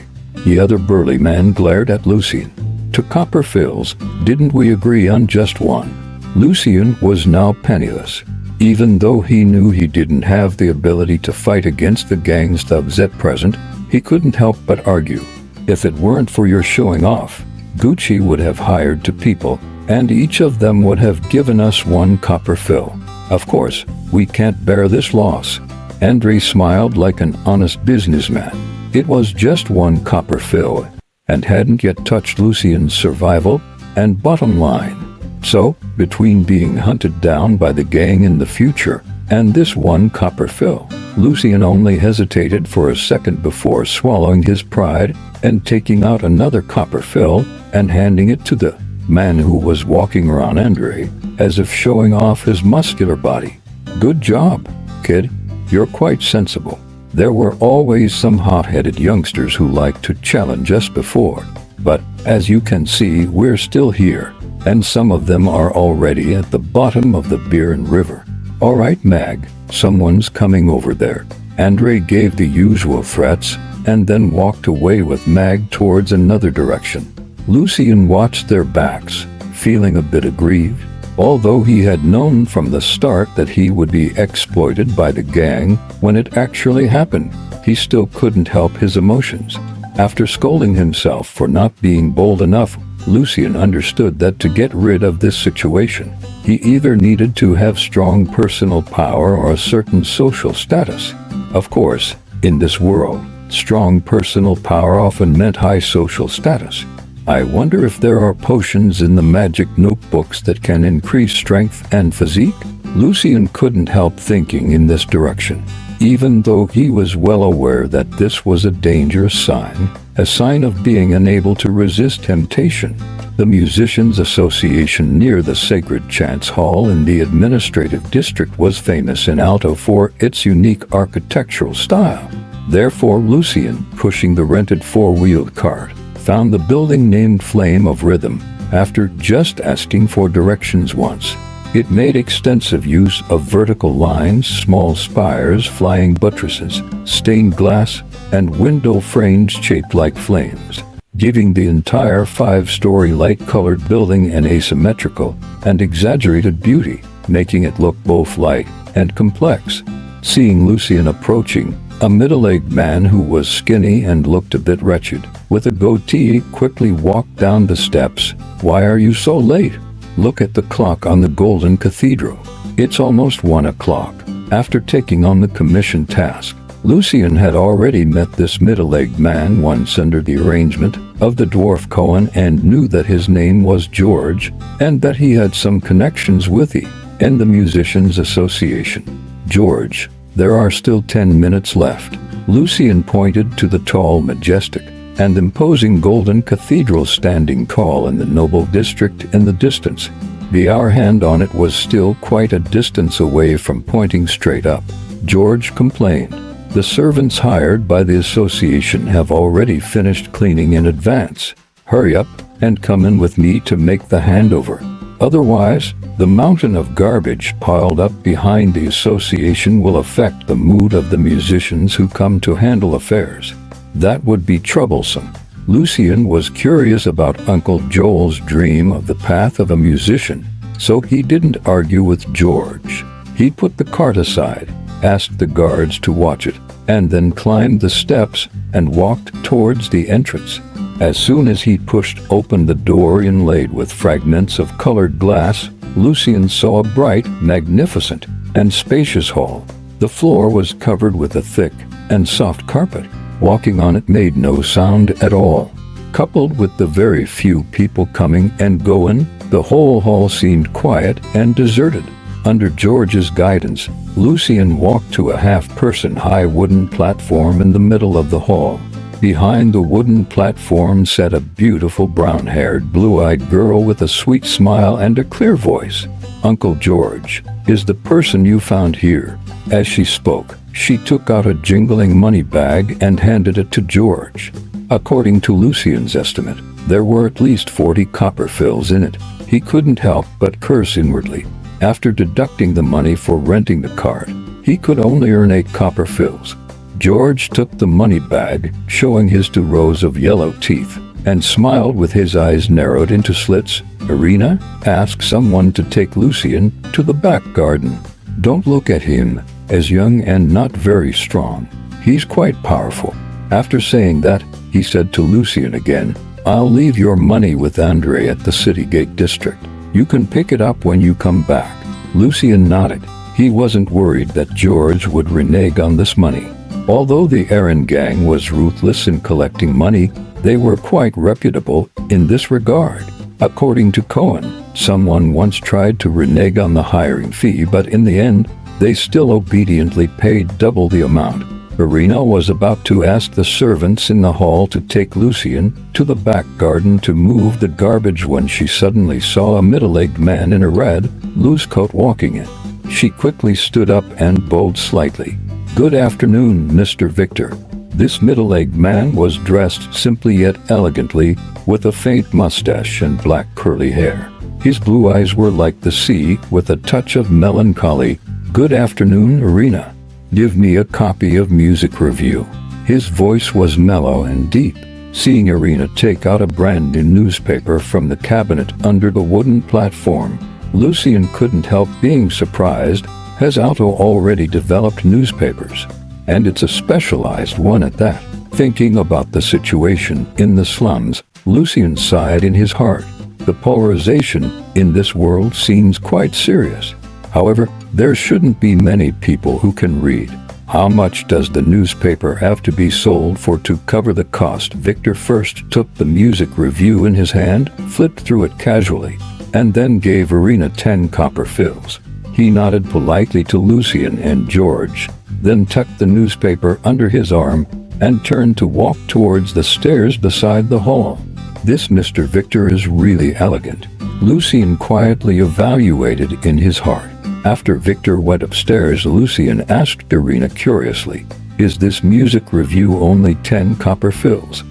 The other burly man glared at Lucien. "2 copper fills, didn't we agree on just 1? Lucien was now penniless. Even though he knew he didn't have the ability to fight against the gang's thugs at present, he couldn't help but argue. "If it weren't for your showing off, Gucci would have hired 2 people, and each of them would have given us 1 copper fill. Of course, we can't bear this loss." Andre smiled like an honest businessman. It was just 1 copper fill, and hadn't yet touched Lucien's survival and bottom line. So, between being hunted down by the gang in the future and this 1 copper fill, Lucien only hesitated for a second before swallowing his pride and taking out another copper fill and handing it to the man who was walking around Andre, as if showing off his muscular body. "Good job, kid. You're quite sensible." There were always some hot-headed youngsters who liked to challenge us before, but as you can see, we're still here, and some of them are already at the bottom of the Beer River. "All right, Mag, someone's coming over there." Andre gave the usual threats, and then walked away with Mag towards another direction. Lucien watched their backs, feeling a bit aggrieved. Although he had known from the start that he would be exploited by the gang when it actually happened, he still couldn't help his emotions. After scolding himself for not being bold enough, Lucien understood that to get rid of this situation, he either needed to have strong personal power or a certain social status. Of course, in this world, strong personal power often meant high social status. I wonder if there are potions in the magic notebooks that can increase strength and physique? Lucien couldn't help thinking in this direction, even though he was well aware that this was a dangerous sign, a sign of being unable to resist temptation. The Musicians' Association near the Sacred Chants Hall in the administrative district was famous in Alto for its unique architectural style. Therefore, Lucien, pushing the rented four-wheeled cart, found the building named Flame of Rhythm after just asking for directions once. It made extensive use of vertical lines, small spires, flying buttresses, stained glass, and window frames shaped like flames, giving the entire five-story light-colored building an asymmetrical and exaggerated beauty, making it look both light and complex. Seeing Lucien approaching, a middle-aged man who was skinny and looked a bit wretched, with a goatee, quickly walked down the steps. "Why are you so late? Look at the clock on the Golden Cathedral. It's almost 1 o'clock." After taking on the commission task, Lucien had already met this middle-aged man once under the arrangement of the dwarf Cohen and knew that his name was George and that he had some connections with the Musicians' Association. "George, there are still 10 minutes left." Lucien pointed to the tall, majestic, and imposing Golden Cathedral standing tall in the noble district in the distance. The hour hand on it was still quite a distance away from pointing straight up. George complained, "The servants hired by the association have already finished cleaning in advance. Hurry up and come in with me to make the handover. Otherwise, the mountain of garbage piled up behind the association will affect the mood of the musicians who come to handle affairs. That would be troublesome." Lucien was curious about Uncle Joel's dream of the path of a musician, so he didn't argue with George. He put the cart aside, asked the guards to watch it, and then climbed the steps and walked towards the entrance. As soon as he pushed open the door inlaid with fragments of colored glass, Lucien saw a bright, magnificent, and spacious hall. The floor was covered with a thick and soft carpet. Walking on it made no sound at all. Coupled with the very few people coming and going, the whole hall seemed quiet and deserted. Under George's guidance, Lucien walked to a half-person high wooden platform in the middle of the hall. Behind the wooden platform sat a beautiful brown-haired, blue-eyed girl with a sweet smile and a clear voice. "Uncle George is the person you found here." As she spoke, she took out a jingling money bag and handed it to George. According to Lucien's estimate, there were at least 40 copper fills in it. He couldn't help but curse inwardly. After deducting the money for renting the cart, he could only earn 8 copper fills. George took the money bag, showing his 2 rows of yellow teeth, and smiled with his eyes narrowed into slits. "Irina, ask someone to take Lucien to the back garden. Don't look at him, as young and not very strong. He's quite powerful." After saying that, he said to Lucien again, "I'll leave your money with Andre at the City Gate district. You can pick it up when you come back." Lucien nodded. He wasn't worried that George would renege on this money. Although the Arcane gang was ruthless in collecting money, they were quite reputable in this regard. According to Cohen, someone once tried to renege on the hiring fee, but in the end, they still obediently paid double the amount. Irina was about to ask the servants in the hall to take Lucian to the back garden to move the garbage when she suddenly saw a middle-aged man in a red, loose coat walking in. She quickly stood up and bowed slightly. "Good afternoon, Mr. Victor." This middle-aged man was dressed simply yet elegantly, with a faint mustache and black curly hair. His blue eyes were like the sea, with a touch of melancholy. "Good afternoon, Irina. Give me a copy of Music Review." His voice was mellow and deep. Seeing Irina take out a brand new newspaper from the cabinet under the wooden platform, Lucian couldn't help being surprised, as Alto already developed newspapers, and it's a specialized one at that. Thinking about the situation in the slums, Lucian sighed in his heart. The polarization in this world seems quite serious. However, there shouldn't be many people who can read. How much does the newspaper have to be sold for to cover the cost? Victor first took the Music Review in his hand, flipped through it casually, and then gave Irina 10 copper fills. He nodded politely to Lucian and George, then tucked the newspaper under his arm and turned to walk towards the stairs beside the hall. "This Mr. Victor is really elegant," Lucian quietly evaluated in his heart. After Victor went upstairs, Lucian asked Irina curiously, "Is this Music Review only 10 copper fills?"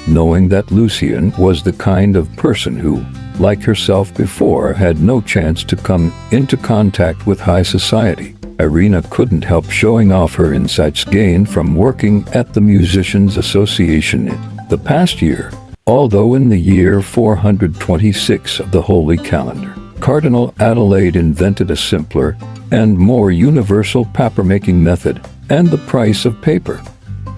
Knowing that Lucian was the kind of person who, like herself before, had no chance to come into contact with high society, Irina couldn't help showing off her insights gained from working at the Musicians Association in the past year. Although in the year 426 of the Holy Calendar, Cardinal Adelaide invented a simpler and more universal papermaking method, and the price of paper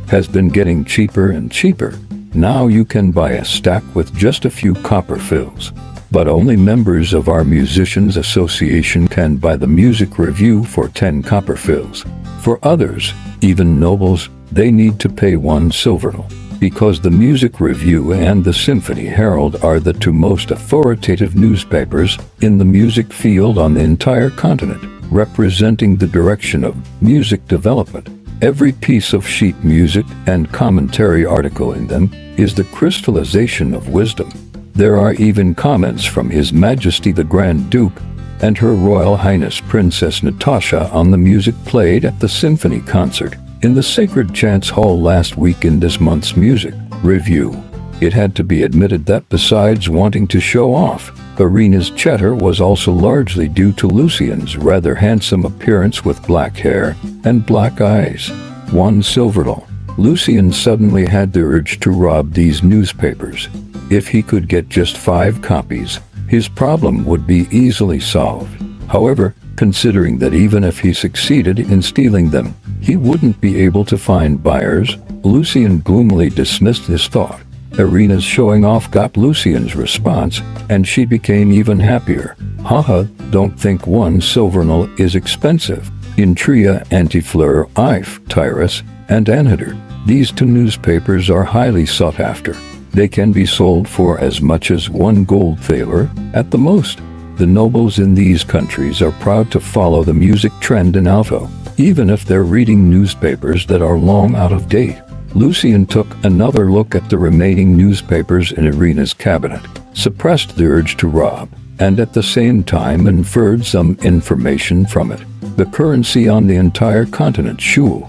has been getting cheaper and cheaper. Now you can buy a stack with just a few copper fills. But only members of our Musicians Association can buy the Music Review for 10 copper fills. For others, even nobles, they need to pay 1 silverl. Because the Music Review and the Symphony Herald are the 2 most authoritative newspapers in the music field on the entire continent, representing the direction of music development. Every piece of sheet music and commentary article in them is the crystallization of wisdom. There are even comments from His Majesty the Grand Duke and Her Royal Highness Princess Natasha on the music played at the symphony concert in the Sacred Chants Hall last week. In this month's Music Review, it had to be admitted that besides wanting to show off, Irina's chatter was also largely due to Lucian's rather handsome appearance with black hair and black eyes. 1 silverl. Lucian suddenly had the urge to rob these newspapers. If he could get just 5 copies, his problem would be easily solved. However, considering that even if he succeeded in stealing them, he wouldn't be able to find buyers, Lucian gloomily dismissed his thought. Irina's showing off got Lucian's response, and she became even happier. "Haha, don't think 1 silvernal is expensive. In Tria, Antifleur, If, Tyrus, and Anhydr, these 2 newspapers are highly sought after. They can be sold for as much as 1 gold thaler at the most." The nobles in these countries are proud to follow the music trend in Alto, even if they're reading newspapers that are long out of date. Lucian took another look at the remaining newspapers in Irina's cabinet, suppressed the urge to rob, and at the same time inferred some information from it. The currency on the entire continent should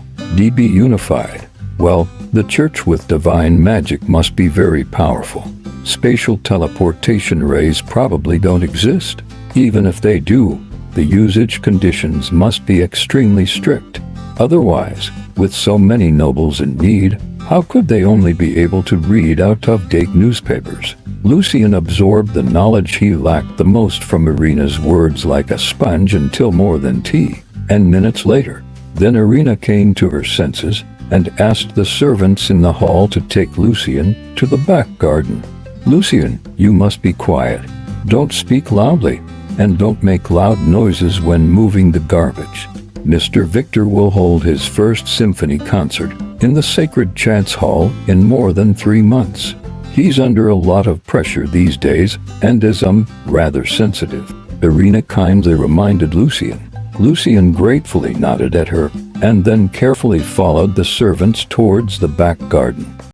be unified. Well, the church with divine magic must be very powerful. Spatial teleportation rays probably don't exist. Even if they do, the usage conditions must be extremely strict. Otherwise, with so many nobles in need, how could they only be able to read out-of-date newspapers? Lucian absorbed the knowledge he lacked the most from Irina's words like a sponge until more than tea. And minutes later, then Irina came to her senses and asked the servants in the hall to take Lucian to the back garden. "Lucian, you must be quiet. Don't speak loudly, and don't make loud noises when moving the garbage. Mr. Victor will hold his first symphony concert in the Sacred Chants Hall in more than 3 months. He's under a lot of pressure these days and is rather sensitive," Irina kindly reminded Lucian. Lucian gratefully nodded at her and then carefully followed the servants towards the back garden.